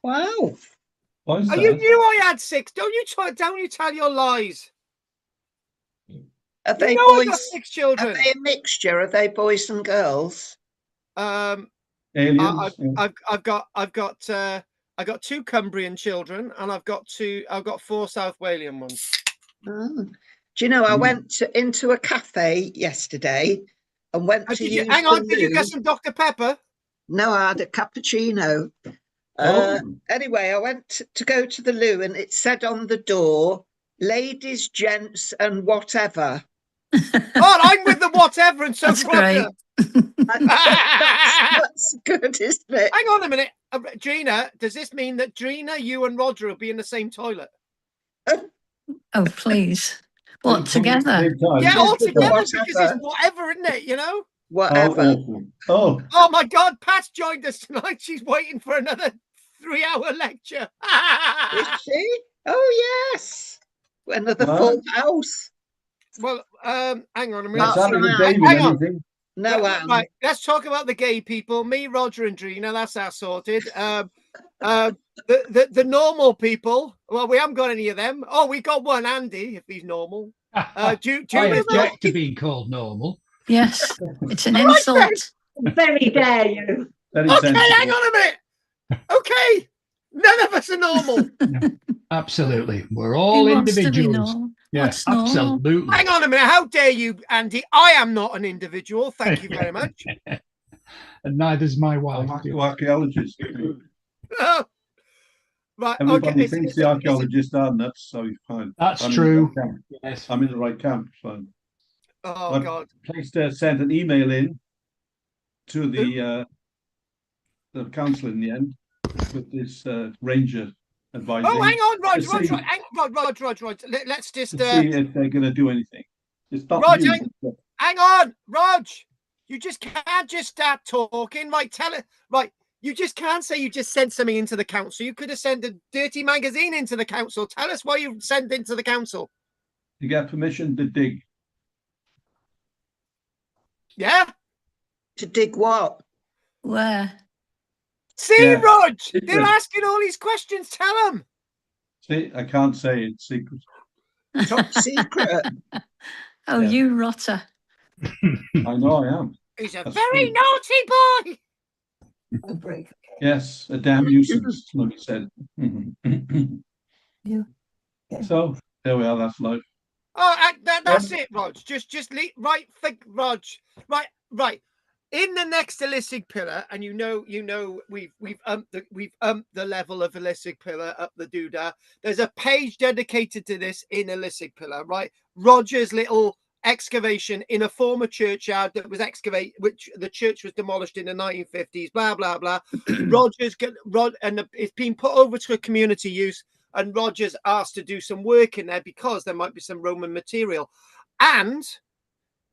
Wow. Why is Oh, that? you knew I had 6. Don't you tell your lies. Are they know I got boys? 6 children. Are they a mixture? Are they boys and girls? Aliens? I've got 2 Cumbrian children, and I've got 4 South Walian ones. Oh. Do you know, I went into a cafe yesterday and went to use hang on, did you get some Dr. Pepper? No, I had a cappuccino. Anyway, I went to go to the loo, and it said on the door, ladies, gents, and whatever. Oh, I'm with the whatever, and so That's great. That's good, isn't it? Hang on a minute, Gina. Does this mean that Gina, you, and Roger will be in the same toilet? Oh, please. What, together? Yeah, all together, Whatever. because it's whatever, isn't it? You know? Whatever. Oh my God, Pat's joined us tonight. She's waiting for another 3-hour lecture. Is she? Oh, yes. Another full house. Well, hang on a minute. That's David, hang on. anything? No, right. Let's talk about the gay people. Me, Roger, and Gina. That's our sorted. The normal people. Well, we haven't got any of them. Oh, we got one, Andy, if he's normal. I object to being called normal. Yes, it's an insult. Very dare you. Okay, hang on a minute. Okay, none of us are normal. Absolutely, we're all individuals. Yes, absolutely. Hang on a minute. How dare you, Andy? I am not an individual. Thank you very much. And neither's my wife. Archaeologist. Right. Everybody thinks the archaeologists are nuts, so fine. That's true. Yes, I'm in the right camp. So. Oh God! Sent an email in to the council in the end with this ranger advising. Oh, hang on, Rog. Let's just see if they're going to do anything. It's not Rog, hang on, Rog. You just can't just start talking. Right, tell it. Right, you just can't say you just sent something into the council. You could have sent a dirty magazine into the council. Tell us why you sent it into the council. To get permission to dig. Yeah. To dig what? Where? See, yeah. Rog, they're asking all these questions. Tell them. See, I can't say it's secret. Top secret. Oh, yeah. You rotter. I know I am. He's a very naughty boy. Oh, break. Yes, a damn nuisance, like you said. Yeah. So there we are. That's life. Oh, that's it, Rog. Just leave, right, Rog. Right. In the next illicit pillar, and you know, we've upped the level of illicit pillar up the doodah. There's a page dedicated to this in illicit pillar, right? Roger's little excavation in a former churchyard that was excavated, which the church was demolished in the 1950s. Blah blah blah. And it's been put over to a community use. And Roger's asked to do some work in there because there might be some Roman material. And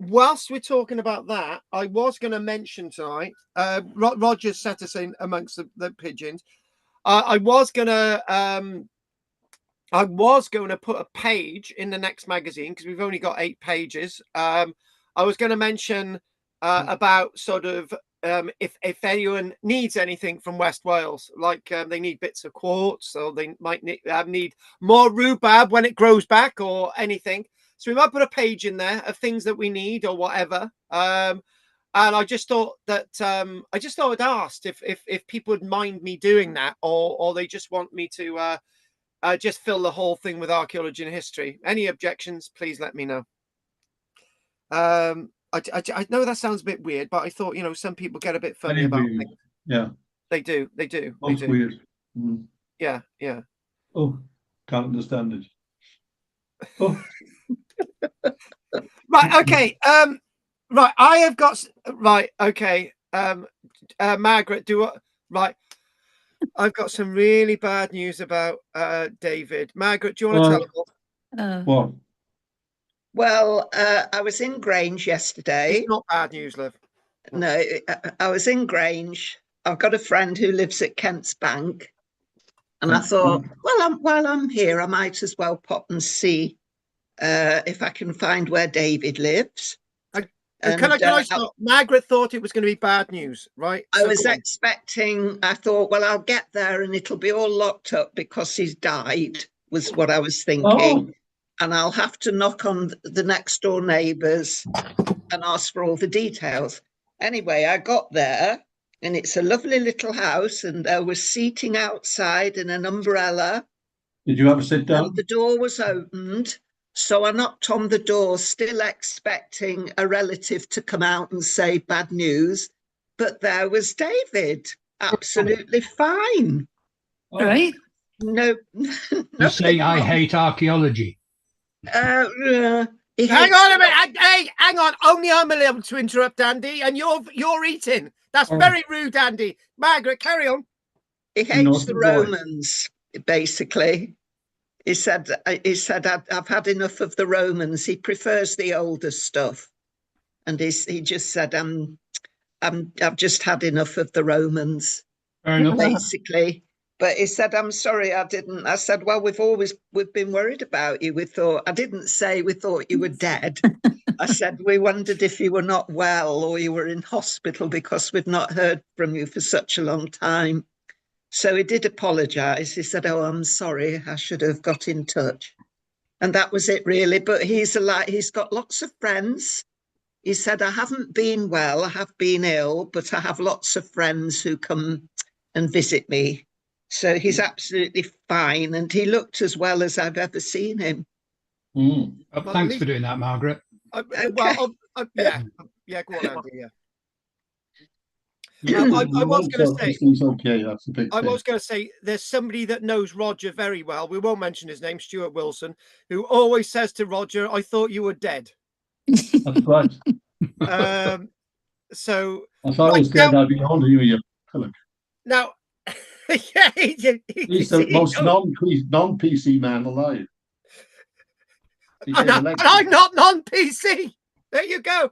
whilst we're talking about that, I was going to mention tonight, Roger's set us in amongst the pigeons. I was going to put a page in the next magazine because we've only got 8 pages. I was going to mention about sort of if anyone needs anything from West Wales, like they need bits of quartz, or they might need more rhubarb when it grows back, or anything. So we might put a page in there of things that we need or whatever. And I just thought that I'd asked if people would mind me doing that, or they just want me to just fill the whole thing with archaeology and history. Any objections, please let me know. I know that sounds a bit weird, but I thought, some people get a bit funny about things. Yeah. They do. That's weird. Mm. Yeah. Oh, can't understand it. Oh. Right, okay. Right, I have got... Right, okay. Margaret, I've got some really bad news about David. Margaret, do you want to tell us? What? Well, I was in Grange yesterday. It's not bad news, love. No, I was in Grange. I've got a friend who lives at Kent's Bank. And I thought, while I'm here, I might as well pop and see if I can find where David lives. And can I stop? Margaret thought it was going to be bad news, right? I was expecting, I thought, well, I'll get there and it'll be all locked up because he's died, was what I was thinking. And I'll have to knock on the next door neighbours and ask for all the details. Anyway, I got there and it's a lovely little house and there was seating outside and an umbrella. Did you ever sit down? And the door was opened. So I knocked on the door, still expecting a relative to come out and say bad news. But there was David, absolutely fine. Right. No, Just saying, I hate archaeology. Hang on a minute. Hey, hang on. Only I'm able to interrupt, Andy, and you're eating. That's very rude, Andy. Margaret, carry on. He hates the Romans, basically. He said, I've had enough of the Romans. He prefers the older stuff. And he just said, I've just had enough of the Romans, basically. But he said, I'm sorry, I didn't. I said, well, we've been worried about you. I didn't say we thought you were dead. I said, we wondered if you were not well or you were in hospital because we'd not heard from you for such a long time. So he did apologise. He said, oh, I'm sorry, I should have got in touch. And that was it, really. But he's got lots of friends. He said, I haven't been well, I have been ill, but I have lots of friends who come and visit me. So he's absolutely fine. And he looked as well as I've ever seen him. Thanks for doing that, Margaret. Okay. Well, yeah, go on, Andy, yeah. I was going to say, he's okay. That's a big I thing. was going to say, there's somebody that knows Roger very well. We won't mention his name, Stuart Wilson, who always says to Roger, "I thought you were dead." That's right. So if I was dead, I'd be holding you, you pillock. Now, yeah, he's the most non-PC man alive. And I'm not non-PC. There you go.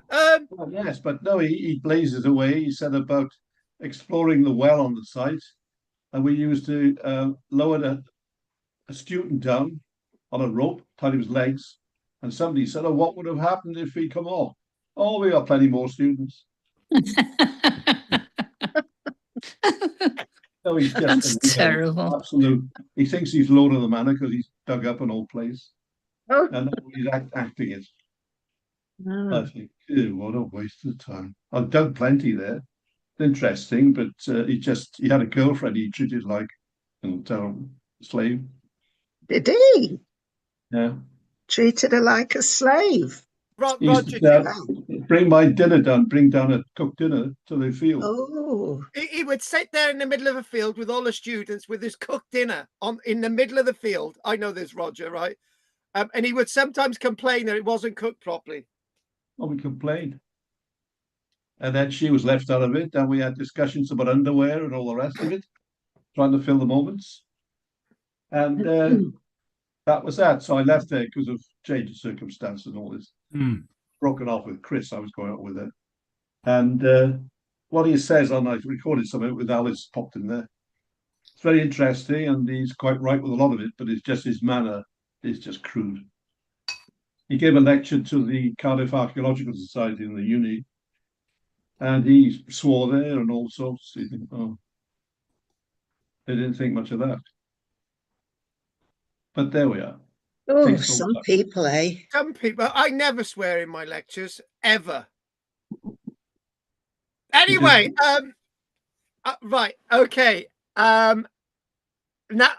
Well, yes, but no, he blazes away. He said about exploring the well on the site, and we used to lower a student down on a rope, tied his legs, and somebody said, "Oh, what would have happened if he come off?" "Oh, we got plenty more students." No, he's just terrible. Absolute. He thinks he's Lord of the Manor because he's dug up an old place, and he's acting it. I think, ew, what a waste of time. I've done plenty there. It's interesting, but he had a girlfriend he treated like a terrible slave. Did he? Yeah. Treated her like a slave. Roger, bring my dinner down, bring down a cooked dinner to the field. Oh. He would sit there in the middle of a field with all the students with his cooked dinner in the middle of the field. I know this, Roger, right? And he would sometimes complain that it wasn't cooked properly. Oh, we complained. And then she was left out of it. And we had discussions about underwear and all the rest of it, trying to fill the moments. And that was that. So I left there because of change of circumstance and all this. Broken off with Chris. I was going out with her. And what he says, and I recorded something with Alice popped in there. It's very interesting, and he's quite right with a lot of it, but it's just his manner is just crude. He gave a lecture to the Cardiff Archaeological Society in the uni, and he swore there and all sorts. You think, oh, they didn't think much of that. But there we are. Oh, some people, eh? Some people. I never swear in my lectures, ever. Anyway, right, okay. Now,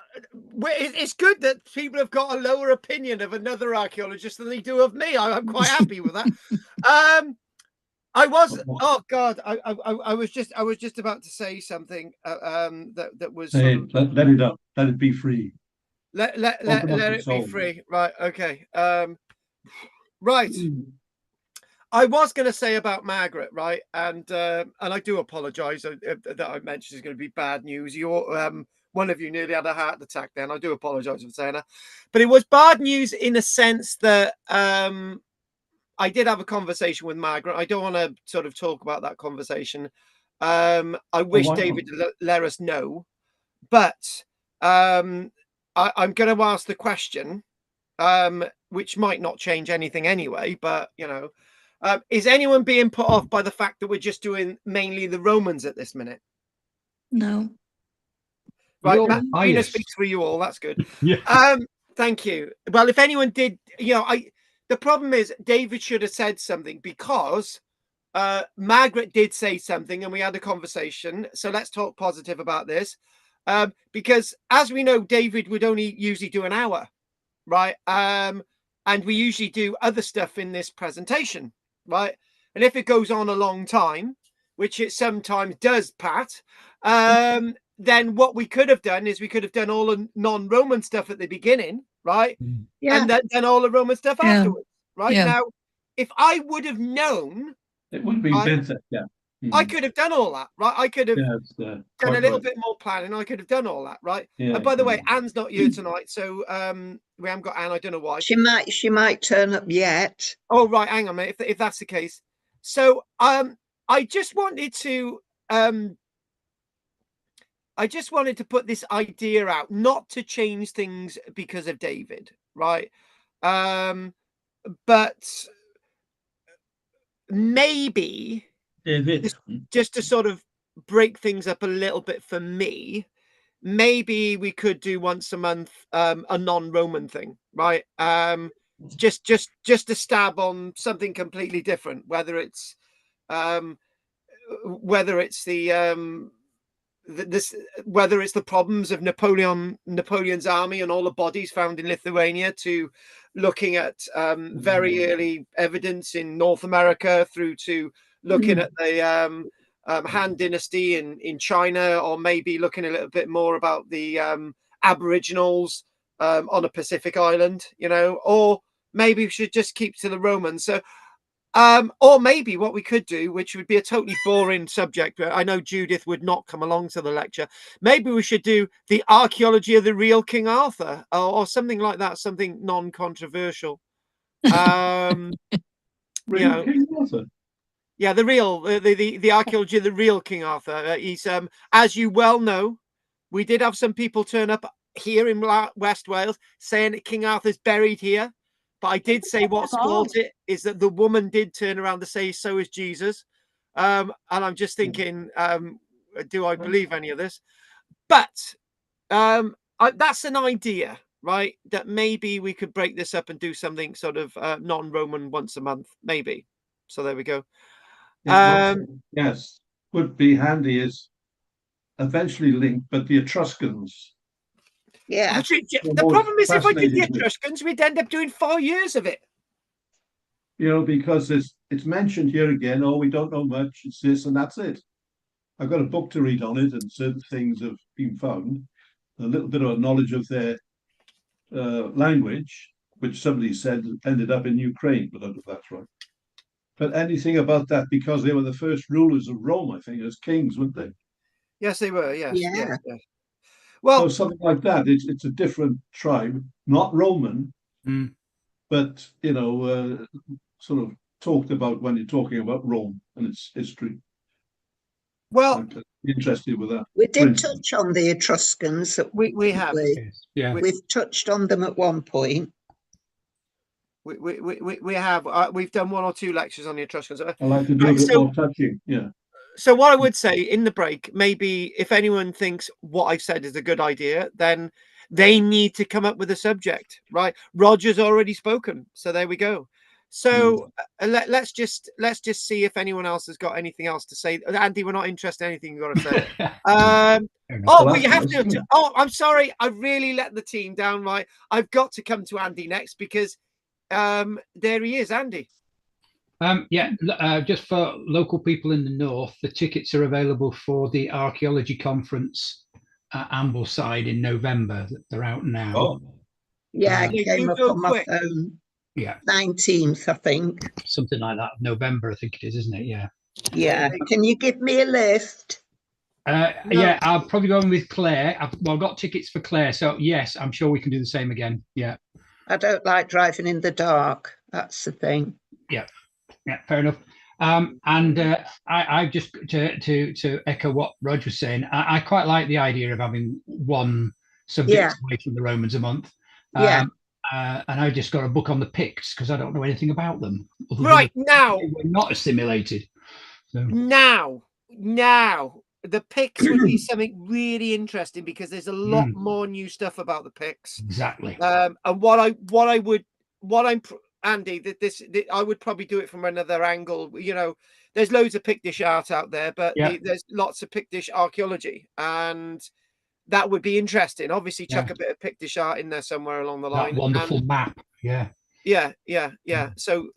it's good that people have got a lower opinion of another archaeologist than they do of me. I'm quite happy with that. I was. Oh God, I was just about to say something. That was. Let it up. Let it be free. Let it be free. Right. Okay. Right. I was going to say about Margaret, right, and I do apologise that I mentioned it's going to be bad news. One of you nearly had a heart attack then. I do apologise for saying that, but it was bad news in a sense that I did have a conversation with Margaret. I don't want to sort of talk about that conversation. I wish David let us know, but I'm going to ask the question, which might not change anything anyway, but you know. Is anyone being put off by the fact that we're just doing mainly the Romans at this minute? No. Right, Marina biased. speaks for you all. That's good. Yeah. Thank you. Well, if anyone did, the problem is David should have said something, because Margaret did say something and we had a conversation. So let's talk positive about this. Because as we know, David would only usually do an hour, right? And we usually do other stuff in this presentation, right? And if it goes on a long time, which it sometimes does, Pat, then what we could have done is we could have done all the non-Roman stuff at the beginning, right? Yeah. And then all the Roman stuff afterwards, right? Yeah. Now, if I would have known, It would have been better. Yeah. I could have done all that, right? I could have Yes, done a little bit more planning. I could have done all that, right? Yeah, And by the way, Anne's not here tonight, so we haven't got Anne. I don't know why. She might turn up yet. Oh, right, hang on a minute. If that's the case, so I just wanted to put this idea out, not to change things because of David, right? But maybe David, just to sort of break things up a little bit for me, maybe we could do once a month a non-Roman thing, right? Just a stab on something completely different, whether it's whether it's the problems of Napoleon's army and all the bodies found in Lithuania, to looking at very early evidence in North America, through to looking at the Han Dynasty in China, or maybe looking a little bit more about the Aboriginals on a Pacific island, or maybe we should just keep to the Romans. So or maybe what we could do, which would be a totally boring subject, but I know Judith would not come along to the lecture. Maybe we should do the archaeology of the real King Arthur, or something like that, something non-controversial. King Arthur. Yeah, the archaeology of the real King Arthur. He's as you well know, we did have some people turn up here in West Wales saying that King Arthur's buried here. But I did say what spoilt it is that the woman did turn around to say, so is Jesus. And I'm just thinking, do I believe any of this? But that's an idea, right? That maybe we could break this up and do something sort of non-Roman once a month, maybe. So there we go. Yes, would be handy is eventually linked, but the Etruscans. Yeah. The problem is, if I did the Etruscans, we'd end up doing 4 years of it. Because it's mentioned here again, we don't know much, it's this and that's it. I've got a book to read on it, and certain things have been found. A little bit of a knowledge of their language, which somebody said ended up in Ukraine, but I don't know if that's right. But anything about that, because they were the first rulers of Rome, I think, as kings, weren't they? Yes, they were. Yes. Yeah. Yes. Well, so something like that. It's a different tribe, not Roman, but sort of talked about when you're talking about Rome and its history. Well, I'm interested with that. We did touch on the Etruscans. We have. Yeah, we've touched on them at one point. We have. We've done 1 or 2 lectures on the Etruscans. I like to do a bit more touching. Yeah. So what I would say in the break, maybe if anyone thinks what I've said is a good idea, then they need to come up with a subject, right? Roger's already spoken, so there we go. So let's just see if anyone else has got anything else to say. Andy, we're not interested in anything you've got to say. But you have to. Oh, I'm sorry. I really let the team down. Right, I've got to come to Andy next because there he is, Andy. Just for local people in the north, the tickets are available for the archaeology conference at Ambleside in November. They're out now. Oh. Yeah, it came up on my phone. Yeah, 19th, I think. Something like that. November, I think it is, isn't it? Yeah. Yeah. Can you give me a lift? No. Yeah, I'll probably go in with Claire. I've got tickets for Claire, so yes, I'm sure we can do the same again. Yeah. I don't like driving in the dark. That's the thing. Yeah, fair enough. I just to echo what Roger was saying, I quite like the idea of having one subject away from the Romans a month. and I just got a book on the Picts because I don't know anything about them. Right now, They were not assimilated. So. Now, the Picts would be something really interesting because there's a lot more new stuff about the Picts. Exactly. And Andy, I would probably do it from another angle. You know, there's loads of Pictish art out there, but there's lots of Pictish archaeology, and that would be interesting. Obviously, chuck a bit of Pictish art in there somewhere along the line. That wonderful map. Yeah. So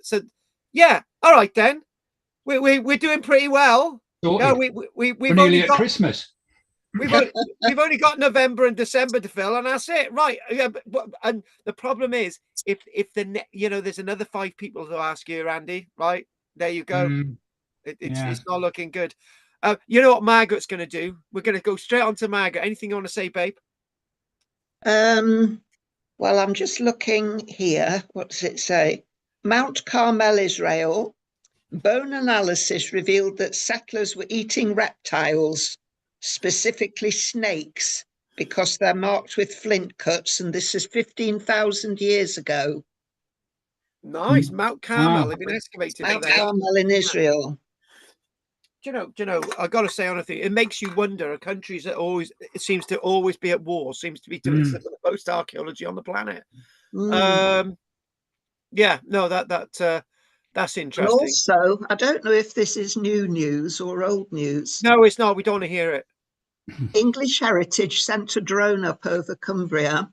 yeah. All right then. We're doing pretty well. No, we've nearly only at got Christmas. we've only got November and December to fill, and that's it, right? Yeah, and the problem is, if there's another 5 people to ask you, Andy. Right there, you go. It's not looking good. You know what Margaret's going to do? We're going to go straight on to Margaret. Anything you want to say, babe? Well, I'm just looking here. What does it say? Mount Carmel, Israel. Bone analysis revealed that settlers were eating reptiles, specifically snakes, because they're marked with flint cuts, and this is 15,000 years ago. Nice. Mount Carmel. They've been excavated. Mount Carmel in Israel. Do you know, I got to say honestly, it makes you wonder. Countries that it seems to always be at war, seems to be doing some of the most archaeology on the planet. Yeah, no, that's interesting. And also, I don't know if this is new news or old news. No, it's not. We don't want to hear it. English Heritage sent a drone up over Cumbria,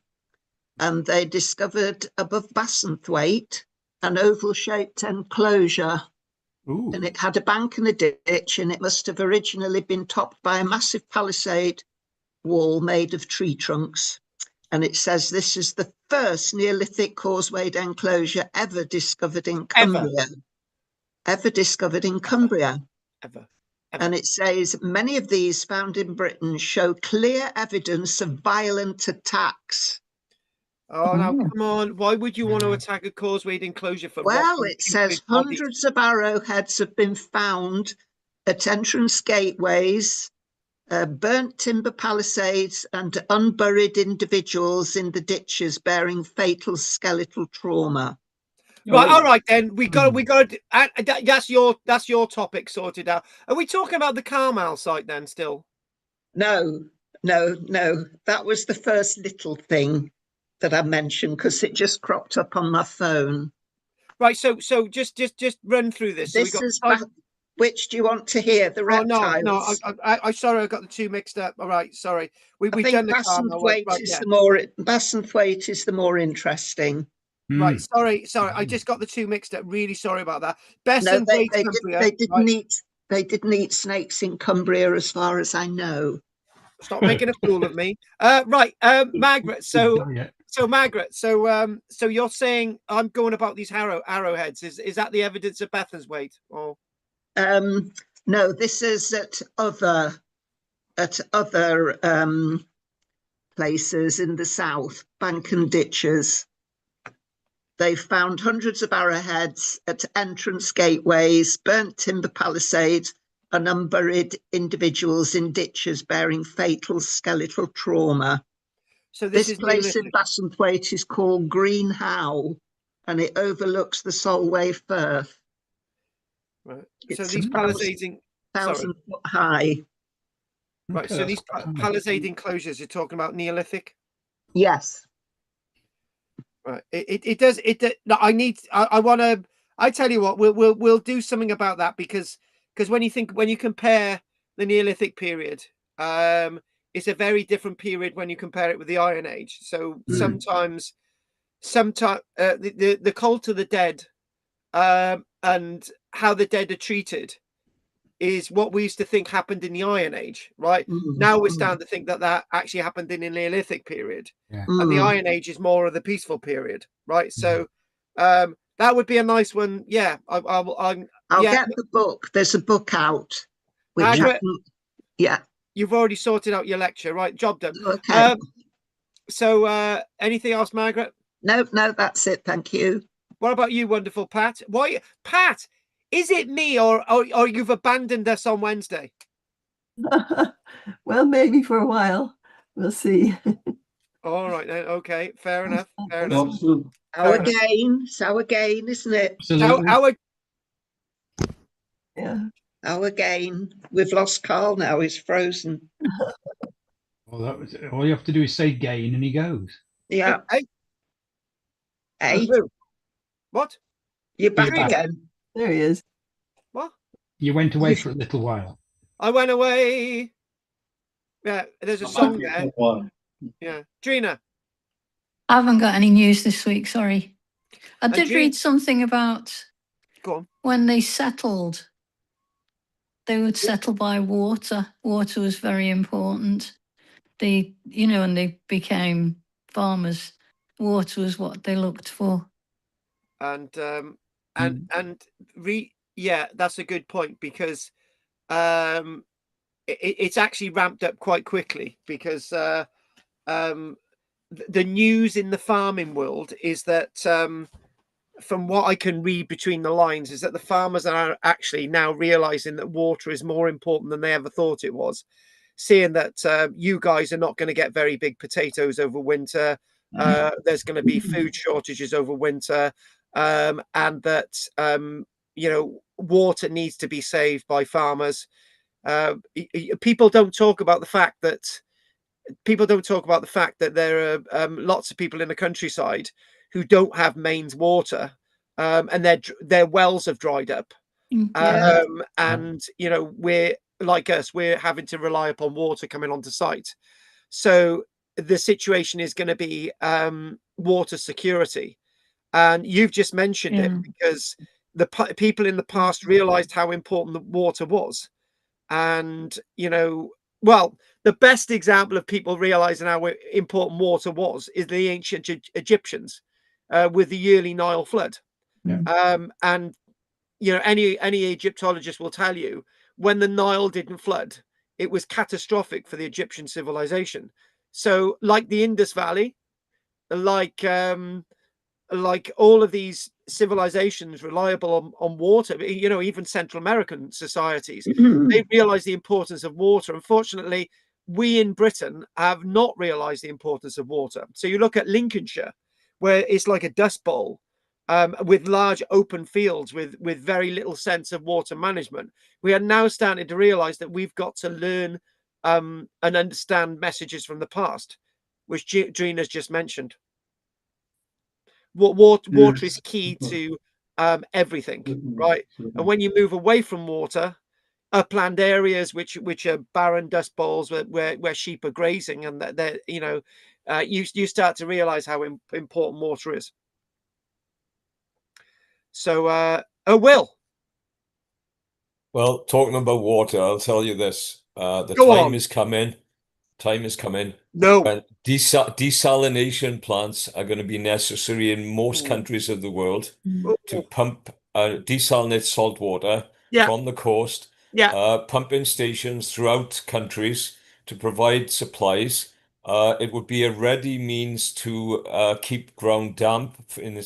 and they discovered above Bassenthwaite an oval-shaped enclosure. Ooh. And it had a bank and a ditch, and it must have originally been topped by a massive palisade wall made of tree trunks. And it says this is the first Neolithic causewayed enclosure ever discovered in Cumbria. Ever discovered in Cumbria. Ever. And it says many of these found in Britain show clear evidence of violent attacks. Oh, now come on. Why would you want to attack a causewayed enclosure for? Well, it says hundreds of arrowheads have been found at entrance gateways, burnt timber palisades, and unburied individuals in the ditches bearing fatal skeletal trauma. Right, all right then. We got. That's your topic sorted out. Are we talking about the Carmel site then? Still? No. That was the first little thing that I mentioned because it just cropped up on my phone. Right. So just run through this. This is which do you want to hear? The reptiles? No. I sorry, I got the two mixed up. All right, sorry. We've done the Bassenthwaite is the more interesting. Right, sorry. I just got the two mixed up. Really sorry about that. They didn't eat snakes in Cumbria, as far as I know. Stop making a fool of me. Right, Margaret. So Margaret. So you're saying I'm going about these arrowheads? Is that the evidence of Bassenthwaite? Or no, this is at other places in the south, bank and ditches. They found hundreds of arrowheads at entrance gateways, burnt timber palisades, and unburied individuals in ditches bearing fatal skeletal trauma. So this place in Bassenthwaite is called Green Howe, and it overlooks the Solway Firth. Right. So these palisading 1,000 foot high. Right. So these palisade enclosures, you're talking about Neolithic? Yes. Right. It does. I tell you what, we'll do something about that because when you compare the Neolithic period, it's a very different period when you compare it with the Iron Age. So sometimes the cult of the dead and how the dead are treated is what we used to think happened in the Iron Age, right? Now we're starting to think that actually happened in the Neolithic period, and the Iron Age is more of the peaceful period, right? So that would be a nice one. Yeah, I'll get the book. There's a book out. Margaret, yeah, you've already sorted out your lecture, right? Job done. Okay. So anything else, Margaret? No, that's it. Thank you. What about you, wonderful Pat? Why, Pat? Is it me or you've abandoned us on Wednesday? Well, maybe for a while. We'll see. All right then. Okay, fair enough. Fair enough. Lots of Our Fair enough. gain. It's our gain, isn't it? Absolutely. Our Yeah. Our gain. We've lost Carl now. He's frozen. Well, that was, all you have to do is say gain and he goes. Yeah. Hey, Hey, what? you're back back. again. There he is. What? You went away for a little while. I went away. Yeah, there's a song there. one. Yeah, Trina. I haven't got any news this week, sorry. I did Jean- read something about Go on. when they settled, they would settle by water. Water was very important. They, when they became farmers, water was what they looked for. And yeah, that's a good point, because it's actually ramped up quite quickly, because the news in the farming world is that from what I can read between the lines, is that the farmers are actually now realizing that water is more important than they ever thought it was, seeing that you guys are not going to get very big potatoes over winter. There's going to be food shortages over winter, and that water needs to be saved by farmers. People don't talk about the fact that there are lots of people in the countryside who don't have mains water, and their wells have dried up. Yeah. And we're like us, we're having to rely upon water coming onto site. So the situation is going to be water security, and you've just mentioned it, because the people in the past realized how important the water was. And well, the best example of people realizing how important water was is the ancient Egyptians, with the yearly Nile flood. And any Egyptologist will tell you, when the Nile didn't flood, it was catastrophic for the Egyptian civilization. So, like the Indus Valley, like all of these civilizations reliable on water, even Central American societies, they realize the importance of water. Unfortunately, we in Britain have not realized the importance of water. So you look at Lincolnshire, where it's like a dust bowl, with large open fields with very little sense of water management. We are now starting to realize that we've got to learn and understand messages from the past, which Gina's just mentioned. Water is key to everything, right? And when you move away from water, upland areas which are barren dust bowls where sheep are grazing, and that you start to realize how important water is. So Will. Well, talking about water, I'll tell you this. The Go time on. is coming. Time is coming. No. When desalination plants are going to be necessary in most countries of the world to pump desalinate salt water from the coast, pumping stations throughout countries to provide supplies. It would be a ready means to keep ground damp in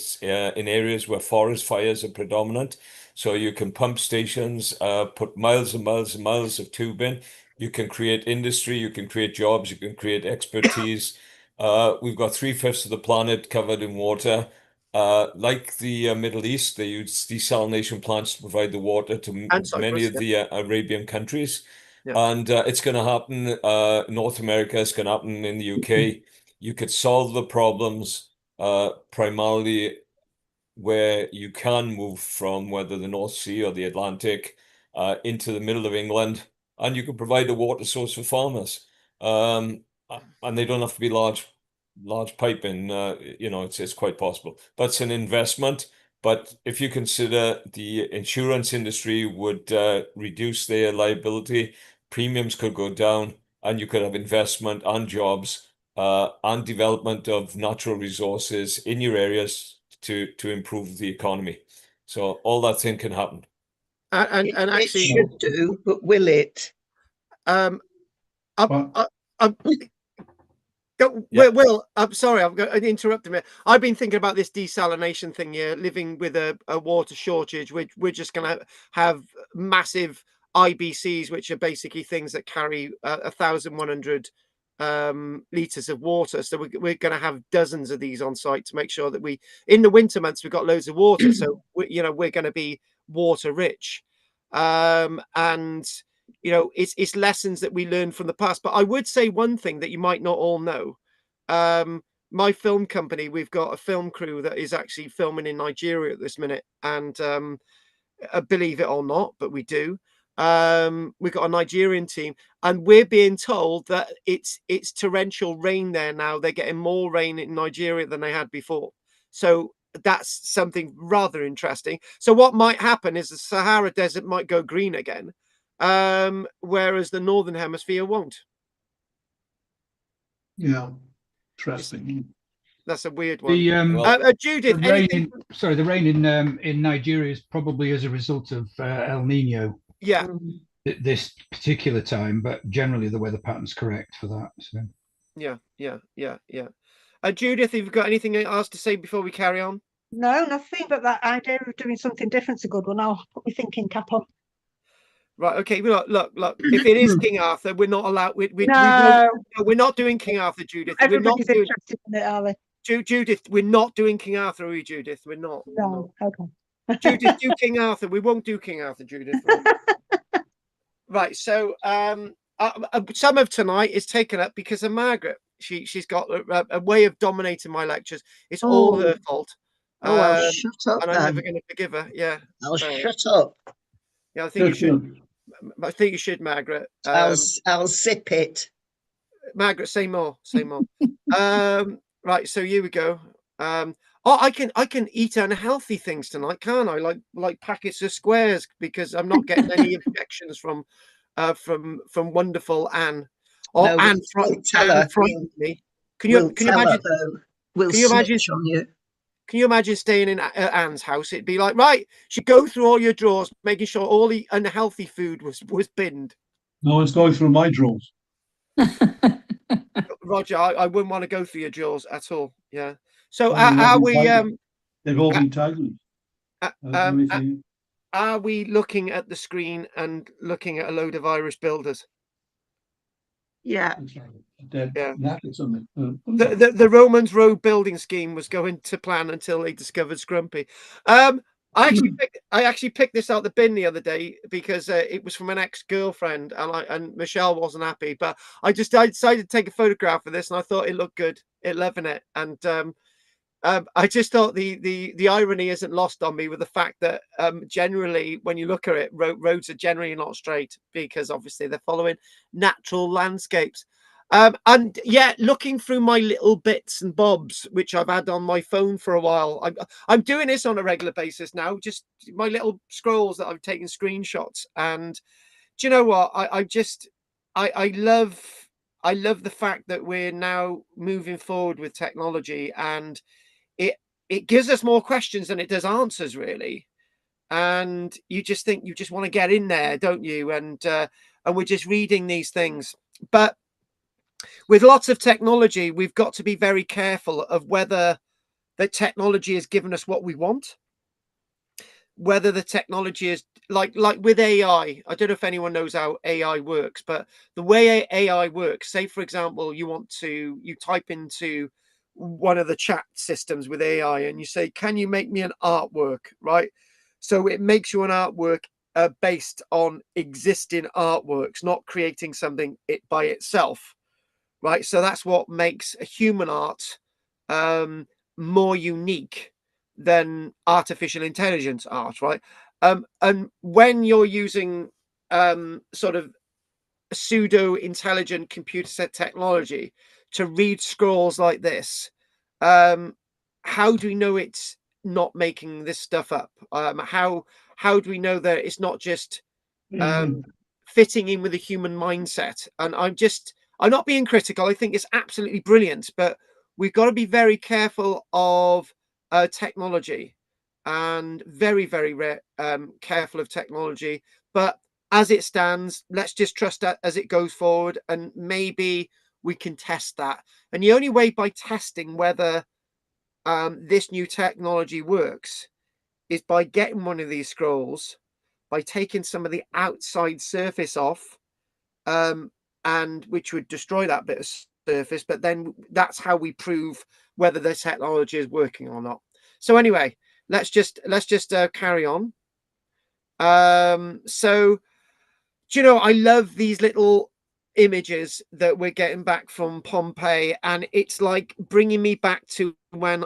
areas where forest fires are predominant. So you can pump stations, put miles and miles and miles of tubing. You can create industry, you can create jobs, you can create expertise. We've got 3/5 of the planet covered in water. Like the Middle East, they use desalination plants to provide the water to many of the Arabian countries. And it's going to happen. North America, it's going to happen in the UK. You could solve the problems primarily where you can move from whether the North Sea or the Atlantic into the middle of England, and you can provide a water source for farmers. And they don't have to be large piping. It's quite possible, but it's an investment. But if you consider the insurance industry would reduce their liability, premiums could go down, and you could have investment and jobs and development of natural resources in your areas to improve the economy. So all that thing can happen. And actually, it should do, but will it? Will, I'm sorry, I'm going to interrupt a minute. I've been thinking about this desalination thing here, living with a water shortage. We're just going to have massive IBCs, which are basically things that carry 1,100 liters of water. So we're going to have dozens of these on site to make sure that in the winter months, we've got loads of water. So, we're going to be water rich. And, it's lessons that we learned from the past. But I would say one thing that you might not all know. My film company, we've got a film crew that is actually filming in Nigeria at this minute. And believe it or not, but we do. We've got a Nigerian team, and we're being told that it's torrential rain there now. They're getting more rain in Nigeria than they had before. So that's something rather interesting. So what might happen is the Sahara Desert might go green again, whereas the Northern Hemisphere won't. Yeah, interesting. That's a weird one. Judith, the rain in Nigeria is probably as a result of El Nino. Yeah. This particular time, but generally the weather pattern's correct for that. So. Yeah. Judith, have you got anything else to say before we carry on? No, nothing. But that idea of doing something different's a good one. I'll put my thinking cap on. Right. Okay. Look. If it is King Arthur, we're not allowed. We're not doing King Arthur, Judith. Everybody's interested in it, are they? Judith, we're not doing King Arthur, are we, Judith? We're not. No. Okay. Judith, do King Arthur. We won't do King Arthur, Judith. Right. So, some of tonight is taken up because of Margaret. She's got a way of dominating my lectures. It's all her fault. Well, shut up, and I'm never going to forgive her. Yeah. Shut up. Yeah, I think you should. I think you should, Margaret. I'll zip it. Margaret, say more. Say more. Right. So here we go. I can eat unhealthy things tonight, can't I? Like packets of squares, because I'm not getting any objections from wonderful Anne. Or no, Anne frightened me. Can you imagine? Can you imagine staying in Anne's house? It'd be like, right, she'd go through all your drawers, making sure all the unhealthy food was binned. No, it's going through my drawers. Roger, I wouldn't want to go through your drawers at all. Yeah. So are we? They've all been titled. Are we looking at the screen and looking at a load of Irish builders? Yeah. The Romans Road building scheme was going to plan until they discovered Scrumpy. I actually picked this out the bin the other day because it was from an ex-girlfriend, and Michelle wasn't happy. But I decided to take a photograph of this, and I thought it looked good. It loving it, and I just thought the irony isn't lost on me with the fact that generally, when you look at it, roads are generally not straight because obviously they're following natural landscapes. And yeah, looking through my little bits and bobs, which I've had on my phone for a while. I'm doing this on a regular basis now, just my little scrolls that I've taken screenshots. And do you know what? I love the fact that we're now moving forward with technology, and it gives us more questions than it does answers, really. And you just think you just want to get in there, don't you? And we're just reading these things. But with lots of technology, we've got to be very careful of whether the technology has given us what we want, whether the technology is like with AI. I don't know if anyone knows how AI works, but the way AI works, say, for example, you type into one of the chat systems with AI and you say, can you make me an artwork? Right. So it makes you an artwork based on existing artworks, not creating something by itself. Right. So that's what makes a human art more unique than artificial intelligence art. Right. And when you're using sort of pseudo intelligent computer set technology to read scrolls like this, how do we know it's not making this stuff up? How do we know that it's not just fitting in with a human mindset? And I'm not being critical. I think it's absolutely brilliant, but we've got to be very careful of technology, and very, very careful of technology. But as it stands, let's just trust that as it goes forward, and maybe we can test that. And the only way by testing whether this new technology works is by getting one of these scrolls, by taking some of the outside surface off, and which would destroy that bit of surface, but then that's how we prove whether this technology is working or not. So anyway, let's just carry on. So, do you know, I love these little images that we're getting back from Pompeii, and it's like bringing me back to when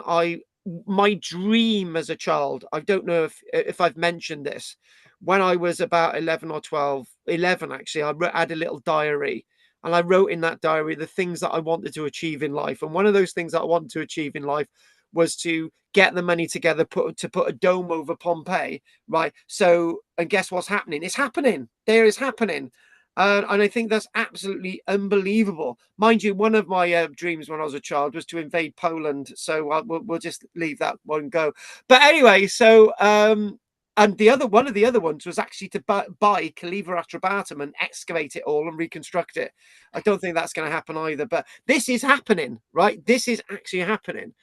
my dream as a child. I don't know if I've mentioned this. When I was about 11 or 12, 11 actually, I had a little diary, and I wrote in that diary the things that I wanted to achieve in life. And one of those things that I wanted to achieve in life was to get the money together to put a dome over Pompeii, right? So, and guess what's happening? It's happening. There is happening. And I think that's absolutely unbelievable. Mind you, one of my dreams when I was a child was to invade Poland. So we'll just leave that one go. But anyway, so and one of the other ones was actually to buy Caliver Atrabatum and excavate it all and reconstruct it. I don't think that's going to happen either. But this is happening, right? This is actually happening.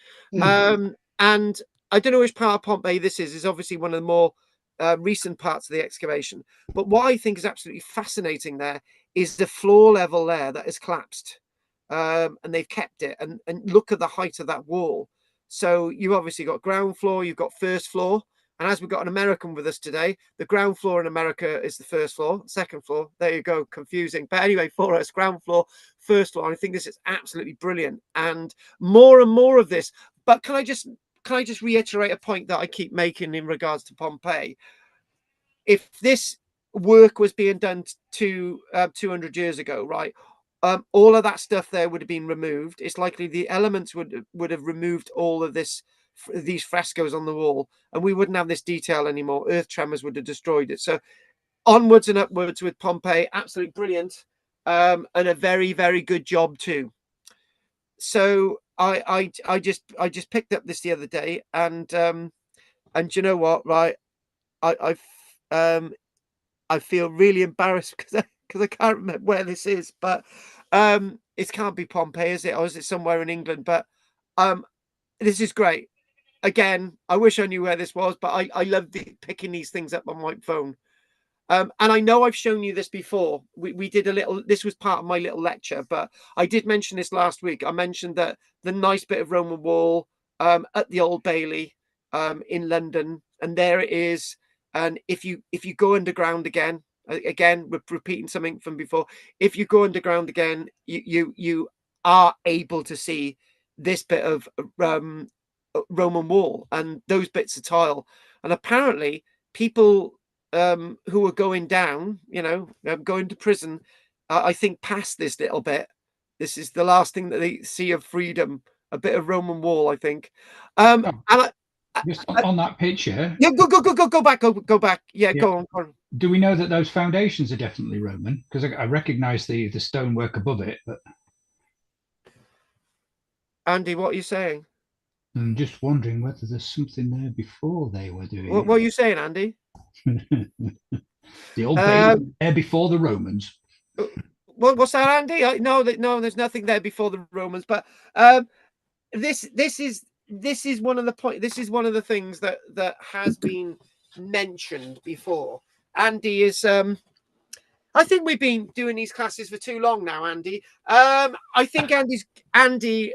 And I don't know which part of Pompeii this is. It's obviously one of the more recent parts of the excavation. But what I think is absolutely fascinating there is the floor level there that has collapsed, and they've kept it. And look at the height of that wall. So you've obviously got ground floor, you've got first floor. And as we've got an American with us today, the ground floor in America is the first floor, second floor. There you go, confusing. But anyway, for us, ground floor, first floor. I think this is absolutely brilliant, and more of this. But can I just reiterate a point that I keep making in regards to Pompeii? If this work was being done 200 years ago, right, all of that stuff there would have been removed. It's likely the elements would have removed all of these frescoes on the wall, and we wouldn't have this detail anymore. Earth tremors would have destroyed it. So onwards and upwards with Pompeii, absolutely brilliant, and a very, very good job too. So I just picked up this the other day, and you know what, right? I feel really embarrassed because I can't remember where this is, but it can't be Pompeii, is it? Or is it somewhere in England? But this is great. Again, I wish I knew where this was, but I love picking these things up on my phone. And I know I've shown you this before. We did a little, this was part of my little lecture, but I did mention this last week. I mentioned that the nice bit of Roman wall at the Old Bailey in London, and there it is. And if you go underground again, we're repeating something from before. If you go underground again, you are able to see this bit of Roman wall and those bits of tile. And apparently people who are going down, going to prison, I think past this little bit. This is the last thing that they see of freedom, a bit of Roman wall, I think. And just on that picture. Yeah, go back. Yeah, go on. Do we know that those foundations are definitely Roman? Because I recognise the stonework above it, but Andy, what are you saying? I'm just wondering whether there's something there before they were doing it. What are you saying, Andy? The Old Bailey there before the Romans. What's that, Andy? No, there's nothing there before the Romans. But this is one of the point. This is one of the things that has been mentioned before. Andy is. I think we've been doing these classes for too long now, Andy. I think Andy.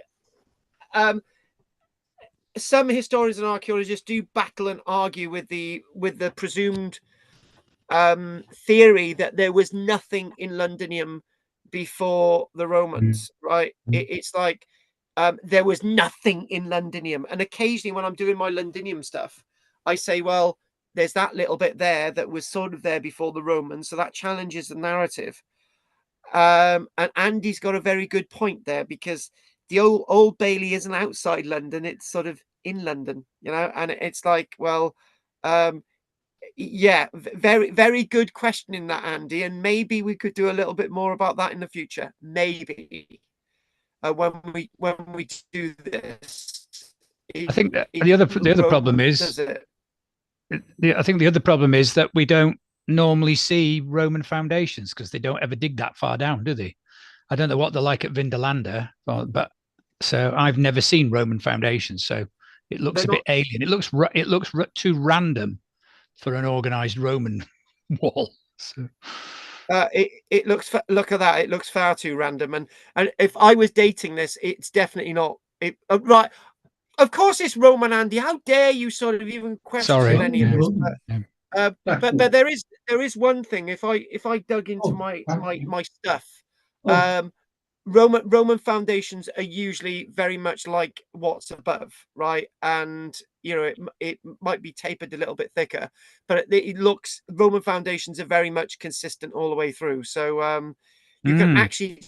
Some historians and archaeologists do battle and argue with the presumed theory that there was nothing in Londinium before the Romans, right? It's like there was nothing in Londinium. And occasionally when I'm doing my Londinium stuff, I say, well, there's that little bit there that was sort of there before the Romans. So that challenges the narrative. And Andy's got a very good point there, because the Old Bailey isn't outside London. It's sort of in London, and it's like, well, yeah, very, very good question in that, Andy. And maybe we could do a little bit more about that in the future. Maybe when we do this. I think that the other problem is, I think the other problem is that we don't normally see Roman foundations because they don't ever dig that far down, do they? I don't know what they're like at Vindolanda, but so I've never seen Roman foundations. So it looks a bit alien. It looks too random for an organized Roman wall. So It looks, look at that. It looks far too random. And if I was dating this, it's definitely not it. Right. Of course, it's Roman, Andy. How dare you sort of even question any of this? But there is one thing. If I dug into my stuff, Roman foundations are usually very much like what's above, right? And you know, it might be tapered a little bit thicker, but it looks, Roman foundations are very much consistent all the way through. So you can actually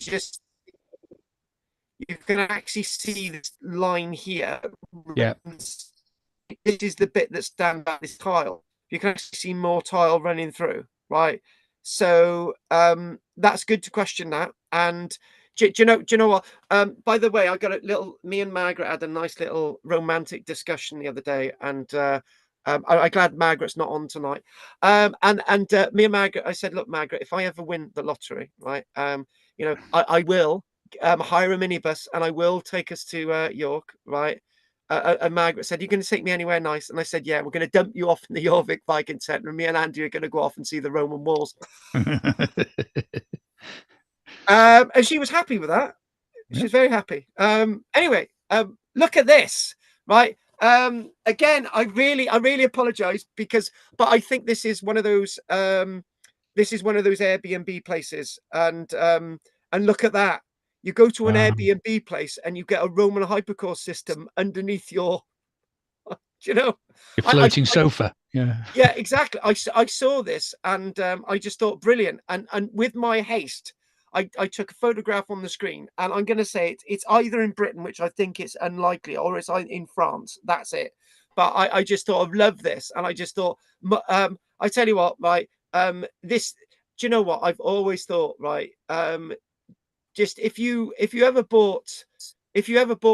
see this line here. Yeah. This is the bit that stands out, this tile. You can actually see more tile running through, right? So that's good to question that. And do you know what? By the way, I got a little, me and Margaret had a nice little romantic discussion the other day, and I'm glad Margaret's not on tonight. And me and Margaret, I said, look, Margaret, if I ever win the lottery, right, you know, I will hire a minibus and I will take us to York, right? And Margaret said, "You're going to take me anywhere nice?" And I said, "Yeah, we're going to dump you off in the Jorvik Viking Centre, and me and Andy are going to go off and see the Roman walls." And she was happy with that. She was very happy. Anyway, look at this, right? Again, I really apologize but I think this is one of those Airbnb places, and look at that. You go to an Airbnb place and you get a Roman hypercore system underneath your, you know, your floating sofa. Yeah. Yeah, exactly. I saw this and I just thought brilliant. And with my haste, I took a photograph on the screen, and I'm going to say it's either in Britain, which I think it's unlikely, or it's in France. That's it. But I just thought I've loved this, and I just thought, I tell you what, right? This, do you know what I've always thought, right? Just if you ever bought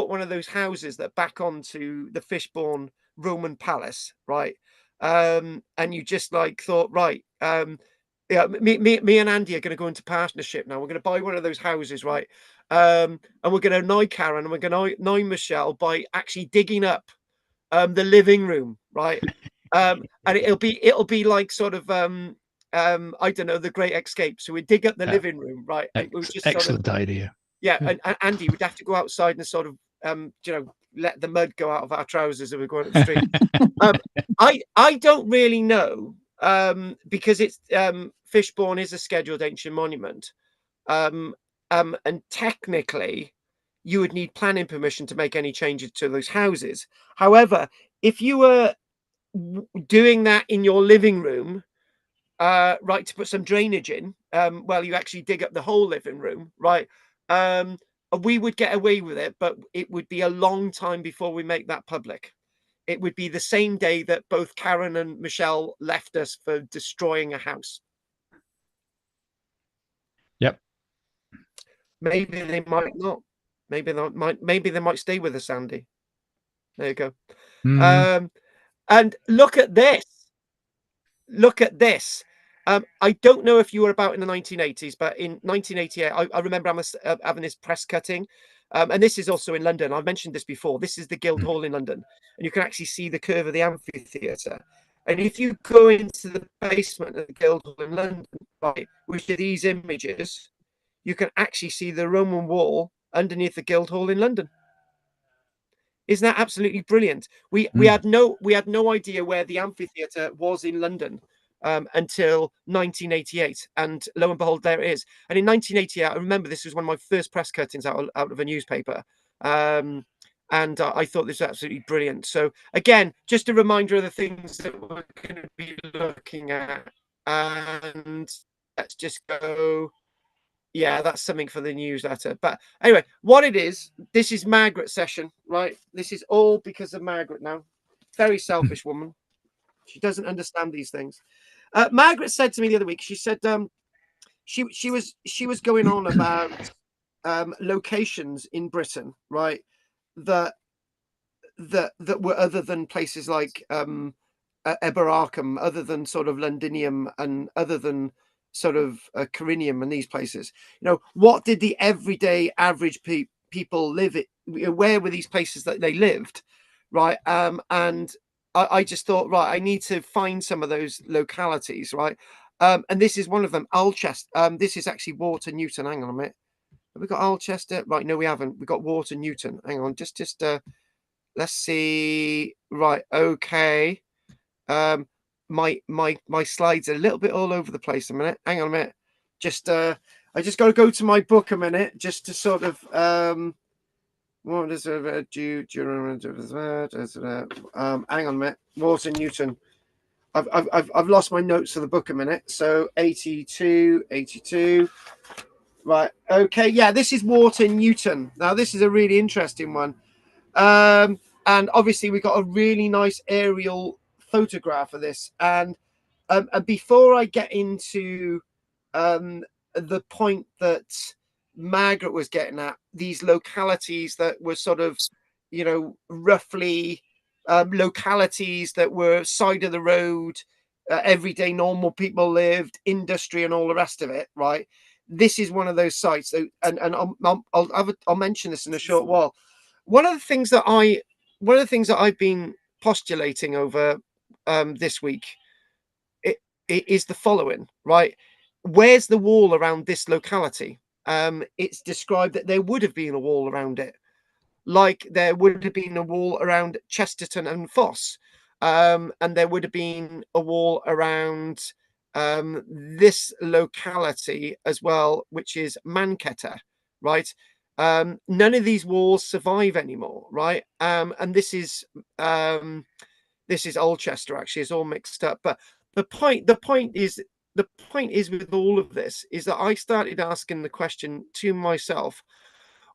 one of those houses that back onto the Fishbourne Roman Palace, right? And you just like thought, right, yeah, me and Andy are going to go into partnership now. We're going to buy one of those houses, right? And we're going to annoy Karen and we're going to annoy Michelle by actually digging up the living room, right? And it'll be like sort of I don't know, The Great Escape. So we dig up the living room, right? And we just excellent idea. Yeah, and Andy would have to go outside and sort of you know, let the mud go out of our trousers as we're going up the street. I don't really know, because it's Fishbourne is a scheduled ancient monument, and technically you would need planning permission to make any changes to those houses. However, if you were doing that in your living room, right, to put some drainage in, well, you actually dig up the whole living room, right? We would get away with it, but it would be a long time before we make that public. It would be the same day that both Karen and Michelle left us for destroying a house. Yep. Maybe they might not. Maybe they might stay with us, Andy. There you go. And look at this. Look at this. I don't know if you were about in the 1980s, but in 1988, I remember having this press cutting. And this is also in London. I've mentioned this before. This is the Guildhall in London. And you can actually see the curve of the amphitheatre. And if you go into the basement of the Guildhall in London, right, which are these images, you can actually see the Roman wall underneath the Guildhall in London. Isn't that absolutely brilliant? We had no idea where the amphitheatre was in London until 1988, and lo and behold, there it is. And in 1988, I remember this was one of my first press cuttings out of a newspaper, and I thought this was absolutely brilliant. So again, just a reminder of the things that we're going to be looking at, and let's just go. Yeah, that's something for the newsletter. But anyway, what it is, this is Margaret's session, right? This is all because of Margaret now. Very selfish woman. She doesn't understand these things. Margaret said to me the other week, she said she was going on about locations in Britain, right? That were other than places like Eberarkham, other than sort of Londinium, and other than sort of Corinium and these places. You know, what did the everyday average people live it? Where were these places that they lived, right? And I just thought, right, I need to find some of those localities, right? And this is one of them, Alchester. This is actually Water Newton. Hang on a minute. Have we got Alchester? Right, no, we haven't. We got Water Newton. Hang on, just let's see. Right, okay. My slides are a little bit all over the place a minute. Hang on a minute. I just got to go to my book a minute just to sort of what is it? Hang on a minute. Water Newton. I've lost my notes of the book a minute. So 82. Right. Okay. Yeah, this is Water Newton. Now this is a really interesting one. And obviously we got a really nice aerial photograph of this. And before I get into the point that Margaret was getting at, these localities that were sort of, you know, roughly localities that were side of the road, everyday normal people lived, industry and all the rest of it, right? This is one of those sites, and I'll mention this in a short while. One of the things that I've been postulating over this week it is the following, right? Where's the wall around this locality? It's described that there would have been a wall around it, like there would have been a wall around Chesterton and Foss, and there would have been a wall around this locality as well, which is Manchester, right? None of these walls survive anymore, right? And this is Alchester, actually. It's all mixed up. But the point is with all of this is that I started asking the question to myself,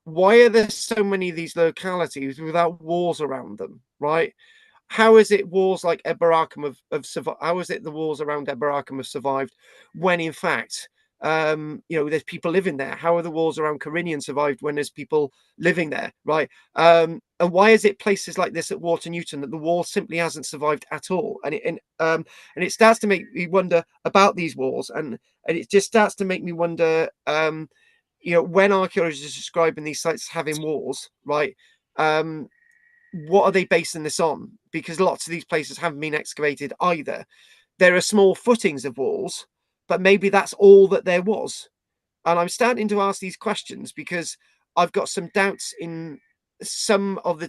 why are there so many of these localities without walls around them, right? How is it walls like Eberacum have survived? How is it the walls around Eberacum have survived when in fact, you know, there's people living there? How are the walls around Corinion survived when there's people living there, right? And why is it places like this at Water Newton that the wall simply hasn't survived at all? And it starts to make me wonder about these walls, and it just starts to make me wonder, you know, when archaeologists are describing these sites having walls, right? What are they basing this on? Because lots of these places haven't been excavated either. There are small footings of walls, but maybe that's all that there was. And I'm starting to ask these questions because I've got some doubts in some of the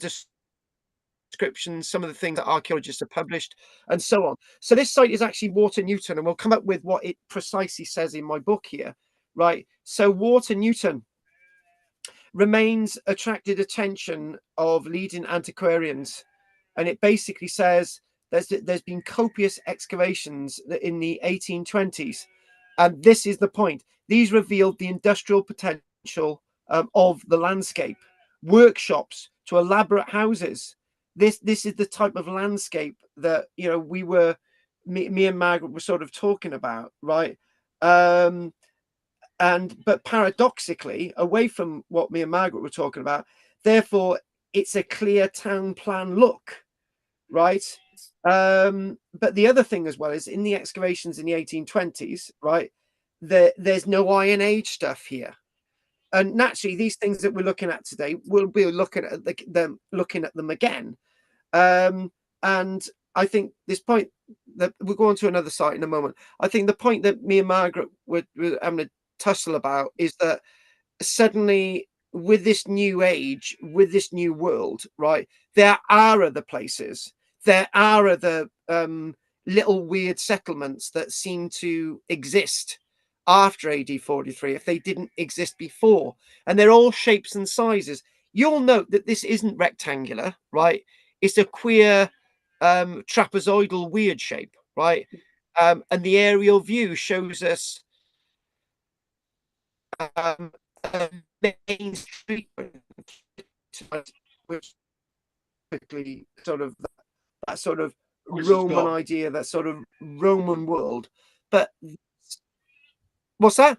descriptions, some of the things that archaeologists have published, and so on. So this site is actually Water Newton, and we'll come up with what it precisely says in my book here, right? So Water Newton remains attracted attention of leading antiquarians, and it basically says there's been copious excavations in the 1820s, and this is the point. These revealed the industrial potential of the landscape, workshops to elaborate houses. This is the type of landscape that, you know, me and Margaret were sort of talking about, right? But paradoxically, away from what me and Margaret were talking about, therefore it's a clear town plan look, right? But the other thing as well is in the excavations in the 1820s, right, there's no Iron Age stuff here. And naturally, these things that we're looking at today, we'll be looking at them again. And I think this point that we'll go on to another site in a moment. I think the point that me and Margaret were having a tussle about is that suddenly with this new age, with this new world, right, there are other places, there are other little weird settlements that seem to exist after AD 43 if they didn't exist before, and they're all shapes and sizes. You'll note that this isn't rectangular, right? It's a queer trapezoidal weird shape, right? And the aerial view shows us a main street, which quickly sort of that sort of Roman idea, that sort of Roman world. But what's that?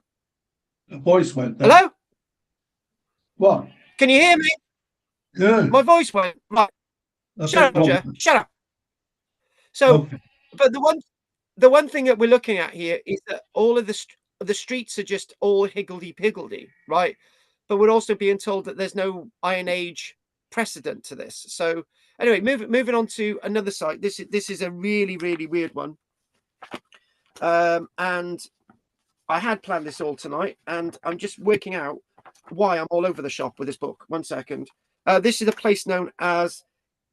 The voice went there. Hello? What? Can you hear me? Good. My voice went right. Shut up, Joe. Shut up. So, okay. But the one thing that we're looking at here is that all of the streets are just all higgledy-piggledy, right? But we're also being told that there's no Iron Age precedent to this. So anyway, moving on to another site. This is a really, really weird one. And I had planned this all tonight, and I'm just working out why I'm all over the shop with this book. 1 second. This is a place known as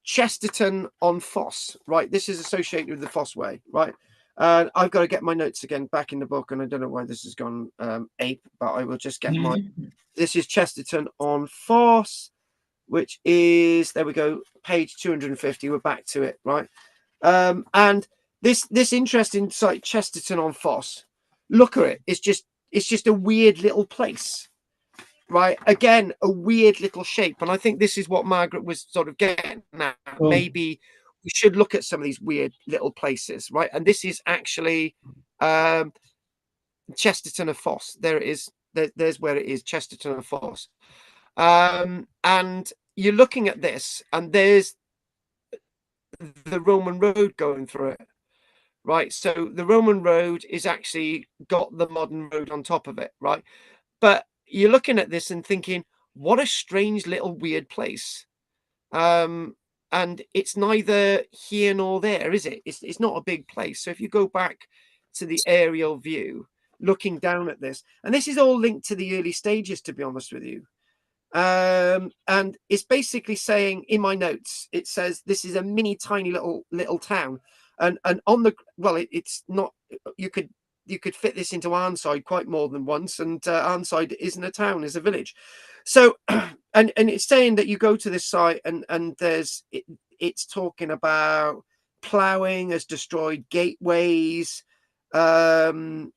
Chesterton-on-Foss, right? This is associated with the Foss Way, right? I've got to get my notes again back in the book, and I don't know why this has gone ape, but I will just get my... This is Chesterton-on-Foss, which is, there we go, page 250. We're back to it, right? And this interesting site, Chesterton-on-Foss, look at it. It's just a weird little place, right? Again, a weird little shape. And I think this is what Margaret was sort of getting at. Maybe we should look at some of these weird little places, right? And this is actually Chesterton-on-Foss. There it is. There's where it is, Chesterton-on-Foss. And you're looking at this, and there's the Roman road going through it, right? So the Roman road is actually got the modern road on top of it, right? But you're looking at this and thinking, what a strange little weird place. And it's neither here nor there, is it? It's not a big place. So if you go back to the aerial view, looking down at this, and this is all linked to the early stages, to be honest with you. And it's basically saying, in my notes, it says this is a mini tiny little town, and on the, well, it's not, you could fit this into Arnside quite more than once, and Arnside isn't a town, is a village. So and it's saying that you go to this site, and there's it's talking about ploughing has destroyed gateways, and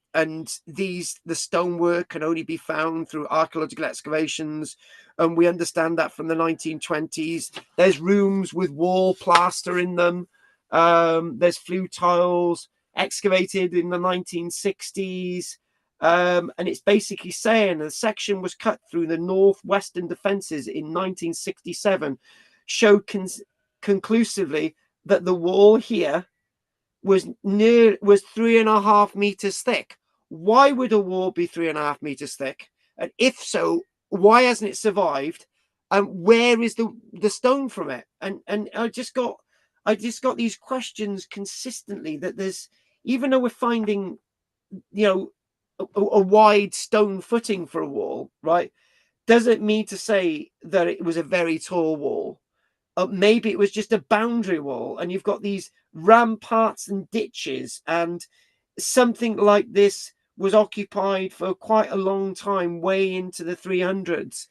the stonework can only be found through archaeological excavations, and we understand that from the 1920s. There's rooms with wall plaster in them. There's flue tiles excavated in the 1960s. And it's basically saying the section was cut through the northwestern defenses in 1967, showed conclusively that the wall here was 3.5 meters thick. Why would a wall be 3.5 meters thick? And if so, why hasn't it survived? And where is the stone from it? And I just got these questions consistently, that there's, even though we're finding, you know, a wide stone footing for a wall, right, doesn't mean to say that it was a very tall wall. Maybe it was just a boundary wall, and you've got these ramparts and ditches, and something like this was occupied for quite a long time, way into the 300s.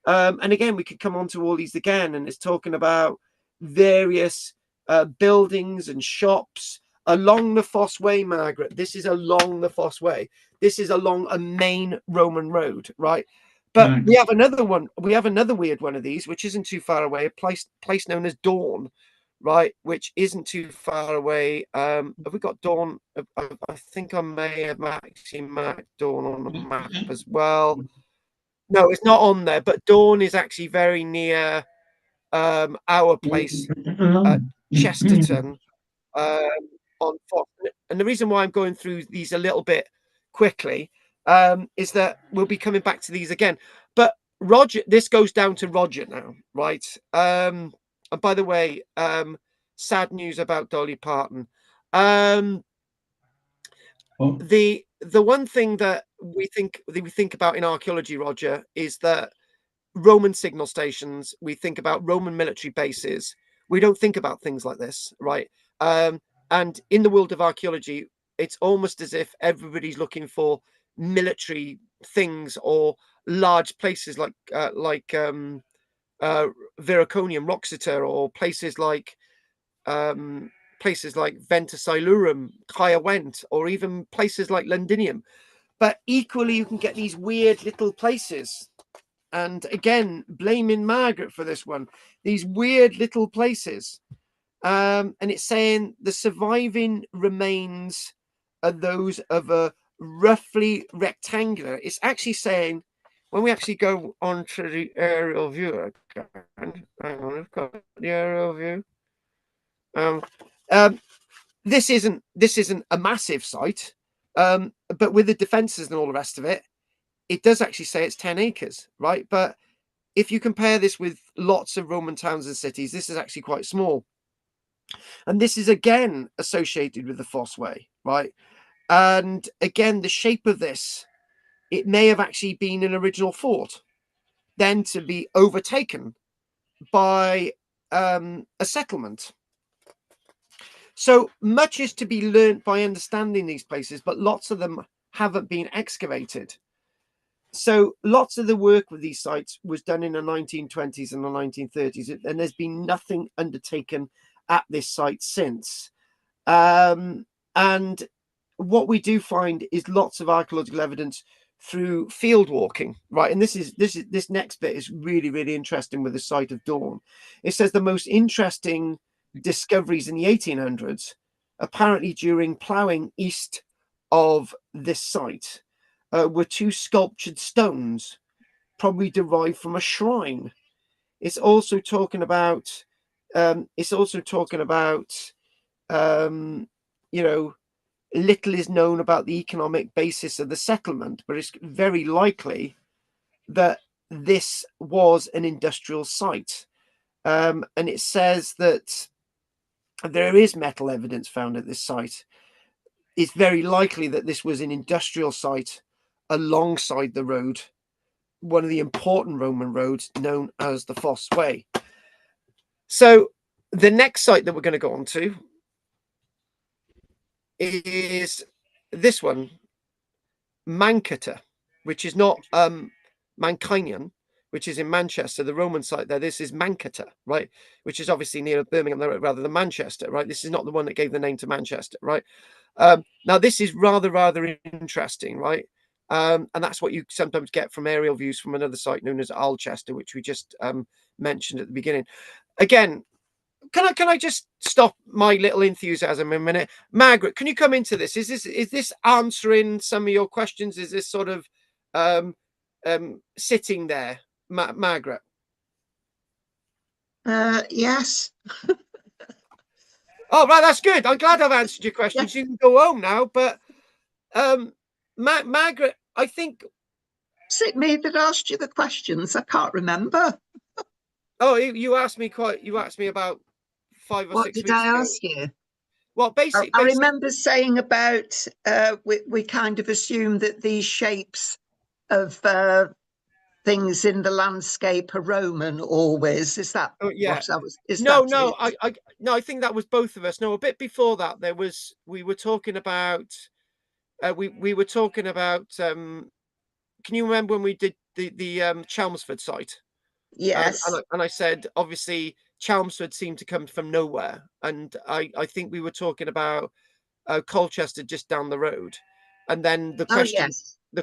And again, we could come on to all these again, and it's talking about various buildings and shops along the Foss Way, Margaret. This is along the Foss Way. This is along a main Roman road, right? But we have another one. We have another weird one of these, which isn't too far away. A place known as Dawn, right? Which isn't too far away. Have we got Dawn? I think I may have actually marked Dawn on the map as well. No, it's not on there. But Dawn is actually very near our place at Chesterton on Fox. And the reason why I'm going through these a little bit quickly is that we'll be coming back to these again. But Roger, this goes down to Roger now, right? And by the way, sad news about Dolly Parton. The one thing that we think about in archaeology, Roger, is that Roman signal stations, we think about Roman military bases. We don't think about things like this, right? And in the world of archaeology, it's almost as if everybody's looking for military things or large places like Viraconium, Wroxeter, or places like Ventisilurum, Caia Went, or even places like Londinium. But equally, you can get these weird little places. And again, blaming Margaret for this one, these weird little places. And it's saying the surviving remains are those of a roughly rectangular. It's actually saying, when we actually go on to the aerial view again, hang on, I've got the aerial view. This isn't a massive site, but with the defences and all the rest of it, it does actually say it's 10 acres, right? But if you compare this with lots of Roman towns and cities, this is actually quite small. And this is again associated with the Foss Way, right? And again, the shape of this, it may have actually been an original fort, then to be overtaken by a settlement. So much is to be learnt by understanding these places, but lots of them haven't been excavated. So lots of the work with these sites was done in the 1920s and the 1930s, and there's been nothing undertaken at this site since. And what we do find is lots of archaeological evidence through field walking, right? And this next bit is really, really interesting with the site of Dawn. It says the most interesting discoveries in the 1800s, apparently during ploughing east of this site, were two sculptured stones, probably derived from a shrine. It's also talking about, you know, little is known about the economic basis of the settlement, but it's very likely that this was an industrial site. And it says that there is metal evidence found at this site. It's very likely that this was an industrial site alongside the road, one of the important Roman roads known as the Fosse Way. So the next site that we're going to go on to is this one, Manchester, which is not Mankinean, which is in Manchester, the Roman site there. This is Manchester, right, which is obviously near Birmingham rather than Manchester, right? This is not the one that gave the name to Manchester, right? Now this is rather interesting, right? And that's what you sometimes get from aerial views from another site known as Alchester, which we just mentioned at the beginning. Again, can I just stop my little enthusiasm a minute? Margaret, can you come into this? Is this answering some of your questions? Is this sort of sitting there, Margaret? Yes. Oh, right, that's good. I'm glad I've answered your questions. You can go home now. But Margaret, I think, is it me that asked you the questions? I can't remember. Oh, you asked me about 5 or 6 weeks ago. What did I ask you? Well, basically, I remember saying about we kind of assume that these shapes of things in the landscape are Roman always. Is that what I was? No, I think that was both of us. No, a bit before that, we were talking about we were talking about. Can you remember when we did the Chelmsford site? Yes. And I said, obviously, Chelmsford seemed to come from nowhere, and I think we were talking about Colchester just down the road, and then the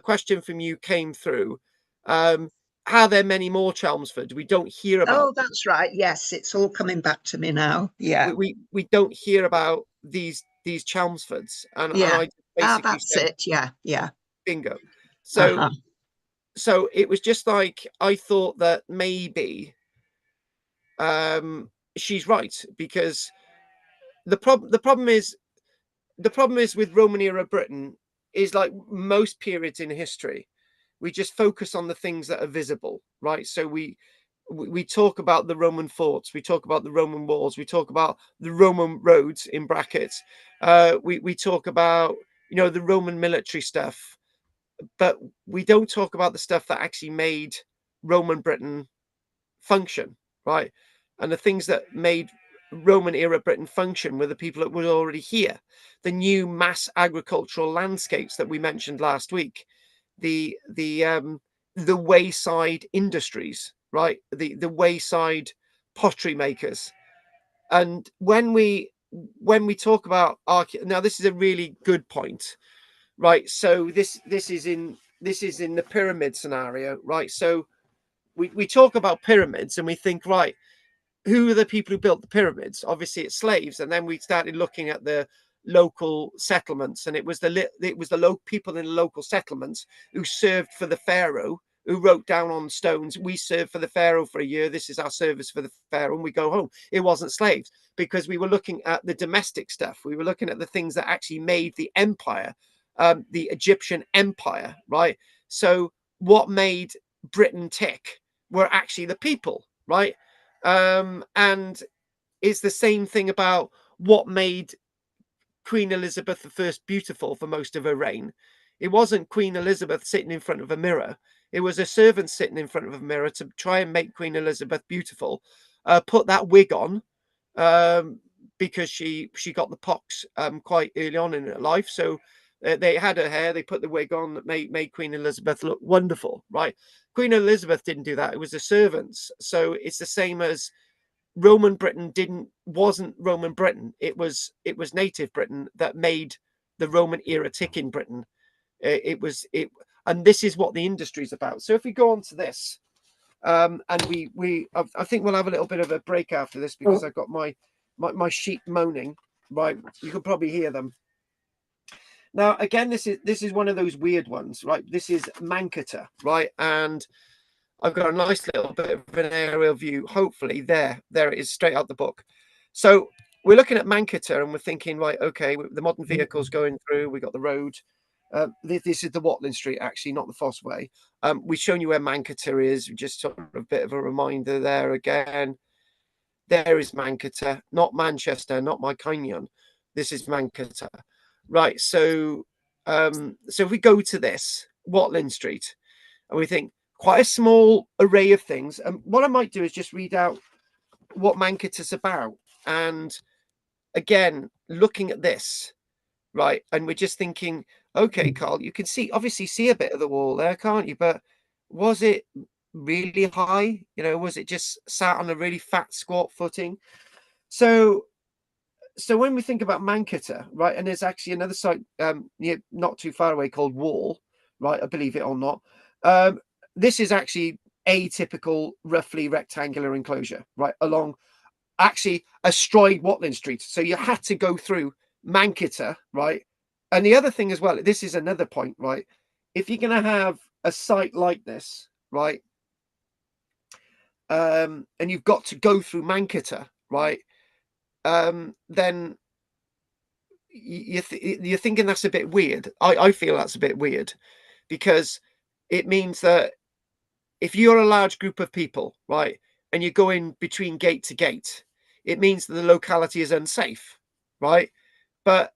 question from you came through. Are there many more Chelmsford? We don't hear about. Oh, that's right. Yes, it's all coming back to me now. Yeah, we don't hear about these Chelmsfords, and I basically that's it. Yeah. Bingo. So so it was just like I thought that maybe she's right, because the problem is with Roman era Britain is like most periods in history, we just focus on the things that are visible, right? So we talk about the Roman forts, we talk about the Roman walls, we talk about the Roman roads in brackets, we talk about, you know, the Roman military stuff, but we don't talk about the stuff that actually made Roman Britain function, right? And the things that made Roman era Britain function were the people that were already here, the new mass agricultural landscapes that we mentioned last week, the wayside industries, right? The wayside pottery makers. And when we talk about now, this is a really good point, right? So this is in the pyramid scenario, right? So we talk about pyramids and we think, right, who are the people who built the pyramids? Obviously, it's slaves. And then we started looking at the local settlements, and it was the local people in the local settlements who served for the pharaoh, who wrote down on stones, "We serve for the pharaoh for a year. This is our service for the pharaoh," and we go home. It wasn't slaves, because we were looking at the domestic stuff. We were looking at the things that actually made the empire, the Egyptian empire, right? So what made Britain tick were actually the people, right? And it's the same thing about what made Queen Elizabeth I beautiful for most of her reign. It wasn't Queen Elizabeth sitting in front of a mirror. It was a servant sitting in front of a mirror to try and make Queen Elizabeth beautiful. Put that wig on because she got the pox quite early on in her life. So they had her hair, they put the wig on that made Queen Elizabeth look wonderful, right? Queen Elizabeth didn't do that. It was the servants. So it's the same as Roman Britain wasn't Roman Britain. It was native Britain that made the Roman era tick in Britain. And this is what the industry is about. So if we go on to this, and I think we'll have a little bit of a break after this because I've got my sheep moaning. Right, you can probably hear them. Now, again, this is one of those weird ones, right? This is Manchester, right? And I've got a nice little bit of an aerial view. Hopefully, there it is, straight out the book. So we're looking at Manchester, and we're thinking, right, okay, the modern vehicles going through. We got the road. This is the Watling Street, actually, not the Fosse Way. We've shown you where Manchester is. Just sort of a bit of a reminder there again. There is Manchester, not Manchester, not my Canyon. This is Manchester. Right, so if we go to this, Watling Street, and we think quite a small array of things. And what I might do is just read out what Manchester's about. And again, looking at this, right, and we're just thinking, okay, Carl, you can obviously see a bit of the wall there, can't you? But was it really high? You know, was it just sat on a really fat, squat footing? So when we think about Manchester, right, and there's actually another site not too far away called Wall, right, I believe it or not. This is actually a typical roughly rectangular enclosure, right, along actually a stride Watling Street. So you had to go through Manchester, right? And the other thing as well, this is another point, right? If you're going to have a site like this, right, and you've got to go through Manchester, right, then you're thinking that's a bit weird. I feel that's a bit weird because it means that if you're a large group of people, right, and you're going between gate to gate, it means that the locality is unsafe, right? But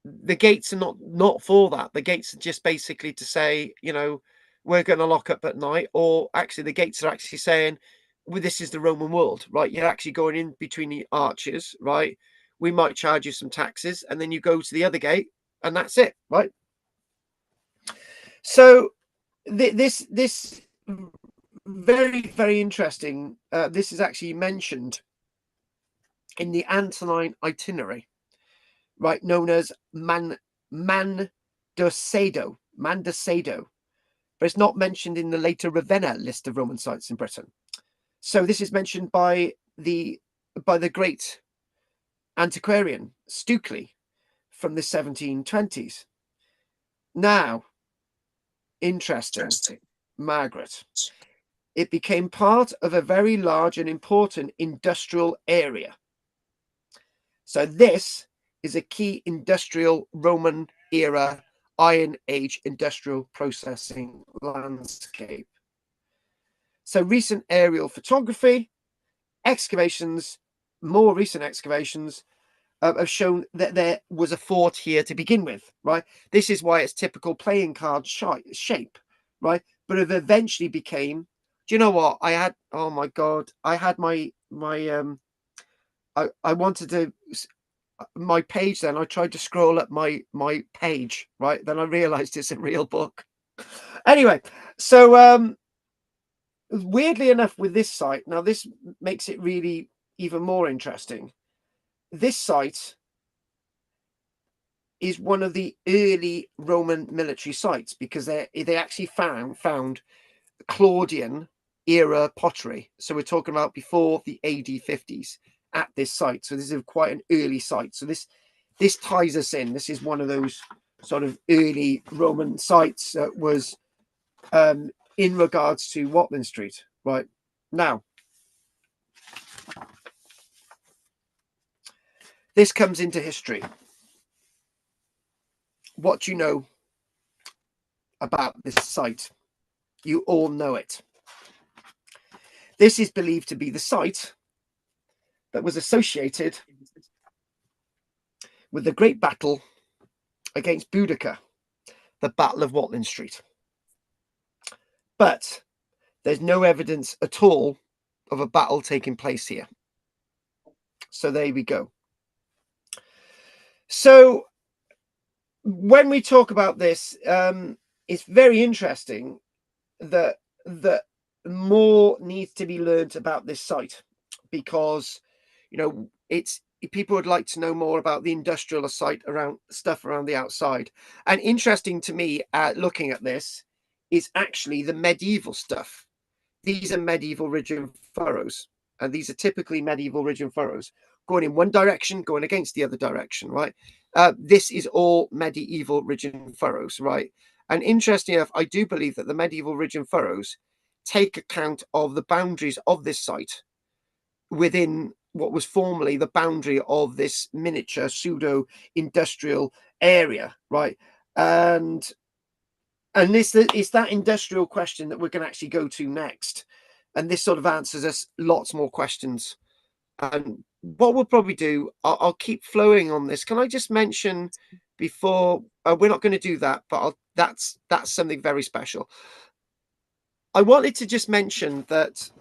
the gates are not for that. The gates are just basically to say, you know, we're going to lock up at night, or actually the gates are actually saying, well, this is the Roman world, right? You're actually going in between the arches, right? We might charge you some taxes, and then you go to the other gate, and that's it, right? So this very, very interesting. This is actually mentioned in the Antonine itinerary, right, known as Mandocedo, but it's not mentioned in the later Ravenna list of Roman sites in Britain. So this is mentioned by the great antiquarian Stukely from the 1720s. Now, interesting, Margaret. It became part of a very large and important industrial area. So this is a key industrial Roman era Iron Age industrial processing landscape. So recent aerial photography, excavations, more recent excavations have shown that there was a fort here to begin with, right? This is why it's typical playing card shape, right? But it eventually became, do you know what? Oh my God, I had I wanted to, my page then, I tried to scroll up my page, right? Then I realized it's a real book. Anyway, so weirdly enough with this site, now this makes it really even more interesting. This site is one of the early Roman military sites because they actually found Claudian era pottery. So we're talking about before the AD 50s at this site. So this is quite an early site. So this ties us in. This is one of those sort of early Roman sites that was in regards to Watling Street. Right now, this comes into history. What do you know about this site? You all know it. This is believed to be the site that was associated with the great battle against Boudicca, the Battle of Watling Street. But there's no evidence at all of a battle taking place here. So there we go. So when we talk about this, it's very interesting that more needs to be learned about this site, because, you know, it's people would like to know more about the industrial site around stuff around the outside. And interesting to me, looking at this, is actually the medieval stuff. These are medieval ridge and furrows, and these are typically medieval ridge and furrows going in one direction, going against the other direction, right? This is all medieval ridge and furrows, right? And interesting enough, I do believe that the medieval ridge and furrows take account of the boundaries of this site within what was formerly the boundary of this miniature pseudo-industrial area, right? And this is that industrial question that we're going to actually go to next. And this sort of answers us lots more questions. And what we'll probably do, I'll keep flowing on this. Can I just mention before, we're not going to do that, but that's something very special. I wanted to just mention that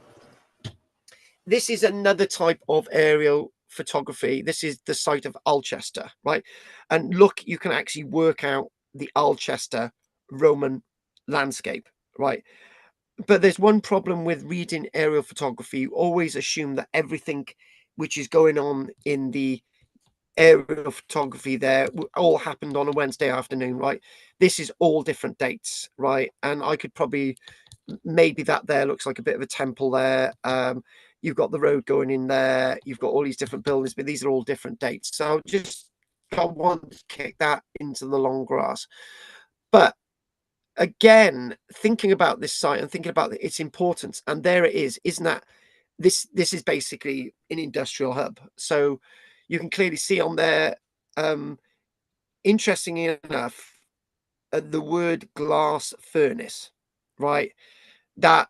this is another type of aerial photography. This is the site of Alcester, right? And look, you can actually work out the Alcester Roman landscape, right? But there's one problem with reading aerial photography. You always assume that everything which is going on in the aerial photography there all happened on a Wednesday afternoon, right? This is all different dates, right? And I could probably, maybe that there looks like a bit of a temple there. You've got the road going in there. You've got all these different buildings, but these are all different dates. So I want to kick that into the long grass. But again, thinking about this site and thinking about its importance, and there it is, isn't that this is basically an industrial hub. So you can clearly see on there, interestingly enough, the word glass furnace, right? That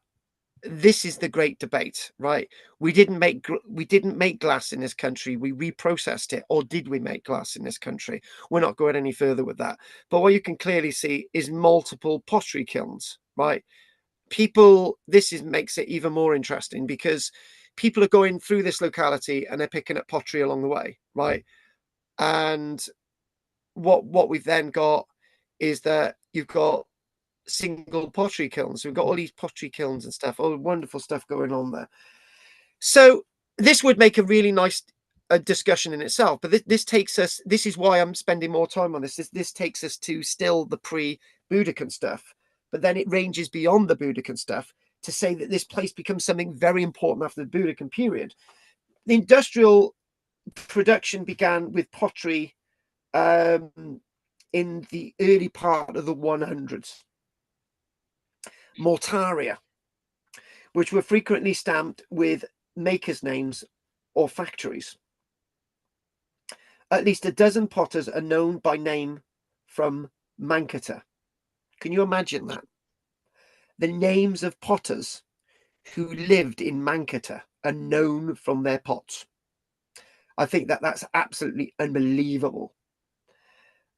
this is the great debate, right? We didn't make glass in this country. We reprocessed it, or did we make glass in this country? We're not going any further with that. But what you can clearly see is multiple pottery kilns, right? Makes it even more interesting, because people are going through this locality and they're picking up pottery along the way, right? And what we've then got is that you've got single pottery kilns. So we've got all these pottery kilns and stuff, all wonderful stuff going on there. So this would make a really nice discussion in itself, but this takes us, this is why I'm spending more time on this. This takes us to still the pre-Boudiccan stuff, but then it ranges beyond the Boudiccan stuff to say that this place becomes something very important after the Boudiccan period. The industrial production began with pottery in the early part of the 100s. Mortaria, which were frequently stamped with makers' names or factories. At least a dozen potters are known by name from Manchester. Can you imagine that? The names of potters who lived in Manchester are known from their pots. I think that's absolutely unbelievable.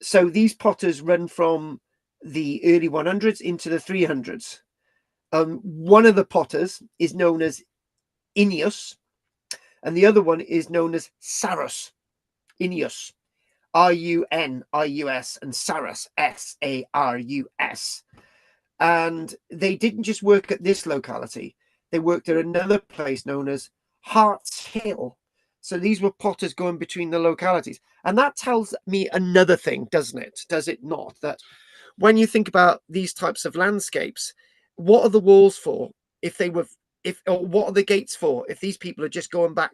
So these potters run from the early 100s into the 300s. One of the potters is known as Ineus, and the other one is known as Sarus. Ineus, R-U-N-I-U-S, and Sarus, S-A-R-U-S. And they didn't just work at this locality. They worked at another place known as Hart's Hill. So these were potters going between the localities. And that tells me another thing, doesn't it? Does it not? That when you think about these types of landscapes, what are the walls for? Or what are the gates for? If these people are just going back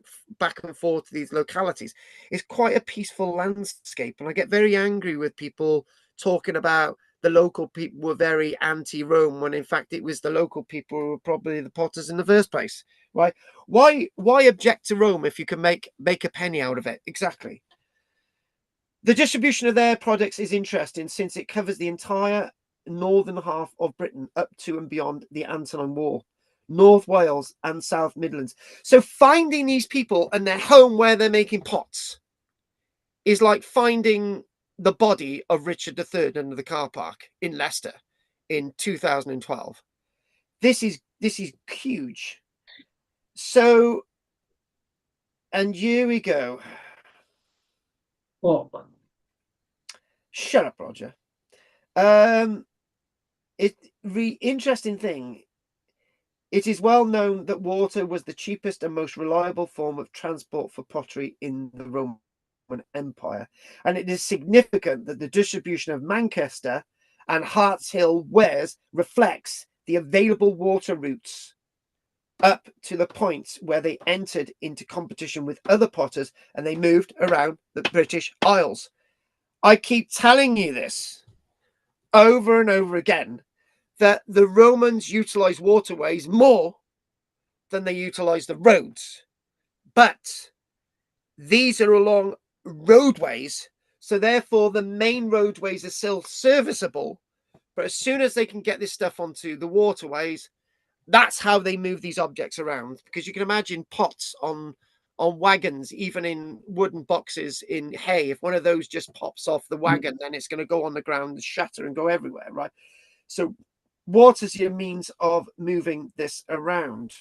and forth to these localities, it's quite a peaceful landscape. And I get very angry with people talking about the local people were very anti-Rome, when in fact it was the local people who were probably the potters in the first place, right? Why object to Rome if you can make a penny out of it? Exactly. The distribution of their products is interesting, since it covers the entire northern half of Britain up to and beyond the Antonine War, North Wales and South Midlands. So finding these people and their home where they're making pots is like finding the body of Richard III under the car park in Leicester in 2012. This is huge. So, and here we go. Oh, shut up, Roger. Interesting thing. It is well known that water was the cheapest and most reliable form of transport for pottery in the Roman Empire, and it is significant that the distribution of Manchester and Harts Hill wares reflects the available water routes up to the point where they entered into competition with other potters and they moved around the British Isles. I keep telling you this over and over again, that the Romans utilized waterways more than they utilized the roads. But these are along roadways, so therefore the main roadways are still serviceable. But as soon as they can get this stuff onto the waterways, that's how they move these objects around. Because you can imagine pots on wagons, even in wooden boxes in hay. If one of those just pops off the wagon, then it's going to go on the ground and shatter and go everywhere, right? So water's your means of moving this around.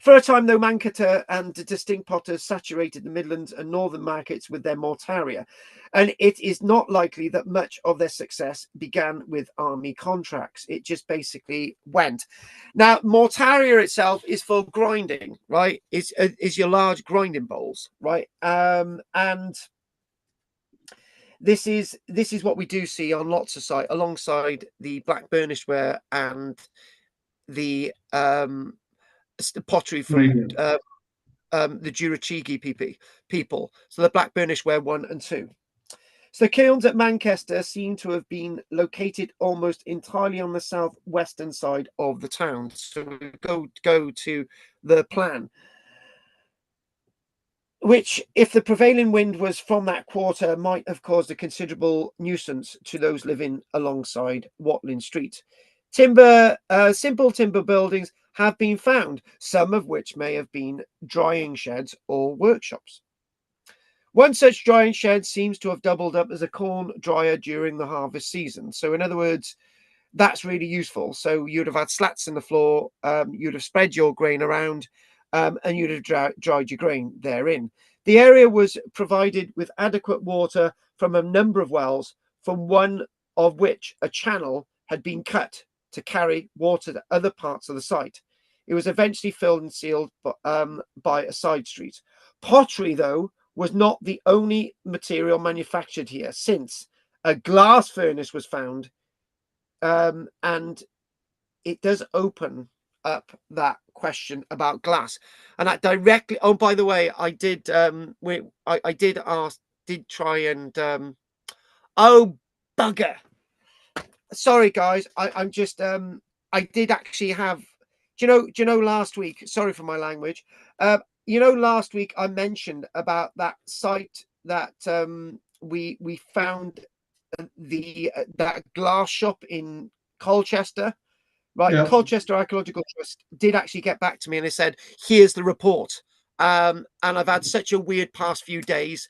For a time, though, Manchester and distinct potters saturated the Midlands and northern markets with their mortaria, and it is not likely that much of their success began with army contracts. It just basically went. Now, mortaria itself is for grinding, right? Is your large grinding bowls, right? And this is what we do see on lots of sites, alongside the black burnished ware and the pottery from the Jurachigi people. So the black burnished ware 1 and 2. So the kilns at Manchester seem to have been located almost entirely on the southwestern side of the town. So we go to the plan, which, if the prevailing wind was from that quarter, might have caused a considerable nuisance to those living alongside Watling Street. Simple timber buildings have been found, some of which may have been drying sheds or workshops. One such drying shed seems to have doubled up as a corn dryer during the harvest season. So in other words, that's really useful. So you'd have had slats in the floor, you'd have spread your grain around, and you'd have dried your grain therein. The area was provided with adequate water from a number of wells, from one of which a channel had been cut to carry water to other parts of the site. It was eventually filled and sealed by a side street. Pottery, though, was not the only material manufactured here, since a glass furnace was found, and it does open up that question about glass, and that directly. Oh, by the way, I did try and oh bugger. Sorry, guys. I'm just I did actually have. Do you know last week? Sorry for my language. Last week I mentioned about that site that we found that glass shop in Colchester. Right, yeah. Colchester Archaeological Trust did actually get back to me and they said, "Here's the report." And I've had such a weird past few days.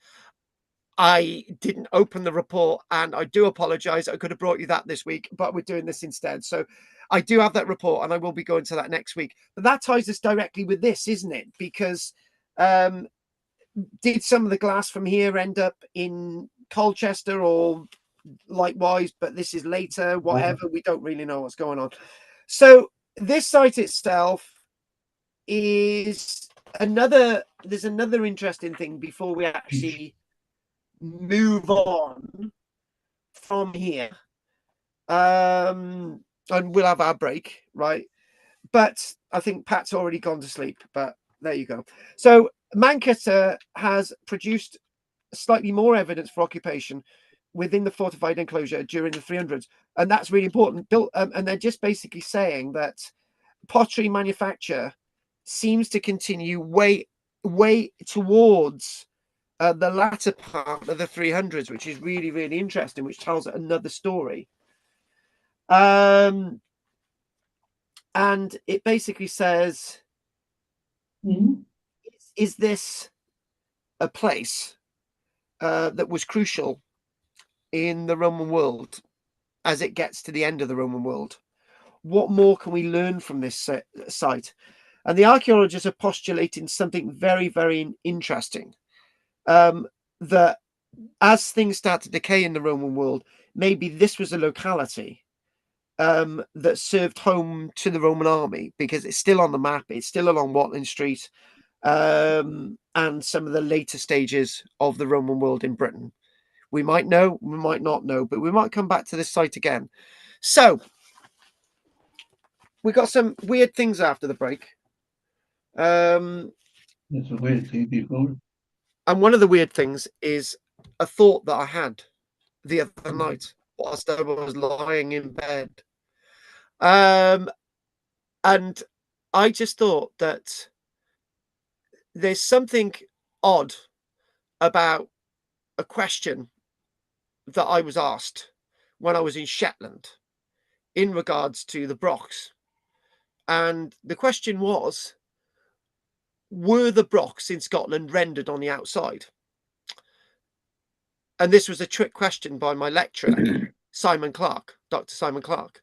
I didn't open the report, and I do apologize. I could have brought you that this week, but we're doing this instead. So I do have that report, and I will be going to that next week. But that ties us directly with this, isn't it? Because did some of the glass from here end up in Colchester or likewise? But this is later, whatever. We don't really know what's going on. So this site itself is there's another interesting thing before we actually move on from here. And we'll have our break, right? But I think Pat's already gone to sleep, but there you go. So Manchester has produced slightly more evidence for occupation within the fortified enclosure during the 300s, and that's really important. And they're just basically saying that pottery manufacture seems to continue way towards the latter part of the 300s, which is really, really interesting, which tells another story. And it basically says, is this a place that was crucial in the Roman world as it gets to the end of the Roman world. What more can we learn from this site? And the archaeologists are postulating something very, very interesting, that as things start to decay in the Roman world, maybe this was a locality that served home to the Roman army, because it's still on the map. It's still along Watling Street, and some of the later stages of the Roman world in Britain. We might know, we might not know, but we might come back to this site again. So we got some weird things after the break. That's a weird thing before. And one of the weird things is a thought that I had the other night whilst I was lying in bed. And I just thought that there's something odd about a question that I was asked when I was in Shetland in regards to the Brochs. And the question was, were the Brochs in Scotland rendered on the outside? And this was a trick question by my lecturer, Simon Clark, Dr. Simon Clark.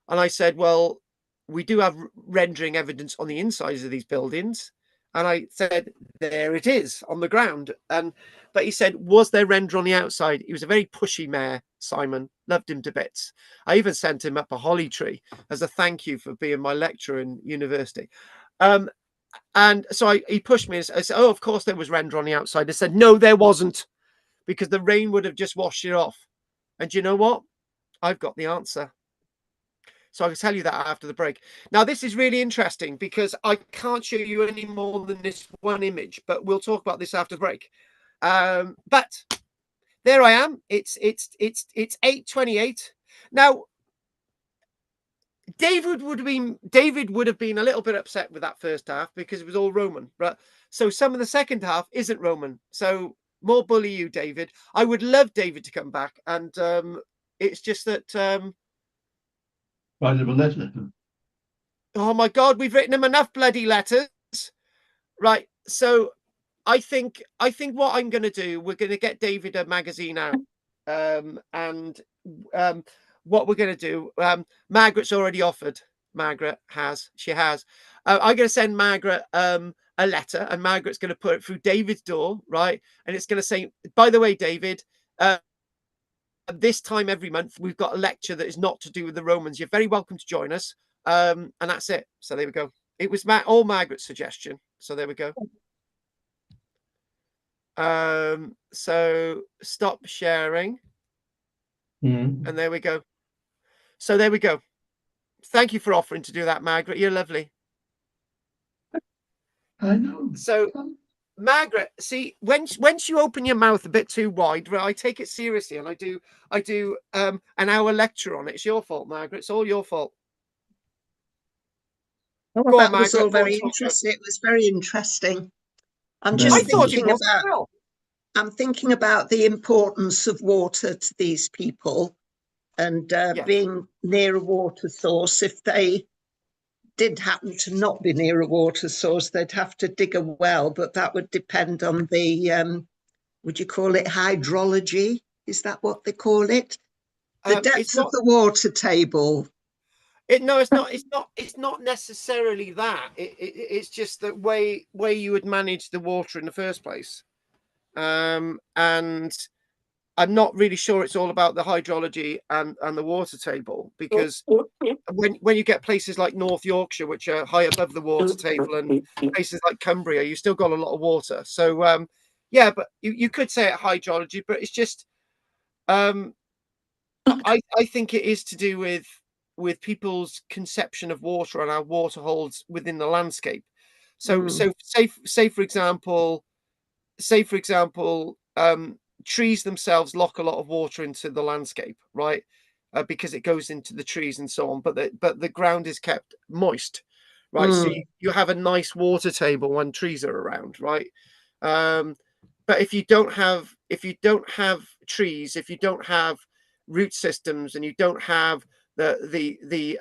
And I said, well, we do have rendering evidence on the insides of these buildings. And I said, there it is on the ground. But he said, was there render on the outside? He was a very pushy mayor, Simon. Loved him to bits. I even sent him up a holly tree as a thank you for being my lecturer in university. And so he pushed me. I said, oh, of course there was render on the outside. I said, no, there wasn't, because the rain would have just washed it off. And you know what? I've got the answer. So I can tell you that after the break. Now, this is really interesting because I can't show you any more than this one image, but we'll talk about this after the break. But there I am. It's 8:28. Now, David would have been a little bit upset with that first half because it was all Roman, right? So some of the second half isn't Roman. So more bully you, David. I would love David to come back, and it's just that. Write him a letter. Oh my God, we've written him enough bloody letters. Right. So I think what I'm going to do, we're going to get David a magazine out. And what we're going to do, Margaret's already offered. Margaret has. She has. I'm going to send Margaret a letter, and Margaret's going to put it through David's door, right? And it's going to say, by the way, David, this time every month we've got a lecture that is not to do with the Romans. You're very welcome to join us. And that's it. So there we go. It was all Margaret's suggestion. So there we go. So stop sharing. And there we go. So there we go. Thank you for offering to do that, Margaret. You're lovely. I know. So Margaret, see, once you open your mouth a bit too wide, right, I take it seriously, and I do an hour lecture on it. It's your fault, Margaret. It's all your fault. Oh, well, that was all very interesting. It was very interesting. I'm just I'm thinking about the importance of water to these people, and being near a water source. If they did happen to not be near a water source, they'd have to dig a well, but that would depend on the, would you call it hydrology? Is that what they call it? The depth of the water table. No, it's not. It's not necessarily that. It's just the way you would manage the water in the first place. And I'm not really sure it's all about the hydrology and the water table, because when you get places like North Yorkshire, which are high above the water table, and places like Cumbria, you still got a lot of water. So yeah, but you could say it hydrology, but it's just I think it is to do with people's conception of water and how water holds within the landscape. So say for example, trees themselves lock a lot of water into the landscape, right? Because it goes into the trees and so on, but the ground is kept moist, right? So you have a nice water table when trees are around, right? But if you don't have trees, if you don't have root systems, and you don't have the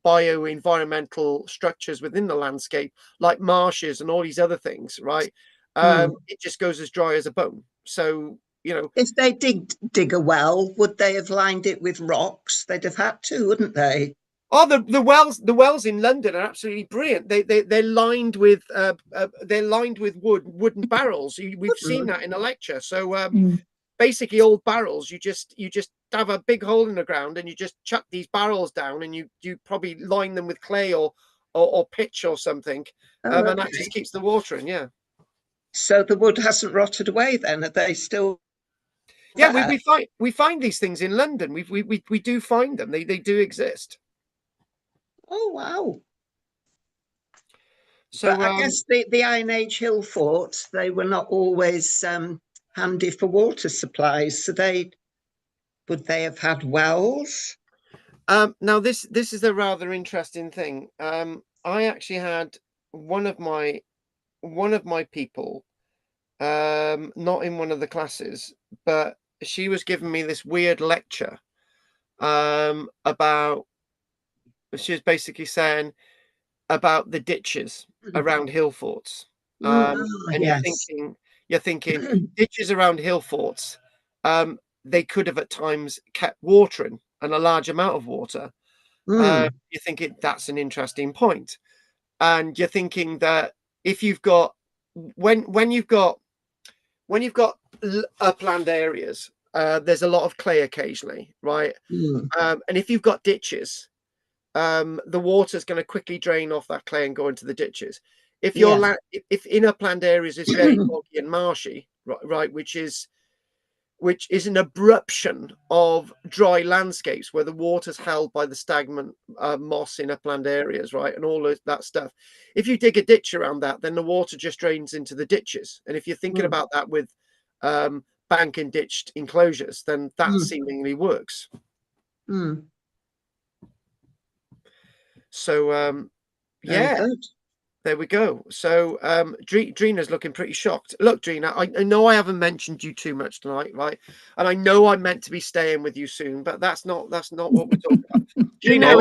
bioenvironmental structures within the landscape, like marshes and all these other things, right? It just goes as dry as a bone. So you know. If they dig a well, would they have lined it with rocks? They'd have had to, wouldn't they? Oh, the wells in London are absolutely brilliant. They're lined with wooden barrels. We've seen that in a lecture. So basically, old barrels. You just have a big hole in the ground, and you just chuck these barrels down, and you probably line them with clay or pitch or something, and that just keeps the water in. Yeah. So the wood hasn't rotted away then? Are they still? Yeah, we find these things in London. We do find them. They do exist. Oh wow! So but I guess the Iron Age hill forts, they were not always handy for water supplies. So would they have had wells? Now this is a rather interesting thing. I actually had one of my people, not in one of the classes, but she was giving me this weird lecture about. She was basically saying about the ditches around hill forts, and yes. you're thinking ditches around hill forts. They could have at times kept water in, and a large amount of water. You're thinking that's an interesting point, and you're thinking that if you've got when you've got upland areas, there's a lot of clay occasionally, right? And if you've got ditches, the water's going to quickly drain off that clay and go into the ditches. If if in upland areas is very boggy and marshy, right, which is an abruption of dry landscapes where the water's held by the stagnant moss in upland areas, right, and all of that stuff. If you dig a ditch around that, then the water just drains into the ditches. And if you're thinking about that with bank and ditched enclosures, then that seemingly works. So yeah, there we go. So Drina's looking pretty shocked. Look, Drina, I know I haven't mentioned you too much tonight, right? And I know I'm meant to be staying with you soon, but that's not what we're talking about. you know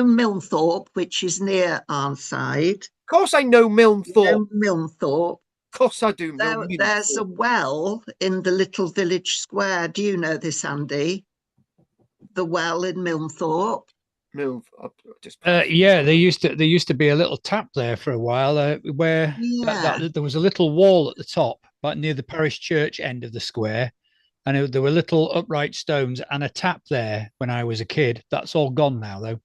Milnthorpe, which is near Arnside. Of course I know Milnthorpe. Milnthorpe. Of course I do know Milnthorpe. There's a well in the little village square. Do you know this, Andy? The well in Milnthorpe. Yeah, there used to be a little tap there for a while where there was a little wall at the top, but near the parish church end of the square, and there were little upright stones and a tap there when I was a kid. That's all gone now, though.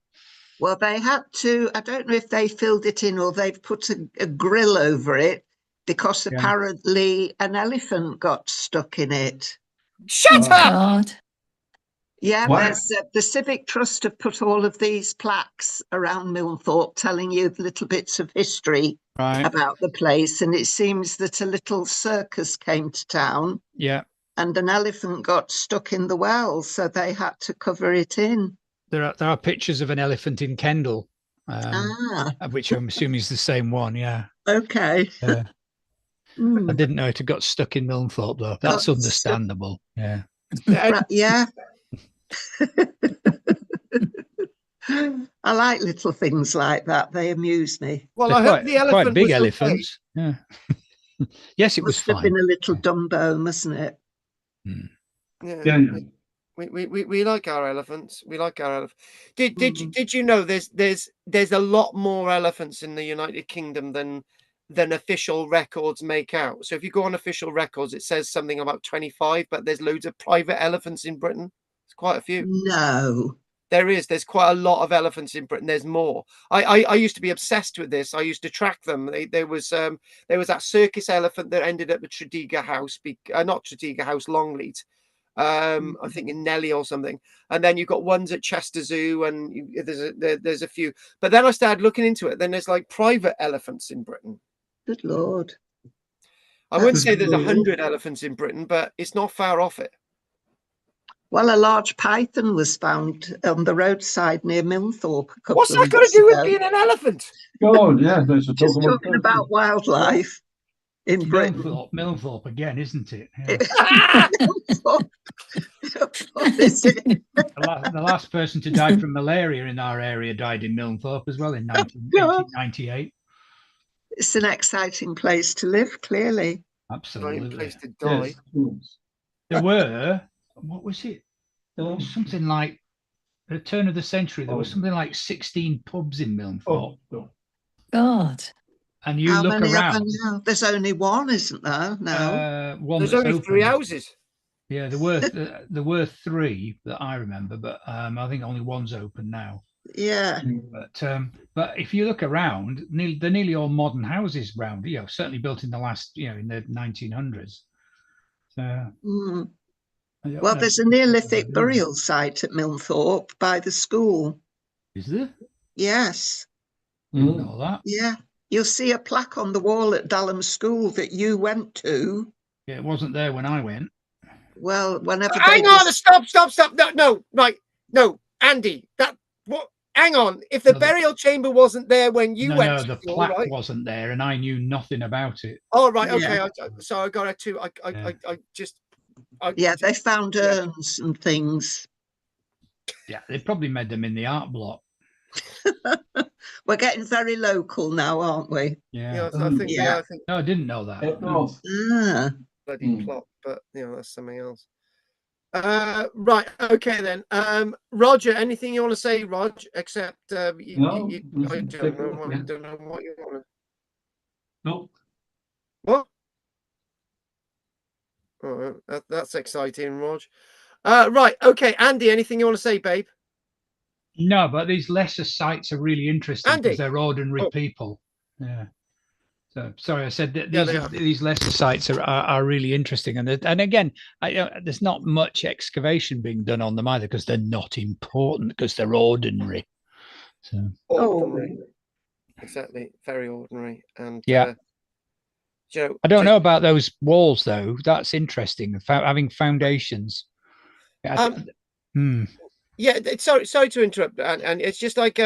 Well, they had to. I don't know if they filled it in or they've put a grill over it because apparently an elephant got stuck in it. Shut up! Yeah, the Civic Trust have put all of these plaques around Milnthorpe telling you little bits of history about the place. And it seems that a little circus came to town. Yeah. And an elephant got stuck in the well, so they had to cover it in. There are pictures of an elephant in Kendal, which I'm assuming is the same one. Yeah. Okay. I didn't know it had got stuck in Milnthorpe, though. That's understandable. Yeah. Yeah. I like little things like that. They amuse me. Well, I hope the elephant quite big was elephants. Okay. Yeah. Yes, it was fine. Must have been a little Dumbo, mustn't it? Yeah. We like our elephants. We like our elephants. Did you know there's a lot more elephants in the United Kingdom than official records make out? So if you go on official records, it says something about 25, but there's loads of private elephants in Britain. It's quite a few. No. There's quite a lot of elephants in Britain. There's more. I used to be obsessed with this. I used to track them. There was that circus elephant that ended up at Tredegar House, not Tredegar House, Longleat. I think in Nelly or something. And then you've got ones at Chester Zoo, and there's a few. But then I started looking into it. Then there's like private elephants in Britain. Good Lord. I wouldn't say there's 100 elephants in Britain, but it's not far off it. Well, a large python was found on the roadside near Milnthorpe. What's that got to do with being an elephant? God, yeah, there's just talking about wildlife in Britain. Milnthorpe again, isn't it? Yeah. The last person to die from malaria in our area died in Milnthorpe as well in 1898. It's an exciting place to live, clearly. Absolutely. Place to die. Yes. There were, what was it? There was something like, at the turn of the century, there was something like 16 pubs in Milnthorpe. God. And you How look many are around. there now? There's only one, isn't there? No. One There's that's only 3 open. houses. Yeah, there were 3 that I remember, but I think only one's open now. Yeah. But if you look around, they're nearly all modern houses round. Certainly built in the last, in the 1900s. So. Well, there's a Neolithic burial site at Milnthorpe by the school. Is there? Yes. Didn't know that. Yeah. You'll see a plaque on the wall at Dalham School that you went to. Yeah, it wasn't there when I went. Well, whenever Hang on, stop. No, right. No, Andy, hang on. If the burial chamber wasn't there when you went No, to the school, plaque right? wasn't there and I knew nothing about it. Oh, right. Yeah. Okay. So I got it too. Yeah, they found urns and things. Yeah, they probably made them in the art block. We're getting very local now, aren't we? Yeah. I think we are. I think No, I didn't know that. bloody plot, but that's something else. Right. Okay then. Roger, anything you want to say, Rog? Except I don't know what you want to. No. What? Oh, that's exciting, Rog. Right. Okay, Andy, anything you want to say, babe? No, but these lesser sites are really interesting Andy. because they're ordinary people. Yeah. So sorry, I said that these lesser sites are really interesting, and again, there's not much excavation being done on them either because they're not important because they're ordinary. So ordinary, exactly, very ordinary, and yeah. I don't know about those walls though. That's interesting. Having foundations. Yeah, sorry to interrupt, and it's just like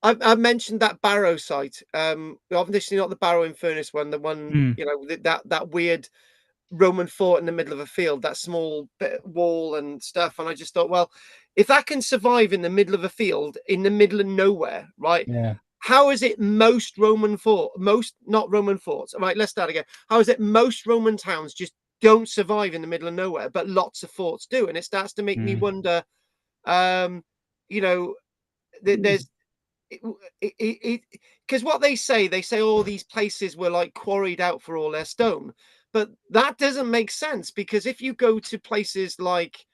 I mentioned that Barrow site. Obviously not the Barrow in Furness one, the one that weird Roman fort in the middle of a field, that small bit wall and stuff. And I just thought, well, if that can survive in the middle of a field, in the middle of nowhere, right? Yeah. How is it most not Roman forts? All right, let's start again. How is it most Roman towns just don't survive in the middle of nowhere, but lots of forts do? And it starts to make me wonder. There's because what they say all these places were like quarried out for all their stone, but that doesn't make sense because if you go to places like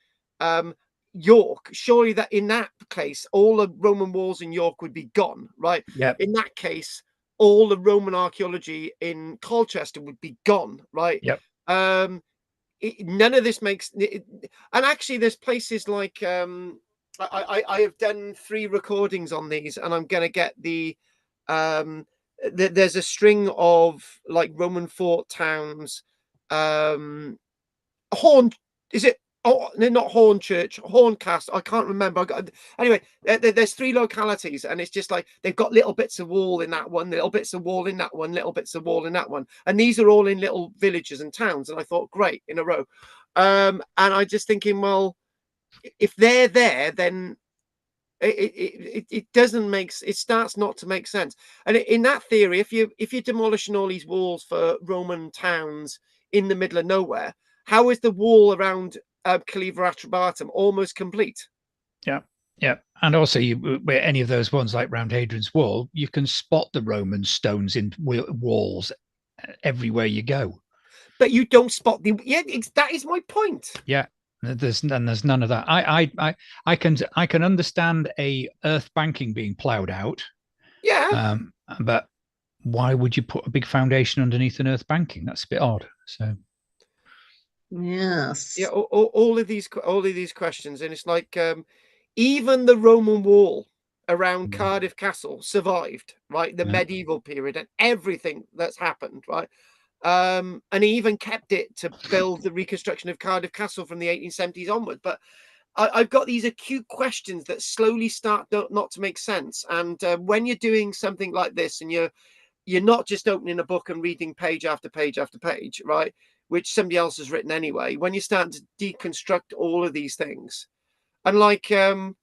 York, surely that in that case all the Roman walls in York would be gone, right? Yeah. In that case, all the Roman archaeology in Colchester would be gone, right? Yep. None of this makes and actually there's places like I have done 3 recordings on these, and I'm gonna get there's a string of like Roman fort towns. Horn, is it? Oh, not Hornchurch, Horncastle. I can't remember. Anyway, there's 3 localities, and it's just like they've got little bits of wall in that one, little bits of wall in that one, little bits of wall in that one, and these are all in little villages and towns. And I thought, great, in a row. And I just thinking, well, if they're there, then it doesn't it starts not to make sense. And in that theory, if you're demolishing all these walls for Roman towns in the middle of nowhere, how is the wall around Caliva Atrabatum almost complete? Yeah. And also, where any of those ones like round Hadrian's Wall, you can spot the Roman stones in walls everywhere you go. But you don't spot that is my point. Yeah. There's none of that. I can understand a earth banking being ploughed out. Yeah. But why would you put a big foundation underneath an earth banking? That's a bit odd. So. Yes. Yeah. All of these questions, and it's like even the Roman wall around Cardiff Castle survived, right? The medieval period and everything that's happened, right? And he even kept it to build the reconstruction of Cardiff Castle from the 1870s onward. But I've got these acute questions that slowly start not to make sense. And when you're doing something like this, and you're not just opening a book and reading page after page after page, right, which somebody else has written anyway, when you start to deconstruct all of these things, and like I'm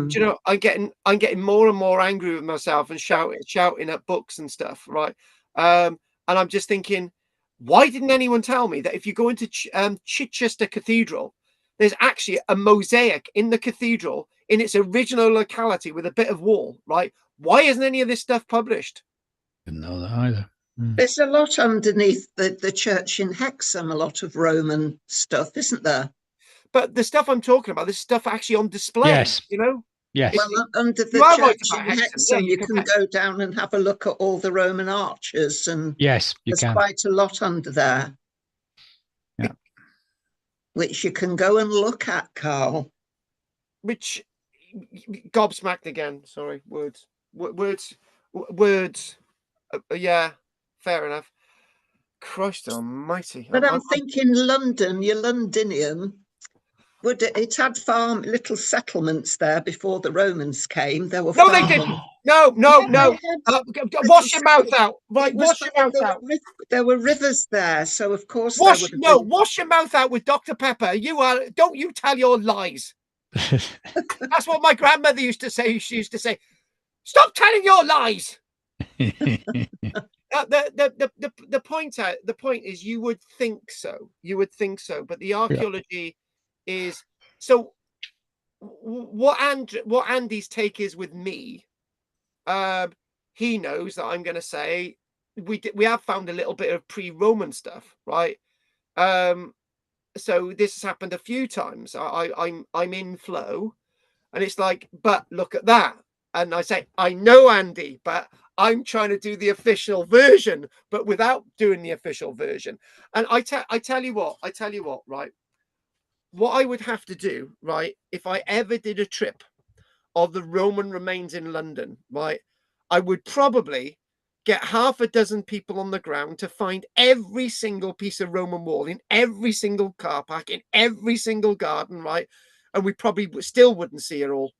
getting more and more angry with myself and shouting at books and stuff, right? And I'm just thinking, Why didn't anyone tell me that if you go into Chichester Cathedral, there's actually a mosaic in the cathedral in its original locality with a bit of wall, right? Why isn't any of this stuff published? Didn't know that either. There's a lot underneath the church in Hexham, a lot of Roman stuff, isn't there? But the stuff I'm talking about, this stuff actually on display, Yes. you know? Yes. Well, under the You are church right about in Hexham. Hexham, you can go down and have a look at all the Roman arches, and yes, you there's can. quite a lot under there. Yeah. Which you can go and look at, Carl. Which gobsmacked again. Sorry, words. Yeah, fair enough. Christ almighty. But I'm thinking London, your Londinium, it had little settlements there before the Romans came. There were no, they didn't. No. Wash your mouth out. Right, wash your mouth out. There were rivers there, so of course wash your mouth out with Dr. Pepper. Don't you tell your lies. That's what my grandmother used to say. She used to say, "Stop telling your lies." The point is, you would think so, but the archaeology is so. What Andy's take is with me, he knows that I'm going to say we have found a little bit of pre-Roman stuff, right? So this has happened a few times. I'm in flow, and it's like, but look at that, and I say, I know, Andy, but I'm trying to do the official version, but without doing the official version. And I tell you what, right? What I would have to do, right, if I ever did a trip of the Roman remains in London, right, I would probably get half a dozen people on the ground to find every single piece of Roman wall in every single car park, in every single garden, right? And we probably still wouldn't see it all.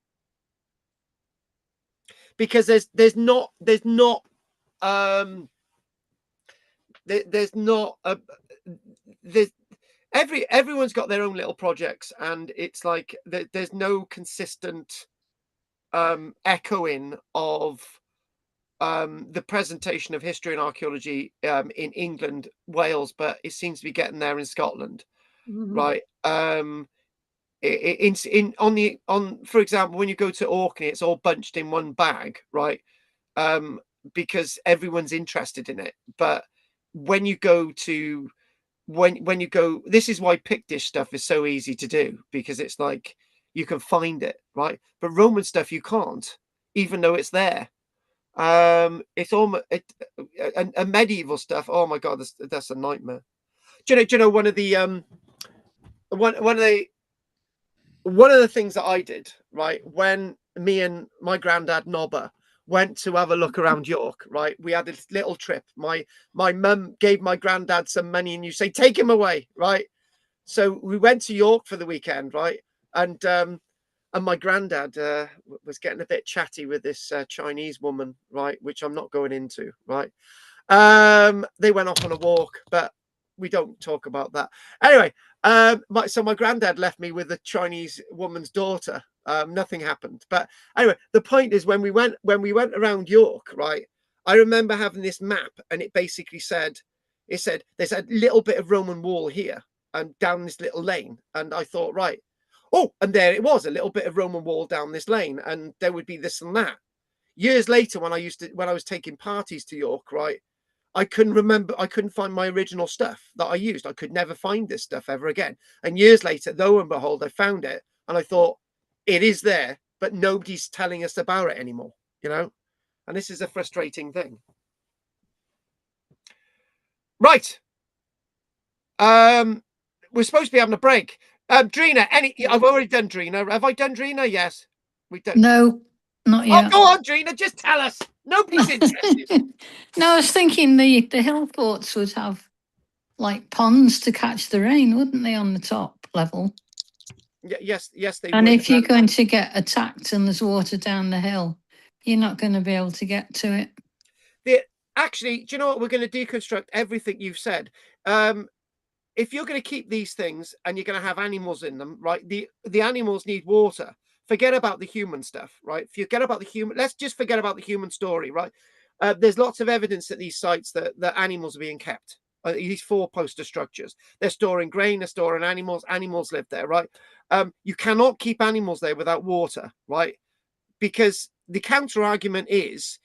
Because there's everyone's got their own little projects, and it's like there's no consistent echoing of the presentation of history and archaeology in England, Wales, but it seems to be getting there in Scotland, right? For example, when you go to Orkney, it's all bunched in one bag, right? Because everyone's interested in it. But when you go, this is why Pictish stuff is so easy to do, because it's like you can find it, right? But Roman stuff you can't, even though it's there. It's almost and medieval stuff. Oh my god, that's a nightmare. Do you know one of the things that I did, right, when me and my granddad Nobber went to have a look around York, right? We had this little trip. My mum gave my granddad some money, and you say, take him away, right? So we went to York for the weekend, right? And my granddad was getting a bit chatty with this Chinese woman, right? Which I'm not going into, right? They went off on a walk, but we don't talk about that. Anyway, so my granddad left me with a Chinese woman's daughter. Nothing happened. But anyway, the point is, when we went around York, right, I remember having this map, and it basically said there's a little bit of Roman wall here and down this little lane. And I thought, right, oh, and there it was, a little bit of Roman wall down this lane, and there would be this and that. Years later, when I was taking parties to York, right, I couldn't find my original stuff that I used. I could never find this stuff ever again. And years later, lo and behold, I found it, and I thought, it is there, but nobody's telling us about it anymore, you know? And this is a frustrating thing. Right. We're supposed to be having a break. Drina, I've already done Drina. Have I done Drina? Yes. We've done. No, not yet. Oh, go on, Drina. Just tell us. Nobody's interested. No, I was thinking the hill forts would have like ponds to catch the rain, wouldn't they, on the top level? Yes, they and would. If you're going to get attacked and there's water down the hill, you're not going to be able to get to it. Actually, do you know what? We're going to deconstruct everything you've said. If you're going to keep these things and you're going to have animals in them, right? The animals need water. Forget about the human stuff, right? Forget about the human. Let's just forget about the human story, right? There's lots of evidence at these sites that animals are being kept, these 4 poster structures. They're storing grain, they're storing animals. Animals live there, right? You cannot keep animals there without water, right? Because the counter argument is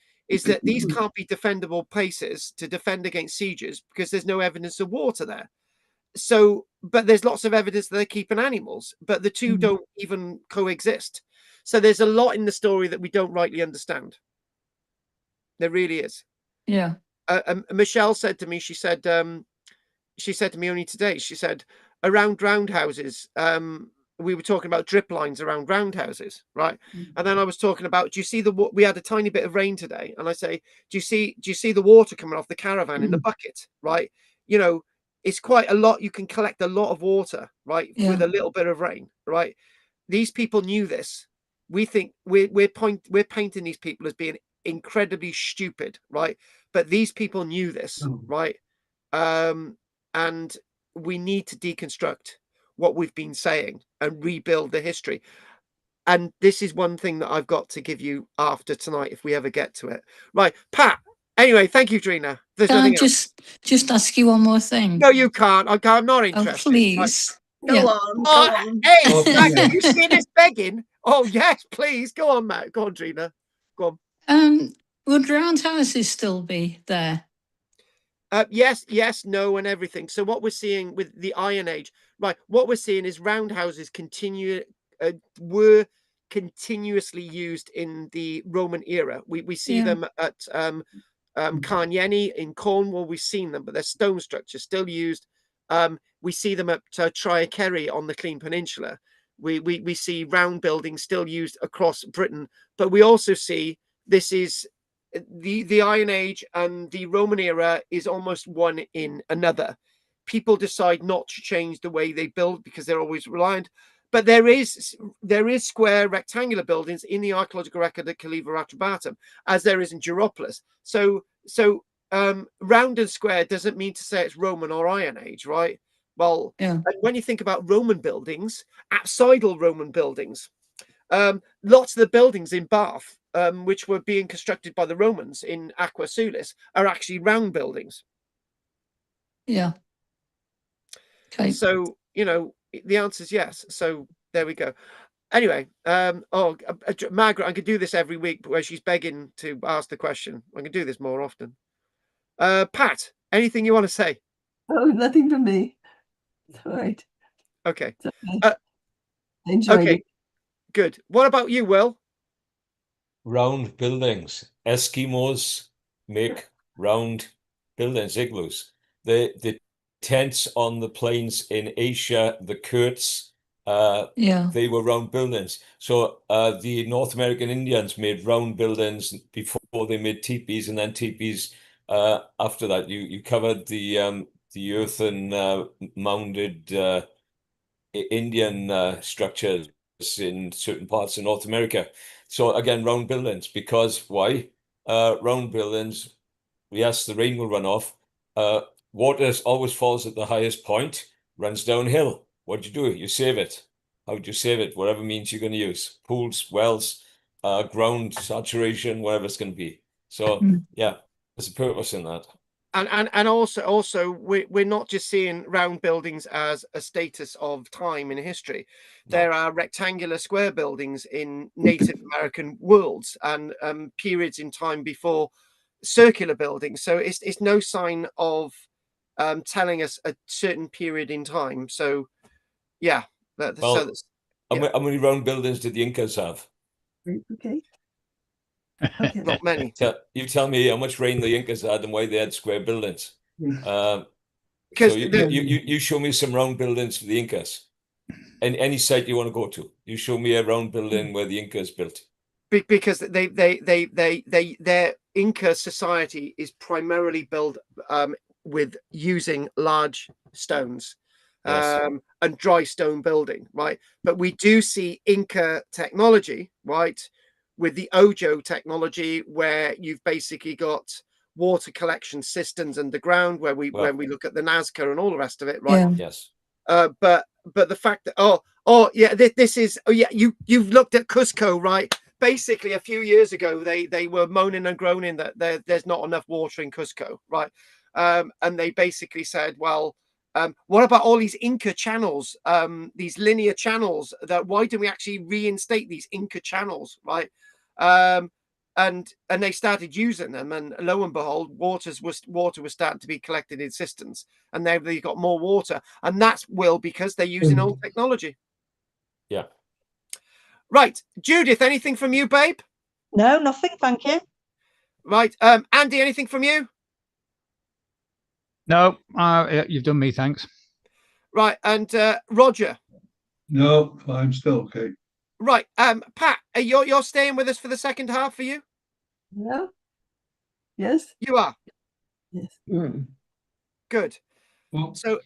that these can't be defendable places to defend against sieges because there's no evidence of water there. So, but there's lots of evidence that they're keeping animals, but the two don't even coexist. So there's a lot in the story that we don't rightly understand. There really is. Yeah. Michelle said to me, she said to me only today, she said, around roundhouses, we were talking about drip lines around roundhouses, right? And then I was talking about, do you see we had a tiny bit of rain today, and I say, do you see the water coming off the caravan in the bucket, right? You know, it's quite a lot. You can collect a lot of water, right, with a little bit of rain, right? These people knew this. We think we're painting these people as being incredibly stupid, right? But these people knew this, right? And we need to deconstruct what we've been saying and rebuild the history. And this is one thing that I've got to give you after tonight, if we ever get to it. Right, Pat. Anyway, thank you, Drina. There's nothing else. Just ask you one more thing? No, you can't. I'm not interested. Oh, please. Go on, go on. Hey, Maggie, you see this begging? Oh, yes, please. Go on, Matt. Go on, Drina. Go on. Would roundhouses still be there? Yes, no, and everything. So what we're seeing with the Iron Age, right? What we're seeing is roundhouses were continuously used in the Roman era. We see them at Carnieni in Cornwall. We've seen them, but they're stone structures still used. We see them at Triacherry on the Clean Peninsula. We see round buildings still used across Britain, but we also see this is the Iron Age and the Roman era is almost one in another. People decide not to change the way they build because they're always reliant. But there is square rectangular buildings in the archaeological record at Caliva Atrabatum, as there is in Geropolis. So round and square doesn't mean to say it's Roman or Iron Age, right? Well, and when you think about Roman buildings, apsidal Roman buildings, lots of the buildings in Bath, which were being constructed by the Romans in Aqua Sulis, are actually round buildings. Yeah. Okay. So, you know, the answer is yes. So there we go. Anyway, Margaret, I could do this every week, where she's begging to ask the question. I can do this more often. Pat, anything you want to say? Oh, nothing from me. All right. Okay. I enjoyed it. Good. What about you, Will? Round buildings. Eskimos make round buildings, igloos. The tents on the plains in Asia, the Kurds, they were round buildings. So the North American Indians made round buildings before they made teepees, and then teepees after that. You covered the earthen mounded Indian structures in certain parts of North America. So again, round buildings, because why? Round buildings, yes, the rain will run off. Water always falls at the highest point, runs downhill. What do? You save it. How do you save it? Whatever means you're going to use. Pools, wells, ground saturation, whatever it's going to be. So yeah, there's a purpose in that. And also we're not just seeing round buildings as a status of time in history. There are rectangular square buildings in Native American worlds and periods in time before circular buildings. So it's no sign of telling us a certain period in time. So yeah. How many round buildings did the Incas have? Okay. Not many. You tell me how much rain the Incas had and why they had square buildings. So you show me some round buildings for the Incas. And any site you want to go to, you show me a round building where the Incas built. Because their Inca society is primarily built with using large stones. And dry stone building, right? But we do see Inca technology, right, with the Ojo technology, where you've basically got water collection systems underground, where we look at the Nazca and all the rest of it, right? Yes. But the fact that you've looked at Cusco, right? Basically, a few years ago, they were moaning and groaning that there's not enough water in Cusco, right? and they basically said, well, what about all these Inca channels, these linear channels? That why do we actually reinstate these Inca channels, right? And they started using them, and lo and behold, water was starting to be collected in cisterns, and they've got more water, and that's because they're using old technology. Yeah. Right, Judith, anything from you, babe? No, nothing, thank you. Right, Andy, anything from you? No, you've done me, thanks. Right, and Roger. No, I'm still okay. Right, Pat, you're staying with us for the second half, for you? Yeah. Yes. You are. Yes. Good. Well, So,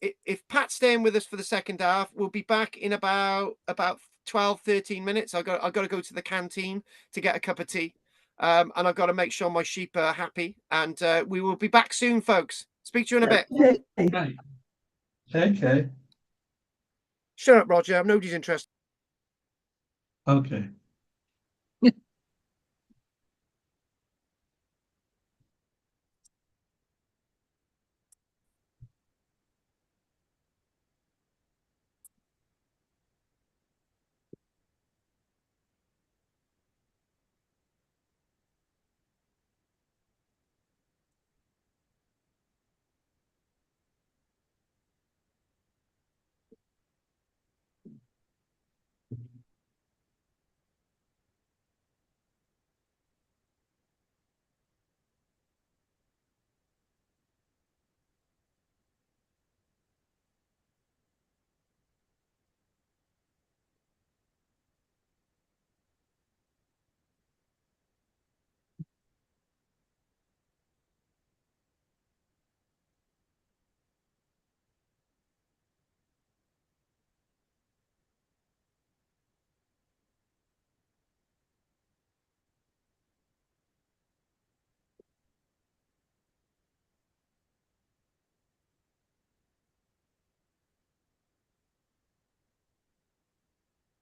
if Pat's staying with us for the second half, we'll be back in about 12, 13 minutes. I've got to go to the canteen to get a cup of tea, and I've got to make sure my sheep are happy. And we will be back soon, folks. Speak to you in a bit. Okay. right. Okay. Shut up, Roger. Nobody's interested. Okay.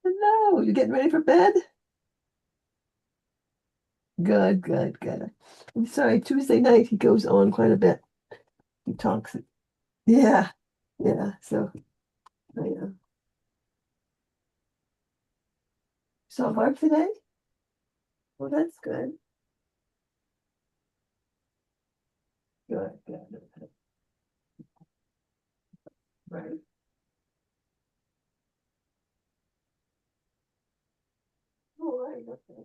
Hello, you getting ready for bed? Good, good, good. I'm sorry, Tuesday night he goes on quite a bit. He talks. Yeah, yeah. So I saw Barb today. Well, that's good. Good, good. Right. All right, okay.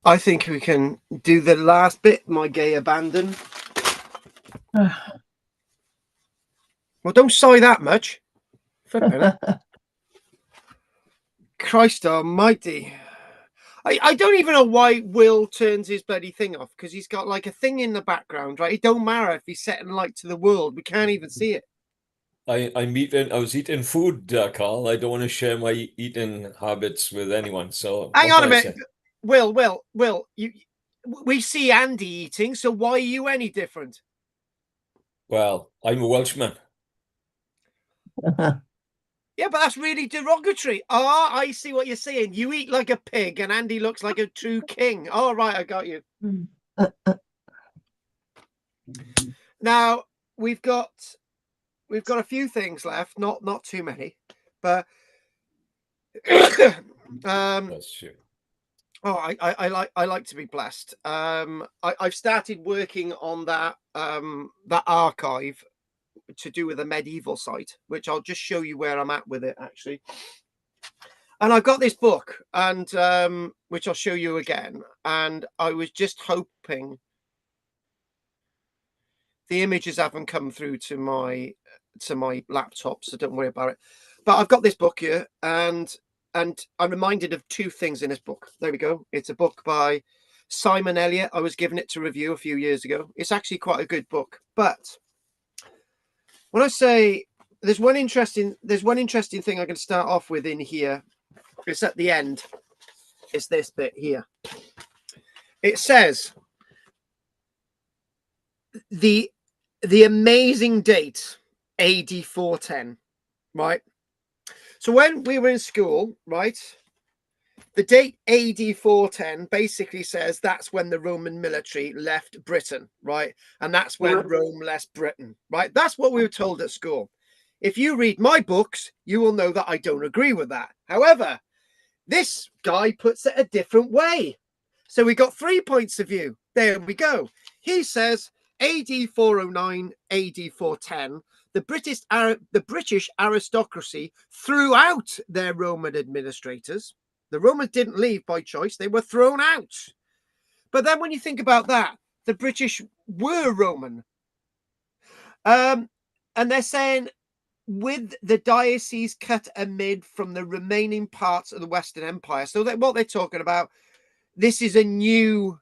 I think we can do the last bit, my gay abandon. Well, don't sigh that much. Christ almighty. I don't even know why Will turns his bloody thing off, because he's got like a thing in the background, right? It don't matter if he's setting light to the world. We can't even see it. I was eating food, Carl. I don't want to share my eating habits with anyone. So hang on a minute. Will, we see Andy eating, so why are you any different? Well, I'm a Welshman. Yeah, but that's really derogatory. Ah, I see what you're saying. You eat like a pig and Andy looks like a true king. All right, I got you. Now, we've got a few things left, not too many, but That's true. Oh, I like to be blessed. I've started working on that that archive to do with a medieval site, which I'll just show you where I'm at with it actually. And I've got this book, and which I'll show you again. And I was just hoping the images haven't come through to my laptop, so don't worry about it. But I've got this book here, and I'm reminded of two things in this book. There we go. It's a book by Simon Elliott. I was given it to review a few years ago. It's actually quite a good book. But when I say there's one interesting thing I'm going to start off with in here. It's at the end. It's this bit here. It says the amazing date AD 410, right? So when we were in school, right, the date AD 410 basically says that's when the Roman military left Britain, right? And that's when Rome left Britain, right? That's what we were told at school. If you read my books, you will know that I don't agree with that. However, this guy puts it a different way. So we got 3 points of view. There we go. He says AD 409, AD 410, the British aristocracy threw out their Roman administrators. The Romans didn't leave by choice. They were thrown out. But then when you think about that, the British were Roman. And they're saying with the diocese cut amid from the remaining parts of the Western Empire. So what they're talking about, this is a new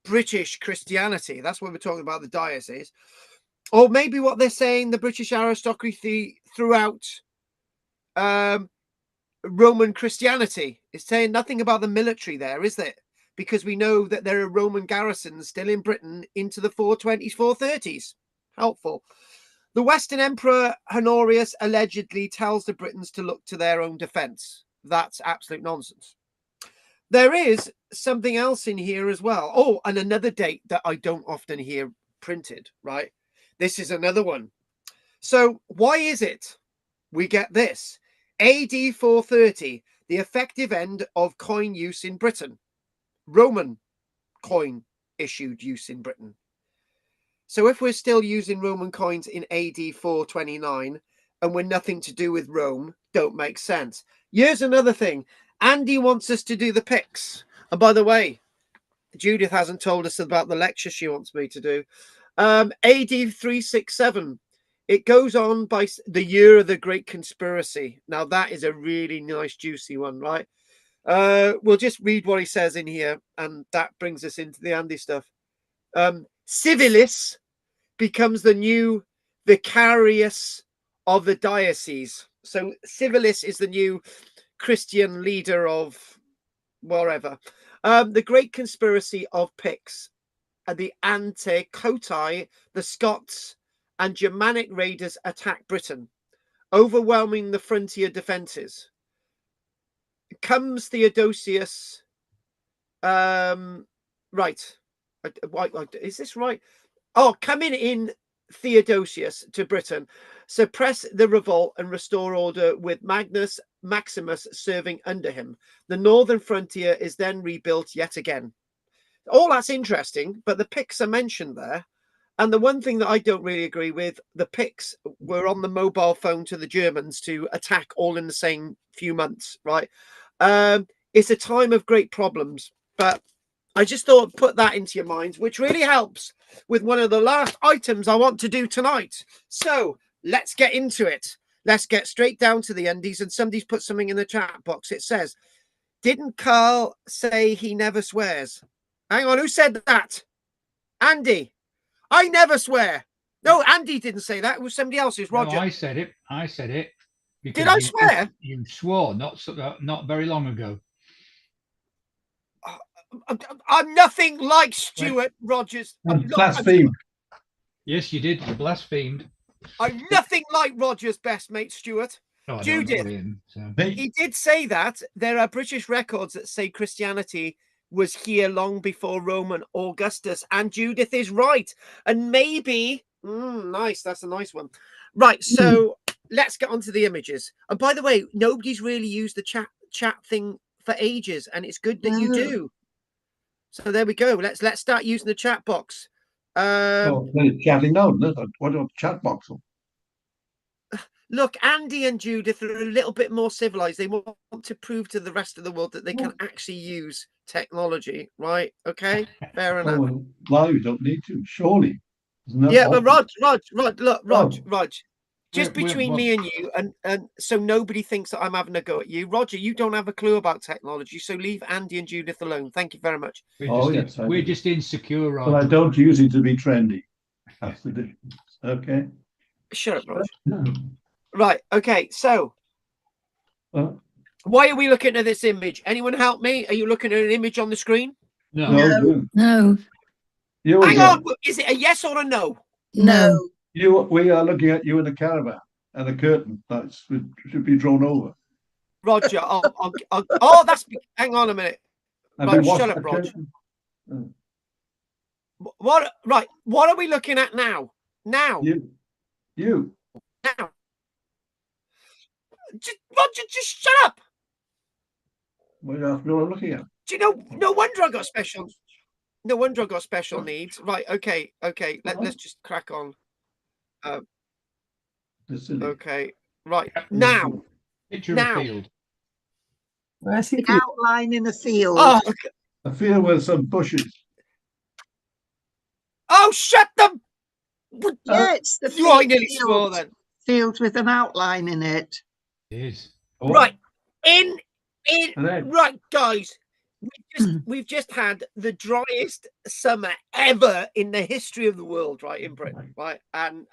British Christianity. That's what we're talking about, the diocese. Or maybe what they're saying, the British aristocracy throughout Roman Christianity. It's saying nothing about the military there, is it? Because we know that there are Roman garrisons still in Britain into the 420s, 430s. Helpful. The Western Emperor Honorius allegedly tells the Britons to look to their own defense. That's absolute nonsense. There is something else in here as well. Oh, and another date that I don't often hear printed, right? This is another one. So why is it we get this? AD 430, the effective end of coin use in Britain. Roman coin issued use in Britain. So if we're still using Roman coins in AD 429 and we're nothing to do with Rome, don't make sense. Here's another thing. Andy wants us to do the Picts. And by the way, Judith hasn't told us about the lecture she wants me to do. AD 367. It goes on by the year of the Great Conspiracy. Now, that is a really nice, juicy one, right? We'll just read what he says in here, and that brings us into the Andy stuff. Civilis becomes the new vicarius of the diocese. So Civilis is the new Christian leader of wherever. The Great Conspiracy of Picts, the Anticotai, the Scots, and Germanic raiders attack Britain, overwhelming the frontier defences. Comes Theodosius. Right. Is this right? Oh, coming in Theodosius to Britain, suppress the revolt and restore order with Maximus serving under him. The northern frontier is then rebuilt yet again. All that's interesting, but the Picts are mentioned there. And the one thing that I don't really agree with, the Picts were on the mobile phone to the Germans to attack all in the same few months, right? It's a time of great problems, but I just thought I'd put that into your minds, which really helps with one of the last items I want to do tonight. So let's get into it. Let's get straight down to the undies. And somebody's put something in the chat box. It says, didn't Karl say he never swears? Hang on, who said that? Andy. I never swear. No, Andy didn't say that. It was somebody else. It was Roger. No, I said it. I said it. Did I swear? You swore not very long ago. I'm nothing like Stuart Rogers. Blasphemed. Yes, you did. You blasphemed. I'm nothing like Rogers' best mate, Stuart. Oh, Judith. Him, so. He did say that there are British records that say Christianity was here long before Rome and Augustus, and Judith is right. And maybe, nice, that's a nice one. Right, so let's get on to the images. And by the way, nobody's really used the chat thing for ages, and it's good that you do. So there we go. Let's start using the chat box. Chatting now. What about chat box? Look, Andy and Judith are a little bit more civilized. They want to prove to the rest of the world that they can actually use technology, right? Okay, fair enough. Well, you don't need to, surely. Yeah, but Rog, look, Rog. Just between me and you, and so nobody thinks that I'm having a go at you. Roger, you don't have a clue about technology, so leave Andy and Judith alone. Thank you very much. We're just insecure, Roger. Well, I don't use it to be trendy. That's the difference. Okay. Shut up, Roger. Right, okay, so why are we looking at this image? Anyone help me? Are you looking at an image on the screen? No. Hang on, is it a yes or a no? No. We are looking at you in a caravan and a curtain that should be drawn over. Roger, hang on a minute. Right, shut up, Roger. What are we looking at now? You. Now. Roger, just shut up. What else are we looking at? Do you know? No wonder I got special. No wonder I got special needs. Right. Okay. Let's just crack on. Okay. Right now. Picture of a field. An outline in a field. Oh, okay. A field with some bushes. Oh, shut them. Yeah, it's the field. I nearly swore then. Field with an outline in it. It is. Oh. Right. Right, guys. We've just had the driest summer ever in the history of the world, right, in Britain, right? And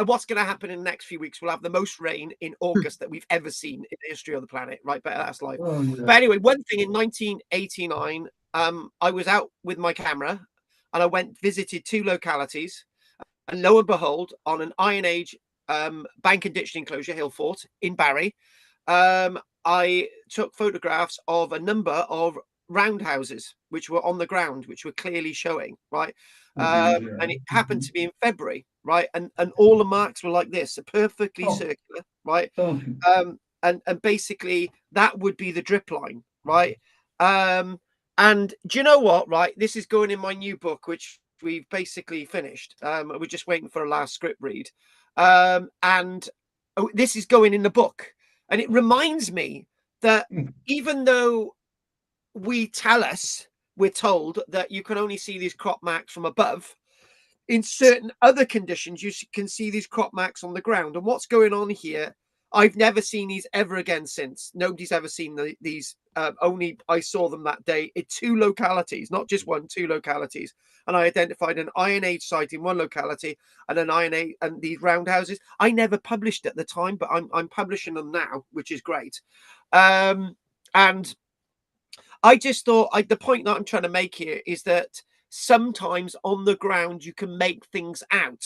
what's going to happen in the next few weeks? We'll have the most rain in August that we've ever seen in the history of the planet, right? But that's life. Oh, yeah. But anyway, one thing in 1989, I was out with my camera and I visited 2 localities, and lo and behold, on an Iron Age bank and ditch enclosure, Hillfort in Barry, I took photographs of a number of roundhouses which were on the ground, which were clearly showing, right? And it happened to be in February, right? And all the marks were like this, perfectly circular, right? And basically that would be the drip line, right? And do you know what? Right, this is going in my new book, which we've basically finished. We're just waiting for a last script read, and this is going in the book. And it reminds me that even though we're told that you can only see these crop marks from above, in certain other conditions, you can see these crop marks on the ground. And what's going on here, I've never seen these ever again since. Nobody's ever seen these. Only I saw them that day in 2 localities, not just 1, 2 localities. And I identified an Iron Age site in one locality and an Iron Age and these roundhouses. I never published at the time, but I'm publishing them now, which is great. And I just thought the point that I'm trying to make here is that sometimes on the ground you can make things out.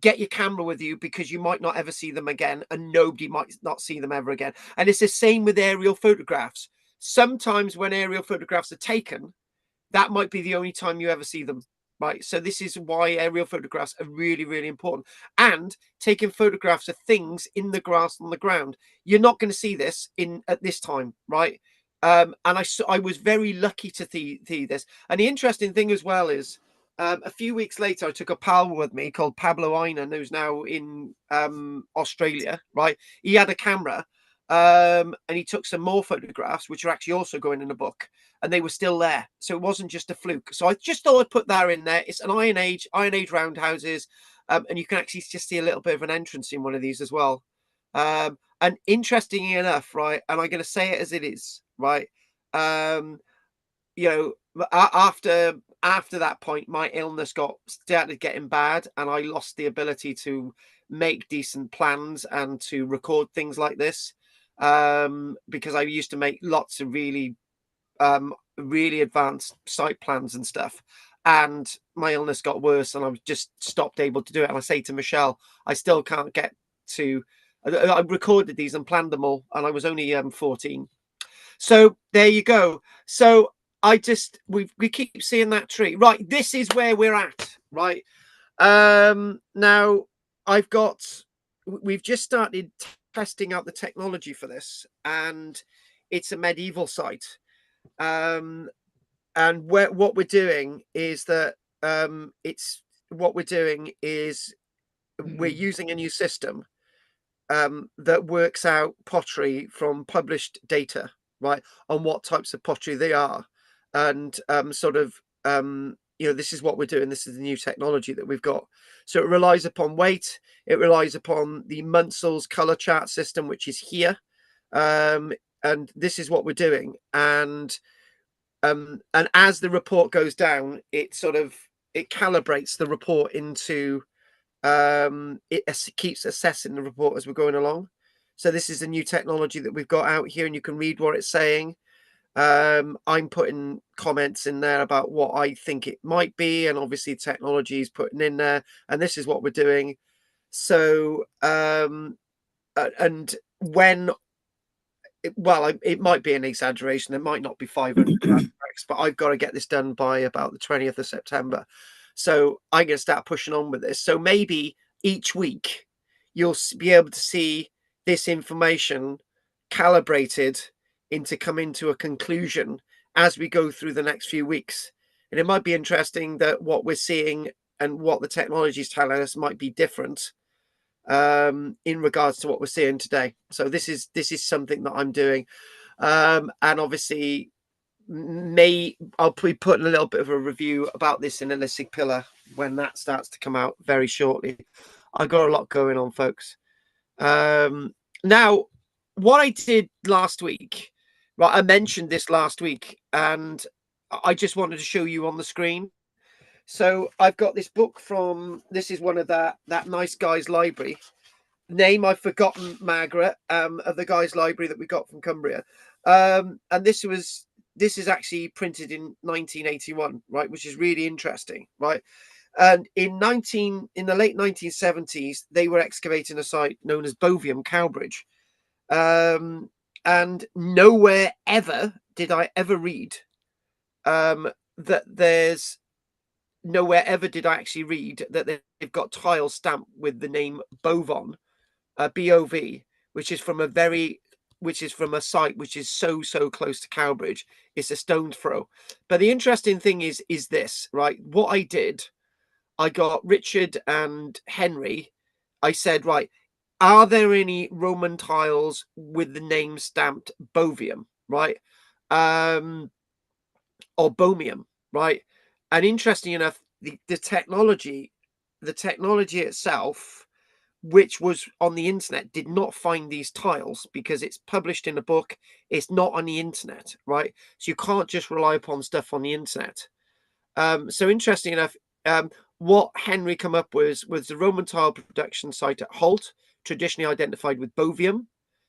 Get your camera with you, because you might not ever see them again, and nobody might not see them ever again. And it's the same with aerial photographs. Sometimes when aerial photographs are taken, that might be the only time you ever see them. Right. So this is why aerial photographs are really, really important. And taking photographs of things in the grass on the ground. You're not going to see this at this time, right? And I was very lucky to see this. And the interesting thing as well is, a few weeks later, I took a pal with me called Pablo Einan, who's now in Australia, right? He had a camera, and he took some more photographs, which are actually also going in the book, and they were still there. So it wasn't just a fluke. So I just thought I'd put that in there. It's an Iron Age roundhouses, and you can actually just see a little bit of an entrance in one of these as well. And interestingly enough, right, and I'm going to say it as it is, right? You know, after that point, my illness started getting bad, and I lost the ability to make decent plans and to record things like this, because I used to make lots of really advanced site plans and stuff, and my illness got worse, and I was just stopped able to do it. And I say to Michelle, I still can't get to. I recorded these and planned them all, and I was only 14. So there you go. So we keep seeing that tree. Right, this is where we're at, right? Now we've just started testing out the technology for this, and it's a medieval site. And what we're doing is that we're using a new system that works out pottery from published data, right, on what types of pottery they are, and this is what we're doing. This is the new technology that we've got. So it relies upon weight. It relies upon the Munsell's color chart system, which is here, and this is what we're doing. And as the report goes down, it calibrates the report into. It keeps assessing the report as we're going along. So this is a new technology that we've got out here, and you can read what it's saying. I'm putting comments in there about what I think it might be, and obviously technology is putting in there, and this is what we're doing. So and when it might be an exaggeration, it might not be 500 tracks, but I've got to get this done by about the 20th of September. So I'm going to start pushing on with this. So maybe each week you'll be able to see this information calibrated into coming to a conclusion as we go through the next few weeks. And it might be interesting that what we're seeing and what the technology is telling us might be different in regards to what we're seeing today. So this is something that I'm doing, and obviously I'll be putting a little bit of a review about this in Illicit Pillar when that starts to come out very shortly. I've got a lot going on, folks. Now, what I did last week, right? I mentioned this last week, and I just wanted to show you on the screen. So I've got this book this is one of that nice guy's library. Name I've forgotten, Margaret, of the guy's library that we got from Cumbria. And this is actually printed in 1981, right, which is really interesting, right? And in the late 1970s, they were excavating a site known as Bovium, Cowbridge. And nowhere ever did I ever read that there's nowhere ever did I actually read that they've got tiles stamped with the name Bovon, BOV, which is from a very which is from a site which is so close to Cowbridge. It's a stone's throw. But the interesting thing is this, right? What I did, I got Richard and Henry. I said, right, are there any Roman tiles with the name stamped Bovium, right? Or Bomium, right? And interesting enough, the technology itself, which was on the internet, did not find these tiles because it's published in a book. It's not on the internet, right? So you can't just rely upon stuff on the internet. So interesting enough, what Henry come up with was the Roman tile production site at Holt, traditionally identified with Bovium.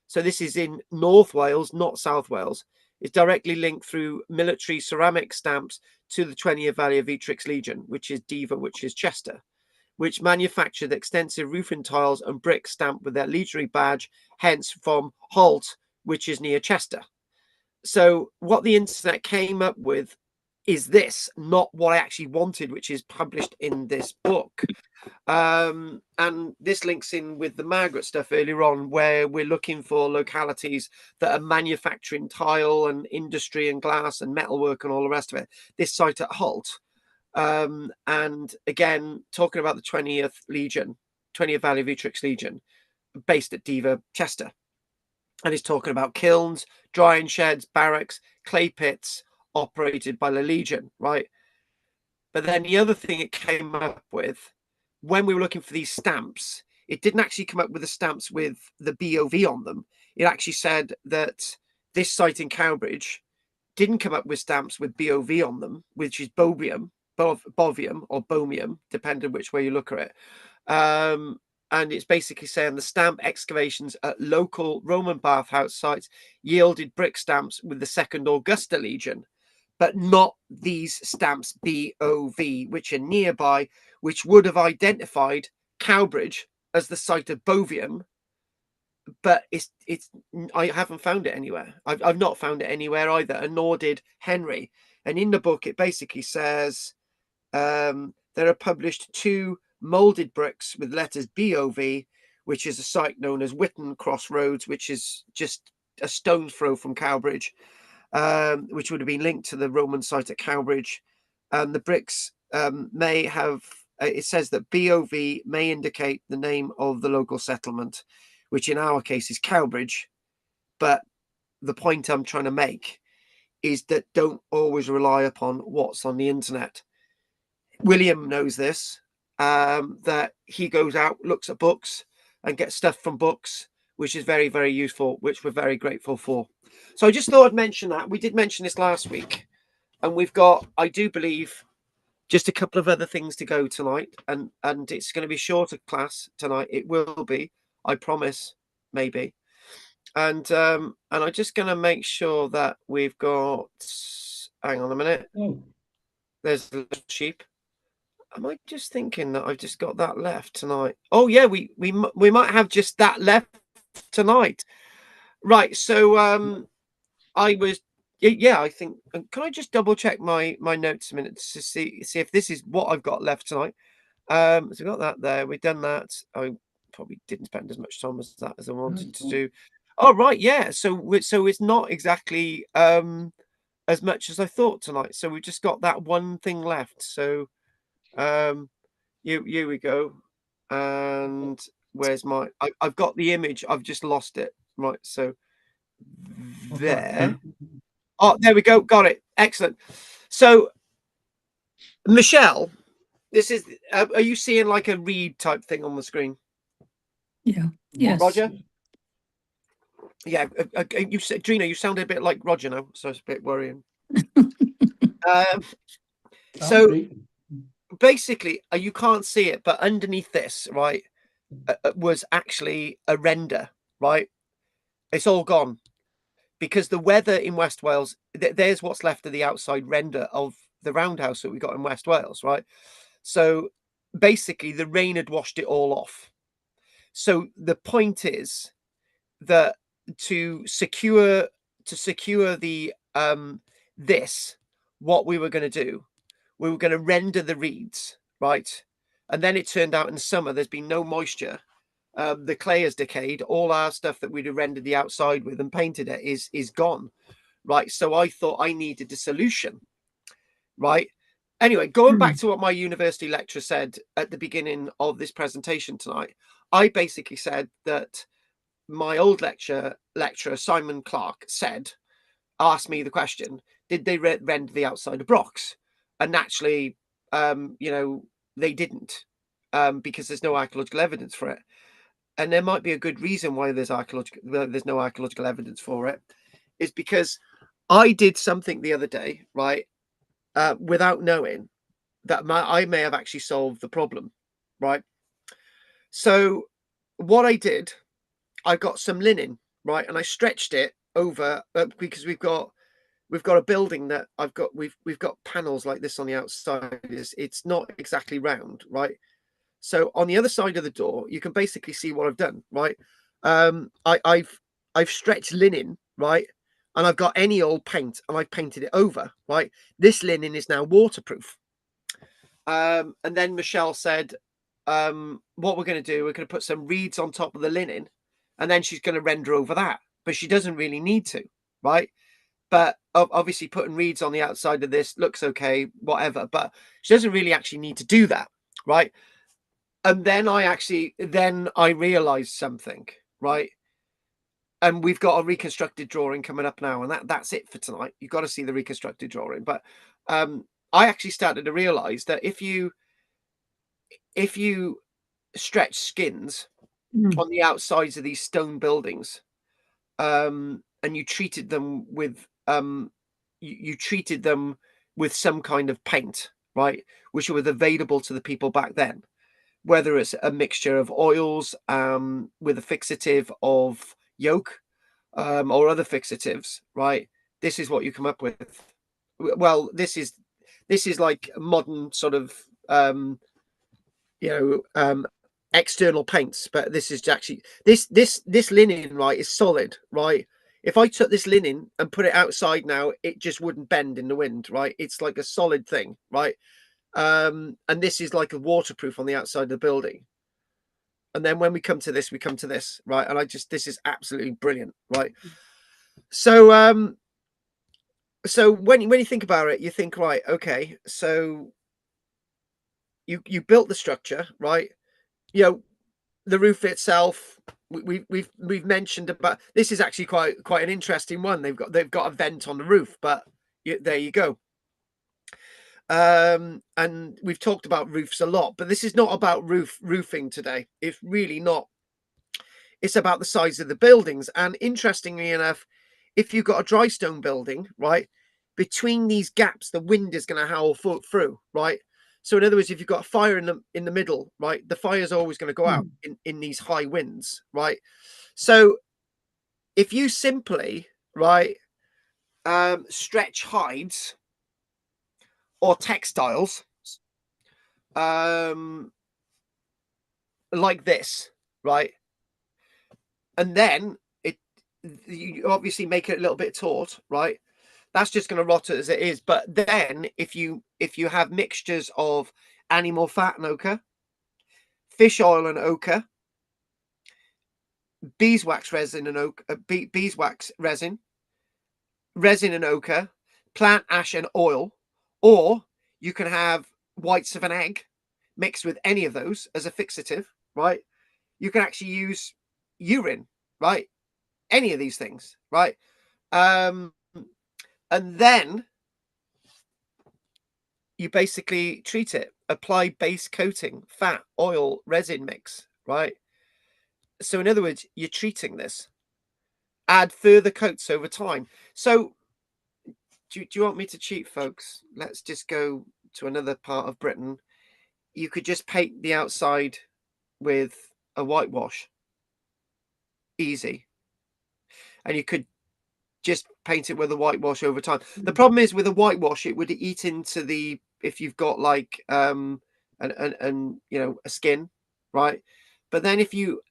So this is in North Wales, not South Wales. It's directly linked through military ceramic stamps to the 20-year Valley of Vitrix Legion, which is Diva, which is Chester, which manufactured extensive roofing tiles and bricks stamped with their legionary badge, hence from Holt, which is near Chester. So what the internet came up with is this, not what I actually wanted, which is published in this book. And this links in with the Margaret stuff earlier on, where we're looking for localities that are manufacturing tile and industry and glass and metalwork and all the rest of it. This site at Holt. And again, talking about the 20th Legion, 20th Valley of Vitrix Legion, based at Diva, Chester. And he's talking about kilns, drying sheds, barracks, clay pits operated by the Legion, right? But then the other thing it came up with, when we were looking for these stamps, it didn't actually come up with the stamps with the BOV on them. It actually said that this site in Cowbridge didn't come up with stamps with BOV on them, which is Bovium or Bomium, depending which way you look at it. And it's basically saying the stamp excavations at local Roman bathhouse sites yielded brick stamps with the 2nd Augusta Legion, but not these stamps BOV, which are nearby, which would have identified Cowbridge as the site of Bovium. But I haven't found it anywhere. I've not found it anywhere either, and nor did Henry. And in the book, it basically says there are published 2 molded bricks with letters BOV, which is a site known as Witton Crossroads, which is just a stone's throw from Cowbridge, which would have been linked to the Roman site at Cowbridge. The bricks may have, it says that BOV may indicate the name of the local settlement, which in our case is Cowbridge. But the point I'm trying to make is that don't always rely upon what's on the internet. William knows this, that he goes out, looks at books and gets stuff from books, which is very, very useful, which we're very grateful for. So I just thought I'd mention that. We did mention this last week, and we've got, I do believe, just a couple of other things to go tonight, and it's going to be shorter class tonight. It will be, I promise, maybe. And I'm just going to make sure that we've got, hang on a minute. Oh. There's the sheep. Am I just thinking that I've just got that left tonight? Oh yeah, we might have just that left tonight. Right. So I was, yeah, I think. Can I just double check my notes a minute to see if this is what I've got left tonight? So we got that there. We've done that. I probably didn't spend as much time as that as I wanted to do. Oh right, yeah. So it's not exactly as much as I thought tonight. So we've just got that one thing left. So here we go. And where's my? I've got the image. I've just lost it. Right. So there. Oh, there we go. Got it. Excellent. So Michelle, this is. Are you seeing like a read type thing on the screen? Yeah. Yes. Roger. Yeah, you said, Gina, you sounded a bit like Roger now, so it's a bit worrying. So basically, you can't see it, but underneath this, right, was actually a render, right? It's all gone because the weather in West Wales, there's what's left of the outside render of the roundhouse that we got in West Wales, right? So basically, the rain had washed it all off. So the point is that to secure the this, what we were going to do, we were going to render the reeds, right? And then it turned out in summer there's been no moisture, The clay has decayed. All our stuff that we'd rendered the outside with and painted it is gone, right? So I thought I needed a solution, right? Anyway, going back to what my university lecturer said at the beginning of this presentation tonight, I basically said that my old lecturer, Simon Clark, asked me the question, did they render the outside of Brock's? And naturally, you know, they didn't, because there's no archaeological evidence for it. And there might be a good reason why there's no archaeological evidence for it, is because I did something the other day, right, without knowing that I may have actually solved the problem, right? So what I did, I got some linen, right, and I stretched it over, because we've got a building that we've got panels like this on the outside. It's not exactly round, right? So on the other side of the door, you can basically see what I've done, right? I've stretched linen, right? And I've got any old paint and I've painted it over, right? This linen is now waterproof. And then Michelle said, what we're going to do, we're going to put some reeds on top of the linen, and then she's going to render over that. But she doesn't really need to, right? But obviously putting reeds on the outside of this looks okay, whatever. But she doesn't really actually need to do that, right? And then I realized something, right? And we've got a reconstructed drawing coming up now, and that's it for tonight. You've got to see the reconstructed drawing. But I actually started to realize that if you stretch skins on the outsides of these stone buildings, and you treated them with you treated them with some kind of paint, right, which was available to the people back then, whether it's a mixture of oils with a fixative of yolk, or other fixatives, right? This is what you come up with. Well, this is like modern sort of external paints, but this is actually this linen, right, is solid, right? If I took this linen and put it outside now, it just wouldn't bend in the wind, right? It's like a solid thing, right? And this is like a waterproof on the outside of the building. And then when we come to this, right? And this is absolutely brilliant, right? So so when you think about it, you think, right, okay, so you built the structure, right? You know, the roof itself, we've mentioned about. This is actually quite an interesting one. They've got a vent on the roof, but there you go. And we've talked about roofs a lot, but this is not about roofing today. It's really not. It's about the size of the buildings. And interestingly enough, if you've got a dry stone building, right, between these gaps, the wind is going to howl through, right? So in other words, if you've got a fire in the middle, right, the fire is always going to go out in these high winds, right? So if you simply, right, stretch hides or textiles like this, right, and then you obviously make it a little bit taut, right? That's just going to rot it as it is. But then if you have mixtures of animal fat and ochre, fish oil and ochre, beeswax resin and ochre, beeswax resin and ochre, plant ash and oil, or you can have whites of an egg mixed with any of those as a fixative, right? You can actually use urine, right? Any of these things, right? And then you basically treat it, apply base coating, fat, oil, resin mix, right? So in other words, you're treating this, add further coats over time. So do you want me to cheat, folks? Let's just go to another part of Britain. You could just paint the outside with a whitewash. Easy. And you could just paint it with a whitewash over time. The problem is with a whitewash, it would eat into if you've got like you know, a skin, right? But then if you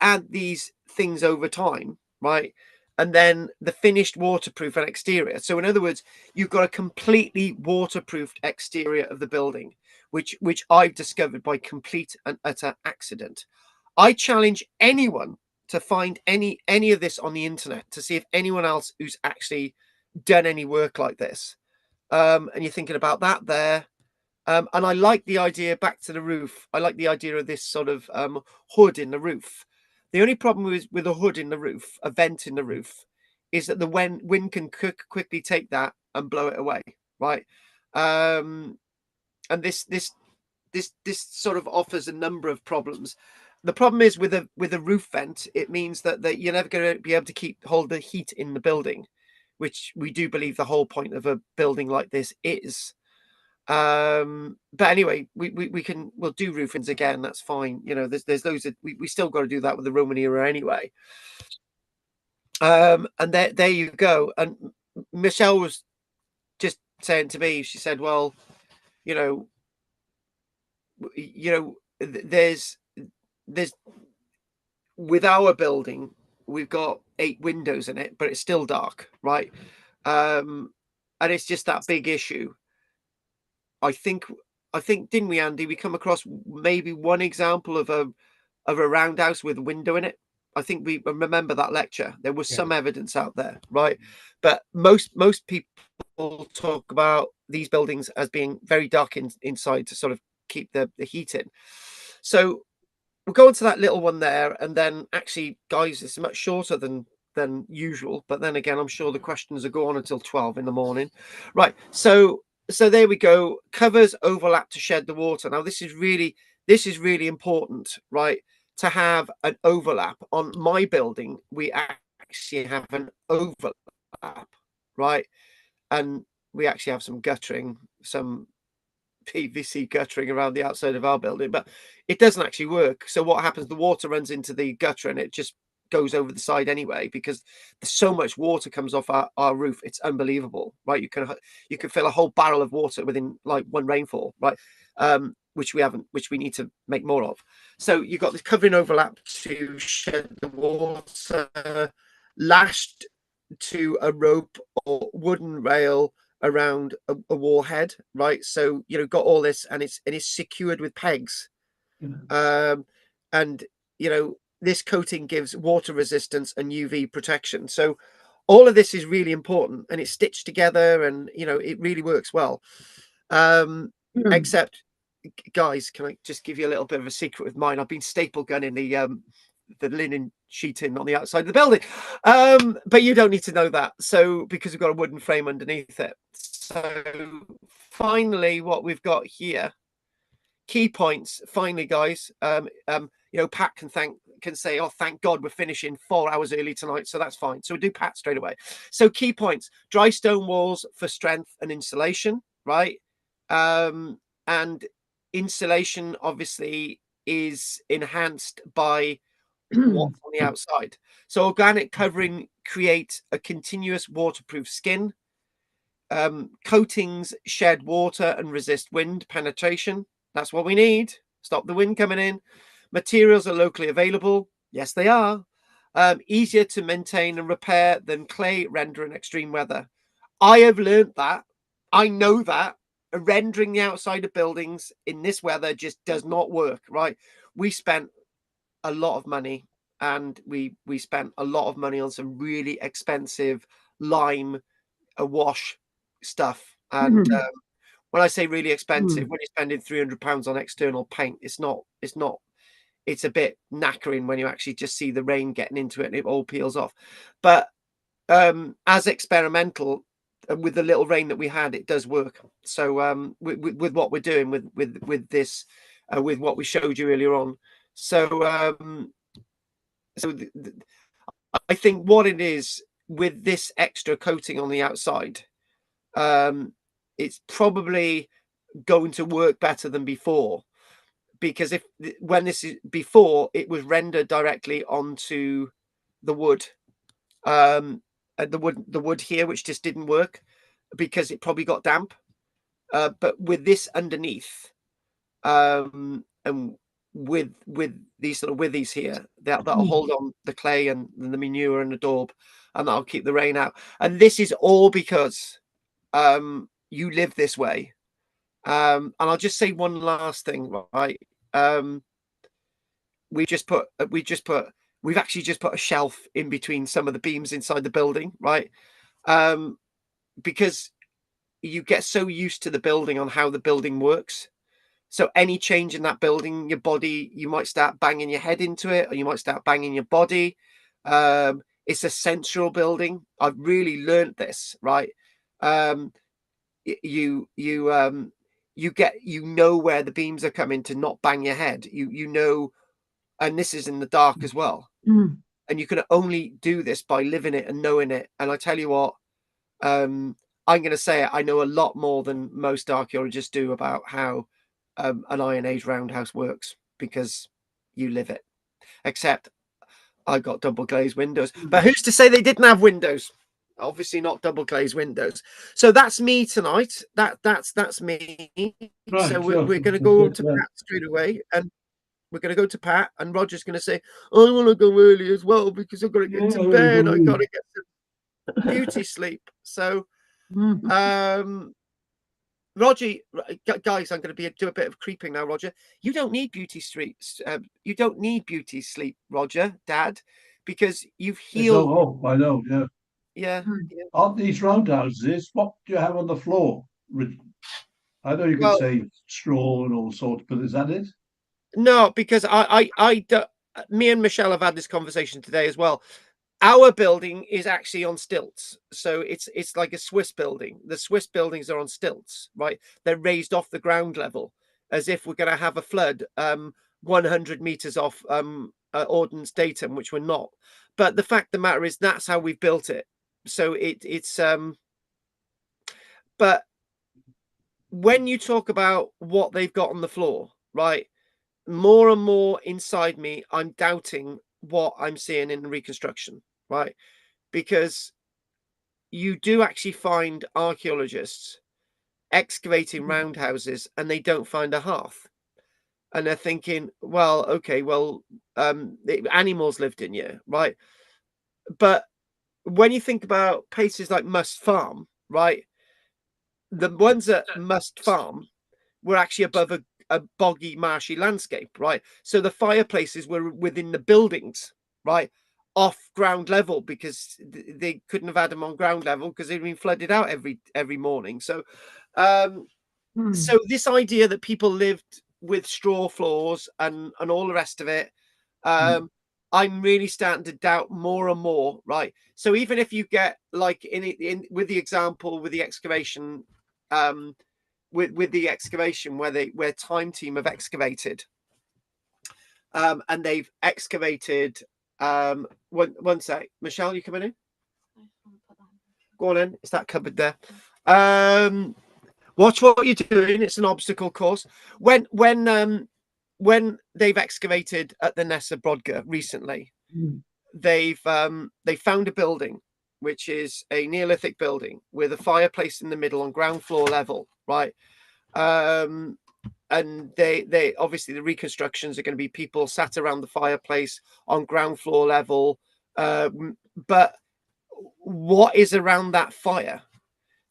add these things over time, right, and then the finished waterproof and exterior, so in other words, you've got a completely waterproofed exterior of the building, which I've discovered by complete and utter accident. I challenge anyone to find any of this on the internet to see if anyone else who's actually done any work like this. And you're thinking about that there. And I like the idea, back to the roof, I like the idea of this sort of hood in the roof. The only problem with a hood in the roof, a vent in the roof, is that the wind can quickly take that and blow it away, right? And this sort of offers a number of problems. The problem is with a roof vent, it means that you're never going to be able to hold the heat in the building, which we do believe the whole point of a building like this is. But anyway, we'll do roofings again. That's fine. You know, there's those that we still got to do that with the Roman era anyway. And there you go. And Michelle was just saying to me, she said, well, there's with our building, we've got 8 windows in it, but it's still dark, right? And it's just that big issue. I think didn't we, Andy? We come across maybe one example of a roundhouse with a window in it. I think we remember that lecture. There was some evidence out there, right? But most people talk about these buildings as being very dark inside to sort of keep the heat in. So we'll go into that little one there, and then actually, guys, it's much shorter than usual. But then again, I'm sure the questions will go on until 12 in the morning, right? So there we go. Covers overlap to shed the water. Now this is really important, right? To have an overlap. On my building, we actually have an overlap, right? And we actually have some guttering, some PVC guttering around the outside of our building, but it doesn't actually work. So what happens? The water runs into the gutter and it just goes over the side anyway, because so much water comes off our roof. It's unbelievable, right? You can fill a whole barrel of water within like one rainfall, right? Which we need to make more of. So you've got this covering overlap to shed the water, lashed to a rope or wooden rail around a wall head, right? So got all this, and it's secured with pegs. And this coating gives water resistance and UV protection. So all of this is really important, and it's stitched together, and it really works well. Except, guys, can I just give you a little bit of a secret with mine? I've been staple gunning the linen sheeting on the outside of the building, but you don't need to know that. So because we've got a wooden frame underneath it. So finally, what we've got here, key points. Finally, guys, Pat can say, oh, thank God we're finishing 4 hours early tonight, so that's fine. So we'll do Pat straight away. So key points: dry stone walls for strength and insulation, right? And insulation obviously is enhanced by what's on the outside. So organic covering creates a continuous waterproof skin. Coatings shed water and resist wind penetration. That's what we need. Stop the wind coming in. Materials are locally available. Yes, they are. Easier to maintain and repair than clay render in extreme weather. I have learned that. I know that rendering the outside of buildings in this weather just does not work, right? We spent a lot of money, and we spent a lot of money on some really expensive lime wash stuff. And when I say really expensive, when you're spending £300 on external paint, it's a bit knackering when you actually just see the rain getting into it and it all peels off. But as experimental, with the little rain that we had, it does work. So with what we're doing with this, with what we showed you earlier on. So I think what it is with this extra coating on the outside, it's probably going to work better than before, because when this is before, it was rendered directly onto the wood, the wood here, which just didn't work because it probably got damp. But with this underneath, and with these sort of withies here, that'll hold on the clay and the manure and the daub, and that'll keep the rain out. And this is all because you live this way. And I'll just say one last thing, right? we've actually just put a shelf in between some of the beams inside the building, right? Because you get so used to the building on how the building works. So any change in that building, your body, you might start banging your head into it, or you might start banging your body. It's a sensual building. I've really learned this, right? You know where the beams are coming to not bang your head. You know, and this is in the dark as well. And you can only do this by living it and knowing it. And I tell you what, I'm going to say it, I know a lot more than most archaeologists do about how an Iron Age roundhouse works, because you live it. Except I got double glazed windows. But who's to say they didn't have windows? Obviously not double glazed windows. So that's me tonight. That's me. Right, so we're going to go to Pat straight away, and we're going to go to Pat, and Roger's going to say, I want to go early as well because I've got to get to bed. I got to get some beauty sleep. So Roger, guys, I'm going to do a bit of creeping now, Roger. You don't need beauty sleeps. You don't need beauty sleep, Roger, Dad, because you've healed. Oh, I know, yeah. Yeah. On these roundhouses, what do you have on the floor? I know you could say straw and all sorts, but is that it? No, because me and Michelle have had this conversation today as well. Our building is actually on stilts, so it's like a Swiss building. The Swiss buildings are on stilts, right? They're raised off the ground level, as if we're going to have a flood 100 meters off Ordnance Datum, which we're not. But the fact of the matter is, that's how we've built it. So it's but when you talk about what they've got on the floor, right? More and more inside me, I'm doubting what I'm seeing in the reconstruction, right? Because you do actually find archaeologists excavating roundhouses and they don't find a hearth. And they're thinking, well, okay, well, animals lived in here, right? But when you think about places like Must Farm, right? The ones at Must Farm were actually above a boggy, marshy landscape, right? So the fireplaces were within the buildings, right? Off ground level, because they couldn't have had them on ground level because they'd been flooded out every morning. So so this idea that people lived with straw floors and all the rest of it, I'm really starting to doubt more and more, right? So even if you get like in with the example with the excavation, with the excavation where Time Team have excavated, and they've excavated. One sec, Michelle, you coming in? Go on in. It's that cupboard there. Watch what you're doing. It's an obstacle course. When they've excavated at the Nessa Brodga recently, they found a building which is a Neolithic building with a fireplace in the middle on ground floor level, right? And they obviously, the reconstructions are going to be people sat around the fireplace on ground floor level. But what is around that fire?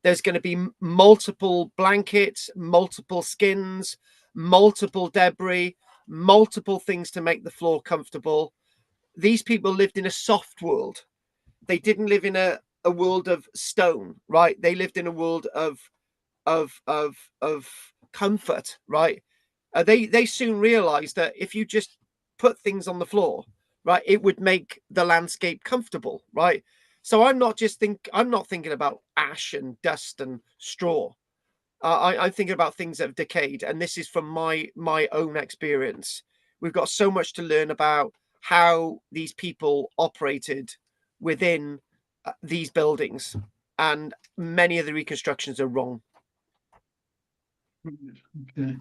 There's going to be multiple blankets, multiple skins, multiple debris, multiple things to make the floor comfortable. These people lived in a soft world. They didn't live in a world of stone, right? They lived in a world of comfort, right? They soon realized that if you just put things on the floor, right, it would make the landscape comfortable, right? So I'm not thinking about ash and dust and straw. I'm thinking about things that have decayed, and this is from my own experience. We've got so much to learn about how these people operated within these buildings, and many of the reconstructions are wrong. Okay.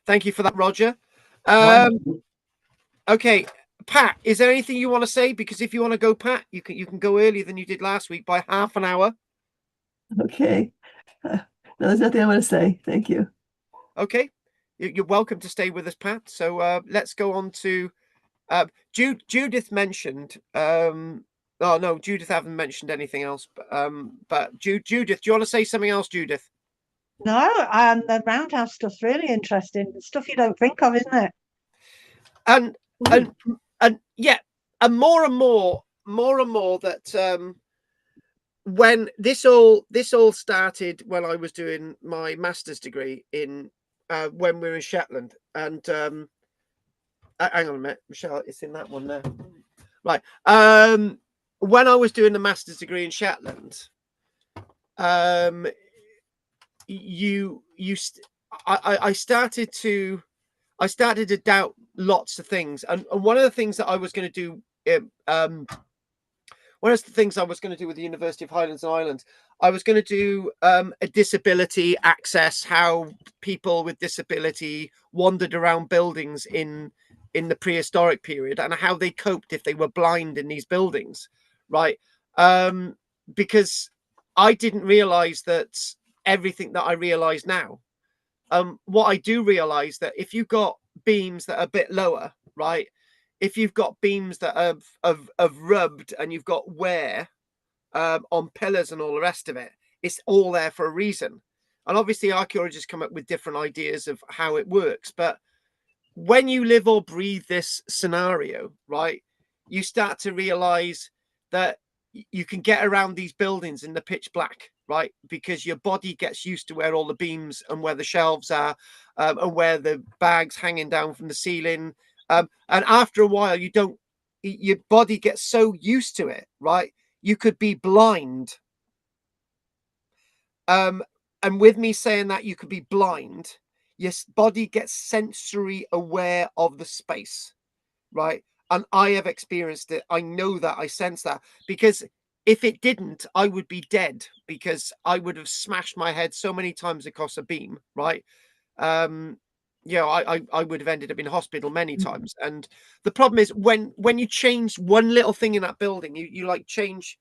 Thank you for that, Roger. Okay, Pat, is there anything you want to say? Because if you want to go, Pat, you can go earlier than you did last week by half an hour. Okay. No, there's nothing I want to say. Thank you. Okay, you're welcome to stay with us, Pat. So let's go on to Judith mentioned. Oh no, Judith haven't mentioned anything else. But Judith, do you want to say something else, Judith? No, the roundhouse stuff's really interesting. Stuff you don't think of, isn't it? And and yeah, and more that when this all started when I was doing my master's degree in when we were in Shetland, and hang on a minute, Michelle, it's in that one there, right? When I was doing the master's degree in Shetland, I started to doubt lots of things, and one of the things that I was going to do, one of the things I was going to do with the University of Highlands and Islands, I was going to do a disability access, how people with disability wandered around buildings in the prehistoric period, and how they coped if they were blind in these buildings, right? Because I didn't realize that everything that I realize now. What I do realize that if you've got beams that are a bit lower, right? If you've got beams that have rubbed and you've got wear on pillars and all the rest of it, it's all there for a reason. And obviously archaeologists come up with different ideas of how it works. But when you live or breathe this scenario, right, you start to realize that you can get around these buildings in the pitch black, right? Because your body gets used to where all the beams and where the shelves are, and where the bags hanging down from the ceiling. And after a while, your body gets so used to it, right? You could be blind. And with me saying that you could be blind, your body gets sensory aware of the space, right? And I have experienced it. I know that. I sense that, because if it didn't, I would be dead, because I would have smashed my head so many times across a beam, right? You know, I would have ended up in hospital many times. And the problem is when you change one little thing in that building, you like change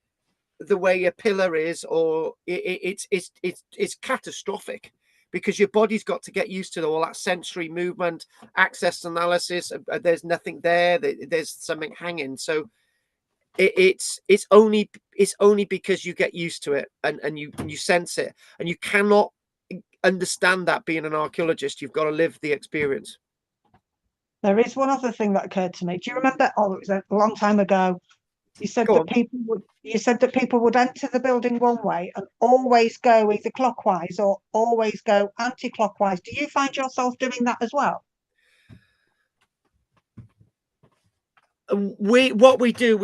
the way a pillar is, or it's catastrophic, because your body's got to get used to all that sensory movement, access analysis. There's nothing there. There's something hanging. So it's only because you get used to it and you sense it, and you cannot understand that being an archaeologist. You've got to live the experience. There is one other thing that occurred to me. Do you remember? Oh, it was a long time ago. You said that people would enter the building one way and always go either clockwise or always go anti-clockwise. Do you find yourself doing that as well? We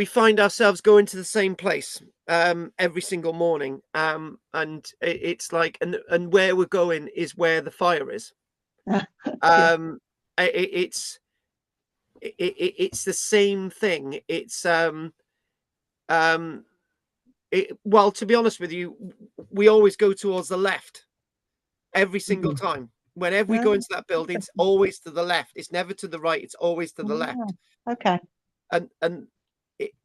find ourselves going to the same place every single morning, and it's like, and where we're going is where the fire is. It's the same thing. It's well, to be honest with you, we always go towards the left every single time. Whenever we go into that building, it's always to the left. It's never to the right. It's always to the left. Okay. And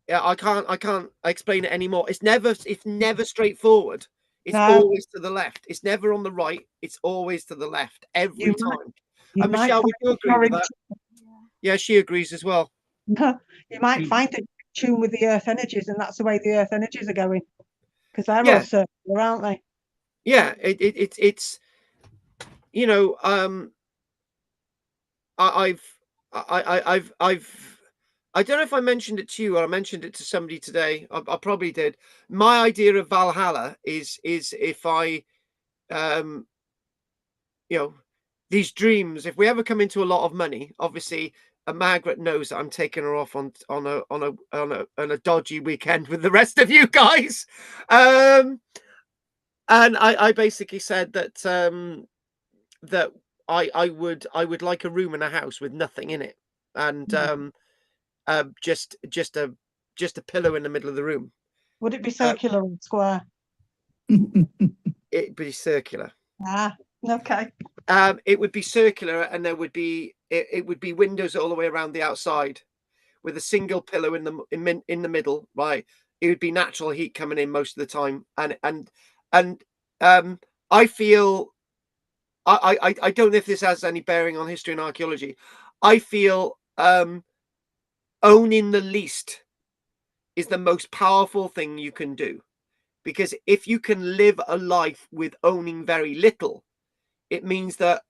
I can't explain it anymore. It's never straightforward. It's always to the left. It's never on the right. It's always to the left every time. And Michelle, would you agree with that? Yeah, she agrees as well. You might find it in tune with the earth energies, and that's the way the earth energies are going, because they're all circular, aren't they? Yeah, it's you know, I don't know if I mentioned it to you or I mentioned it to somebody today. I probably did. My idea of Valhalla is if I, you know, these dreams, if we ever come into a lot of money, obviously, Margaret knows that I'm taking her off on a dodgy weekend with the rest of you guys. And I basically said that that I would like a room in a house with nothing in it, and just a pillow in the middle of the room. Would it be circular or square? It'd be circular. Okay. It would be circular, and there would be it would be windows all the way around the outside, with a single pillow in the middle. Right, it would be natural heat coming in most of the time, and I feel I don't know if this has any bearing on history and archaeology. I feel owning the least is the most powerful thing you can do, because if you can live a life with owning very little, it means that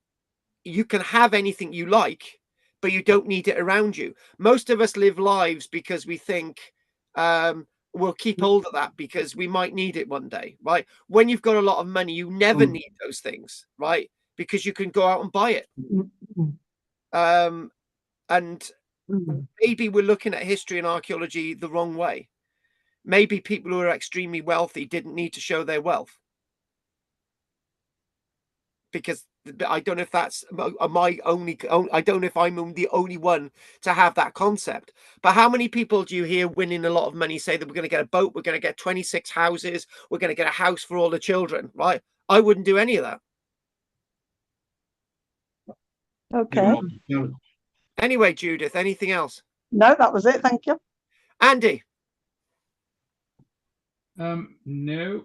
you can have anything you like, but you don't need it around you. Most of us live lives because we think we'll keep hold of that because we might need it one day, right? When you've got a lot of money, you never need those things, right? Because you can go out and buy it. And maybe we're looking at history and archaeology the wrong way. Maybe people who are extremely wealthy didn't need to show their wealth. Because I don't know if that's my only, I don't know if I'm the only one to have that concept. But how many people do you hear winning a lot of money say that we're going to get a boat, we're going to get 26 houses, we're going to get a house for all the children, right? I wouldn't do any of that. Okay. Anyway, Judith, anything else? No, that was it. Thank you. Andy? No,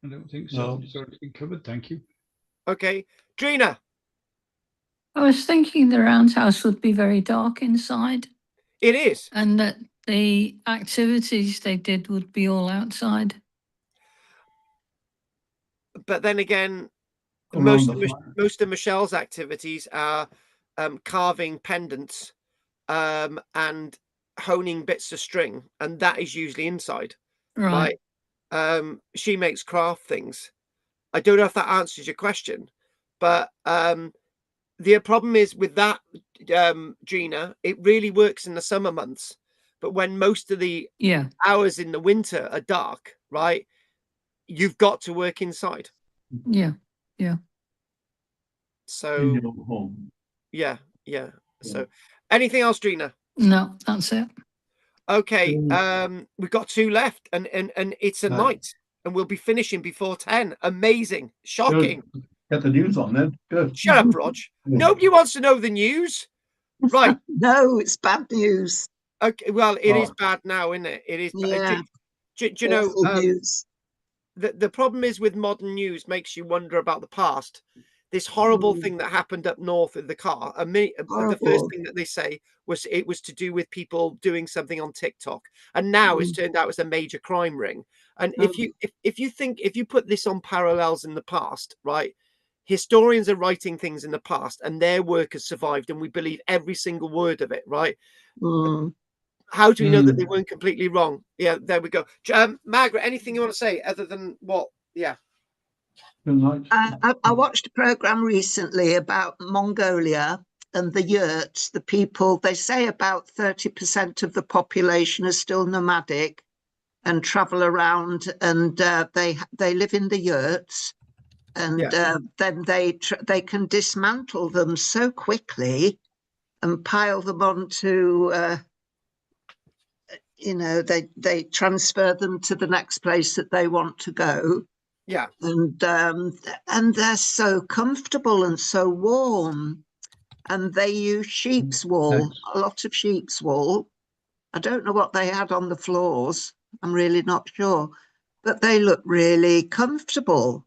I don't think so. It's already been covered. Thank you. Okay. Drina? I was thinking the roundhouse would be very dark inside. It is. And that the activities they did would be all outside. But then again, most of Michelle's activities are carving pendants and honing bits of string, and that is usually inside. Right. She makes craft things. I don't know if that answers your question, but the problem is with that, Gina, it really works in the summer months, but when most of the hours in the winter are dark, right, you've got to work inside. Yeah. So in your home. Yeah. So anything else, Gina? No, that's it. Okay. We've got 2 left, and it's a night, and we'll be finishing before 10. Amazing. Shocking. Good. Get the news on then. Good. Shut up, Rog. Nobody wants to know the news. Right. No, it's bad news. Okay. Well, it is bad now, isn't it? It is. Yeah. Do you know, news. The problem is with modern news makes you wonder about the past. This horrible thing that happened up north in the car. The first thing that they say was it was to do with people doing something on TikTok, and now it's turned out it's a major crime ring. And if you put this on parallels in the past, right? Historians are writing things in the past, and their work has survived, and we believe every single word of it, right? How do we know that they weren't completely wrong? Yeah, there we go. Margaret, anything you want to say other than what? Yeah. I watched a program recently about Mongolia and the yurts, the people. They say about 30% of the population are still nomadic and travel around, and they live in the yurts, and then they can dismantle them so quickly and pile them onto. They transfer them to the next place that they want to go. Yeah. And they're so comfortable and so warm. And they use sheep's wool, a lot of sheep's wool. I don't know what they had on the floors. I'm really not sure. But they look really comfortable.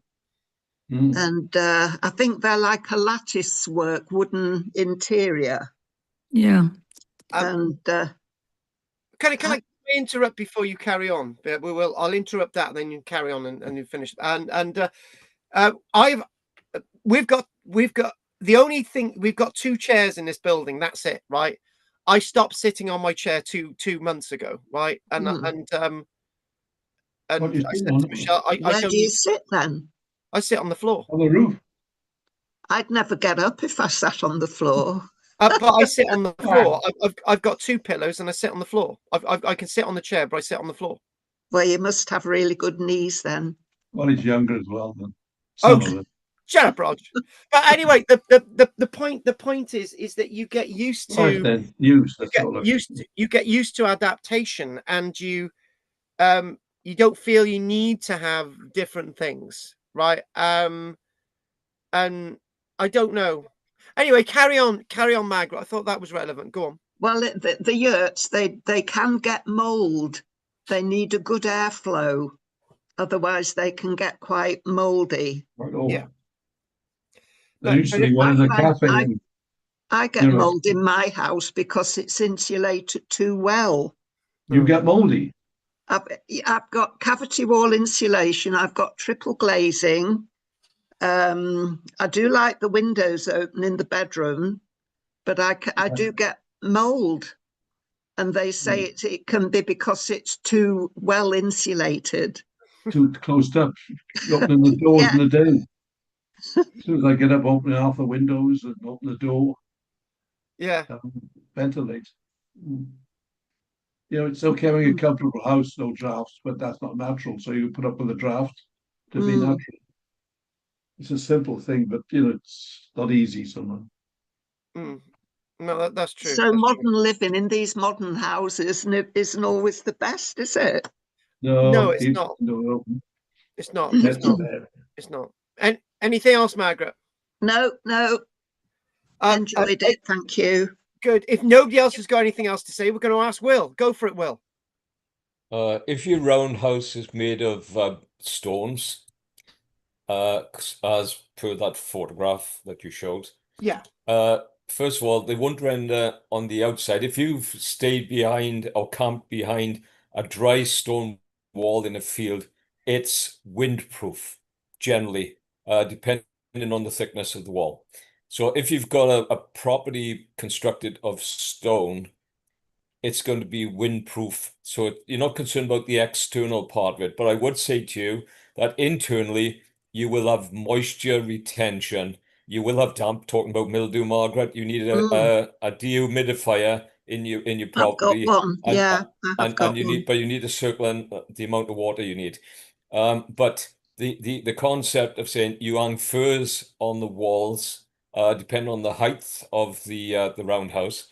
And I think they're like a lattice work, wooden interior. Yeah. And can I interrupt before you carry on? I'll interrupt that, and then you carry on and you finish. We've got the only thing, we've got 2 chairs in this building. That's it, right? I stopped sitting on my chair two months ago, right? And I said to Michelle, where do you sit then? I sit on the floor. On the roof. I'd never get up if I sat on the floor. But I sit on the floor. I've got 2 pillows and I sit on the floor. I can sit on the chair, but I sit on the floor. Well, you must have really good knees then. Well, he's younger as well. Shut up, Rog. But anyway, the point is that you get used to you get used to adaptation, and you don't feel you need to have different things, right? And I don't know. Anyway, carry on, Margaret. I thought that was relevant. Go on. Well, the yurts, they can get mold. They need a good airflow. Otherwise, they can get quite moldy. Yeah. There used to be one in the cafe. I get mold in my house because it's insulated too well. You get moldy? I've got cavity wall insulation. I've got triple glazing. I do like the windows open in the bedroom, but I do get mold, and they say it can be because it's too well insulated. Too closed up. Opening the doors in the day. As soon as I get up, opening half the windows and open the door. Yeah. Ventilate. It's okay having a comfortable house, no drafts, but that's not natural. So you put up with a draft to be natural. It's a simple thing, but it's not easy sometimes. No, that's true. So modern living in these modern houses isn't always the best, is it? No, it's not. No. It's not. It's not. And anything else, Margaret? No. Enjoyed it. Thank you. Good. If nobody else has got anything else to say, we're going to ask Will. Go for it, Will. If your roundhouse is made of stones, as per that photograph that you showed, first of all, they won't render on the outside. If you've stayed behind or camped behind a dry stone wall in a field, it's windproof, generally, depending on the thickness of the wall. So if you've got a property constructed of stone, it's going to be windproof. So you're not concerned about the external part of it. But I would say to you that internally, you will have moisture retention. You will have damp. Talking about mildew, Margaret, you need a dehumidifier in your property. I've got one. You need to circle in the amount of water you need. But the concept of saying you hang furs on the walls, depending on the height of the roundhouse,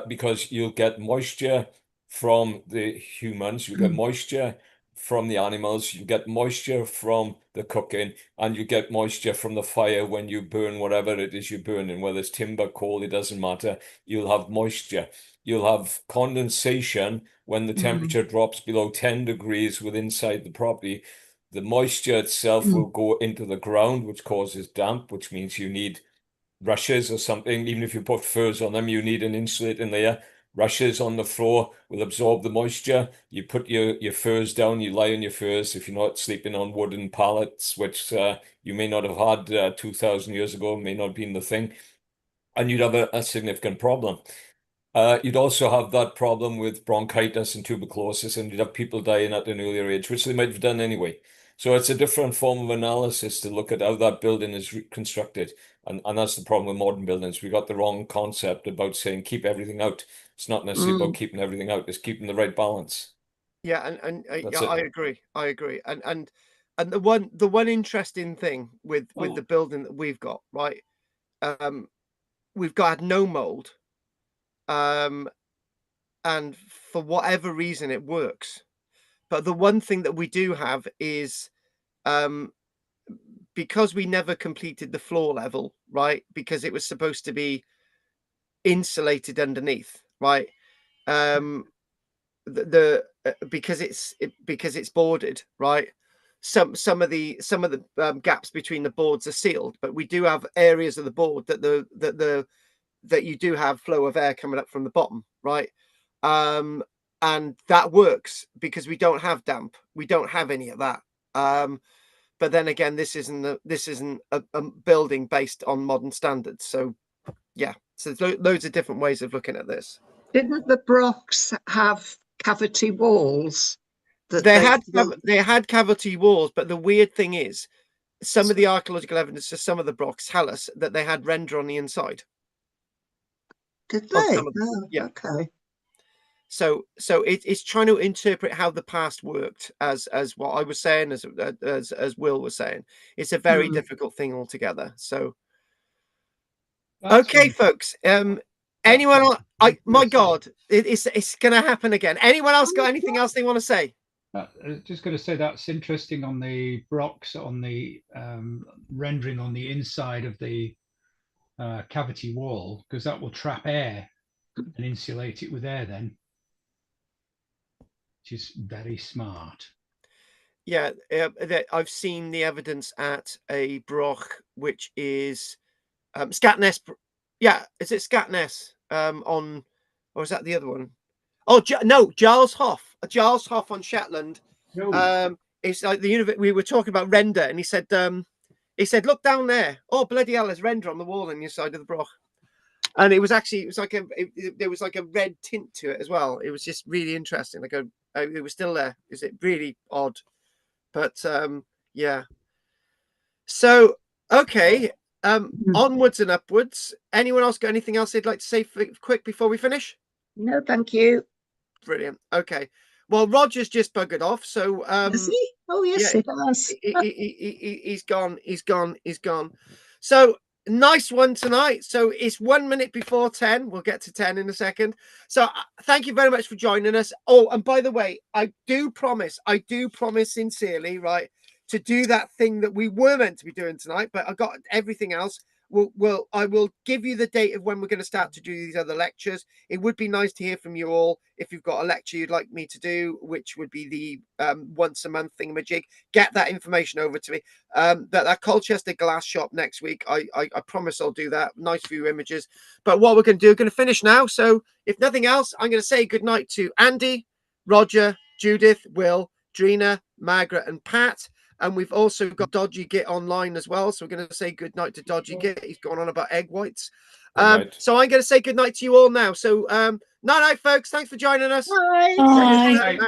because you'll get moisture from the humans, you get moisture from the animals, you get moisture from the cooking, and you get moisture from the fire when you burn whatever it is you're burning, whether it's timber, coal, it doesn't matter. You'll have moisture. You'll have condensation when the temperature drops below 10 degrees inside the property. The moisture itself will go into the ground, which causes damp, which means you need rushes or something. Even if you put furs on them, you need an insulating layer. Rushes on the floor will absorb the moisture. You put your furs down, you lie on your furs if you're not sleeping on wooden pallets, which you may not have had 2,000 years ago, may not have been the thing, and you'd have a significant problem. You'd also have that problem with bronchitis and tuberculosis, and you'd have people dying at an earlier age, which they might have done anyway. So it's a different form of analysis to look at how that building is constructed. And that's the problem with modern buildings. We got the wrong concept about saying keep everything out. It's not necessarily about keeping everything out. It's keeping the right balance. Yeah, and I agree. And the one interesting thing with the building that we've got, right? We've got no mold. And for whatever reason it works. But the one thing that we do have is because we never completed the floor level, right? Because it was supposed to be insulated underneath, right? Because it's boarded, right? Some of the gaps between the boards are sealed, but we do have areas of the board that you do have flow of air coming up from the bottom, right? And that works because we don't have damp. We don't have any of that. But then again, this isn't a building based on modern standards. So yeah, so there's loads of different ways of looking at this. Didn't the Brocks have cavity walls? They had cavity walls, but the weird thing is, some of the archaeological evidence to some of the Brocks tell us that they had render on the inside. Did they? Yeah. Okay. So it's trying to interpret how the past worked, as what I was saying, as Will was saying. It's a very difficult thing altogether. So, okay, folks. Anyone? My God, it's going to happen again. Anyone else got anything else they want to say? Just going to say that's interesting on the Brocks, on the rendering on the inside of the cavity wall, because that will trap air and insulate it with air then, which is very smart. Yeah, I've seen the evidence at a Broch, which is Scatness. Yeah, is it Scatness on, or is that the other one? Oh, no, Giles Hoff on Shetland. It's like the we were talking about render, and he said, look down there. Oh, bloody hell, there's render on the wall on your side of the Broch. And it was like there was like a red tint to it as well. It was just really interesting. Like it was still there. Is it really odd? But yeah. So okay, onwards and upwards. Anyone else got anything else they'd like to say quick before we finish? No, thank you. Brilliant. Okay. Well, Roger's just buggered off. So Is he? Oh yes, yeah, it has. he's gone. He's gone. He's gone. So nice one tonight. So it's 1 minute before 10. We'll get to 10 in a second. So thank you very much for joining us. Oh, and by the way, I do promise sincerely, right, to do that thing that we were meant to be doing tonight, but I got everything else. I will give you the date of when we're going to start to do these other lectures. It would be nice to hear from you all if you've got a lecture you'd like me to do, which would be the once a month thingamajig. Get that information over to me. That Colchester glass shop next week. I promise I'll do that. Nice few images. But what we're going to do, we're going to finish now. So if nothing else, I'm going to say good night to Andy, Roger, Judith, Will, Drina, Margaret, and Pat. And we've also got Dodgy Git online as well. So we're going to say good night to Dodgy Git. He's gone on about egg whites. So I'm going to say good night to you all now. So night, folks. Thanks for joining us. Bye. Bye.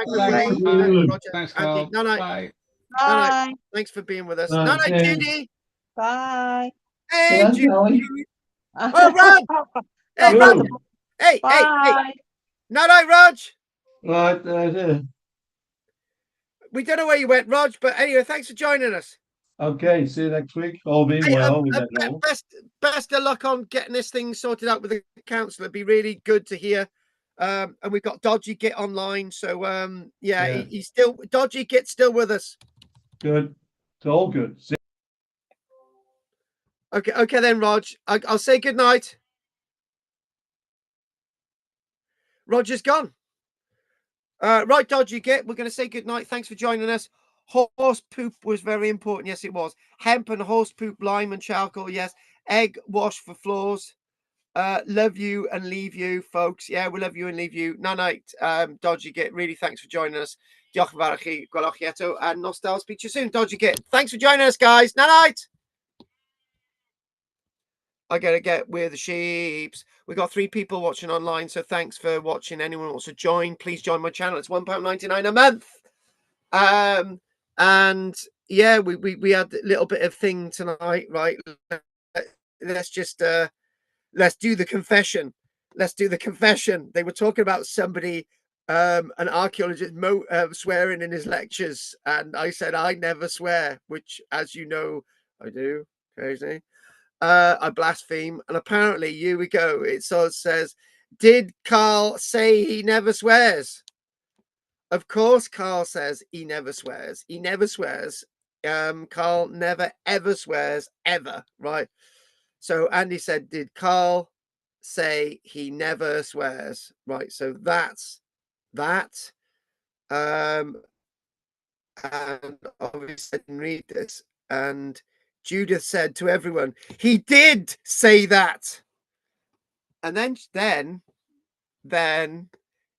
Thanks, Carl. Night. Bye. Bye. Thanks for being with us. Night, Judy. Bye. Hey, Judy. Oh, Rod. Hey, Rod. Hey. Night, Rog. Right. We don't know where you went, Rog, but anyway, thanks for joining us. Okay, see you next week. All being well. Best of luck on getting this thing sorted out with the council. It'd be really good to hear. And we've got Dodgy Git online. So yeah. He's still Dodgy Git's still with us. Good. It's all good. Okay then, Rog. I'll say good night. Roger's gone. Right, Dodgy Git. We're going to say good night. Thanks for joining us. Horse poop was very important. Yes, it was. Hemp and horse poop, lime and charcoal. Yes. Egg wash for floors. Love you and leave you, folks. Yeah, we love you and leave you. Night, Dodgy Git. Really, thanks for joining us. Diolch yn fawr i chi, gwelwch chi eto, and Nostal. Speak to you soon, Dodgy Git. Thanks for joining us, guys. Night. I gotta get with the sheeps. We got 3 people watching online, so thanks for watching. Anyone who wants to join, please join my channel. It's £1.99 a month. And yeah, we had a little bit of thing tonight, right? Let's just let's do the confession. They were talking about somebody, an archaeologist swearing in his lectures, and I said I never swear, which, as you know, I do. Crazy. I blaspheme, and apparently, here we go. It sort of says, did Carl say he never swears? Of course, Carl says he never swears. He never swears. Carl never ever swears ever, right? So Andy said, did Carl say he never swears? Right. So that's that. And obviously I didn't read this. And Judith said to everyone, he did say that. And then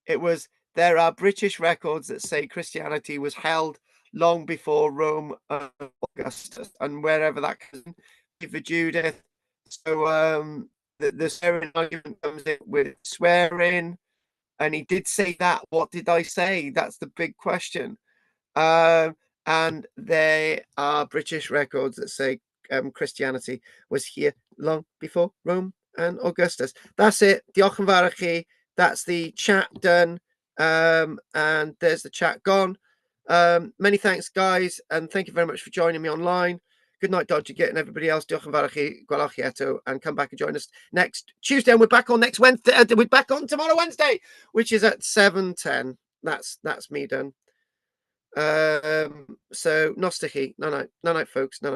it was, there are British records that say Christianity was held long before Rome and Augustus, and wherever that comes in for Judith. So the swearing argument comes in with swearing, and he did say that. What did I say? That's the big question. And there are British records that say Christianity was here long before Rome and Augustus. That's it. Diolch yn fawr i chi. That's the chat done. And there's the chat gone. Many thanks, guys, and thank you very much for joining me online. Good night, Dodgy Git, and everybody else. Diolch yn fawr i chi, gwelwch chi eto, and come back and join us next Tuesday. And we're back on next Wednesday. We're back on tomorrow, Wednesday, which is at 7:10. That's me done. So nostalgia. No, folks. No.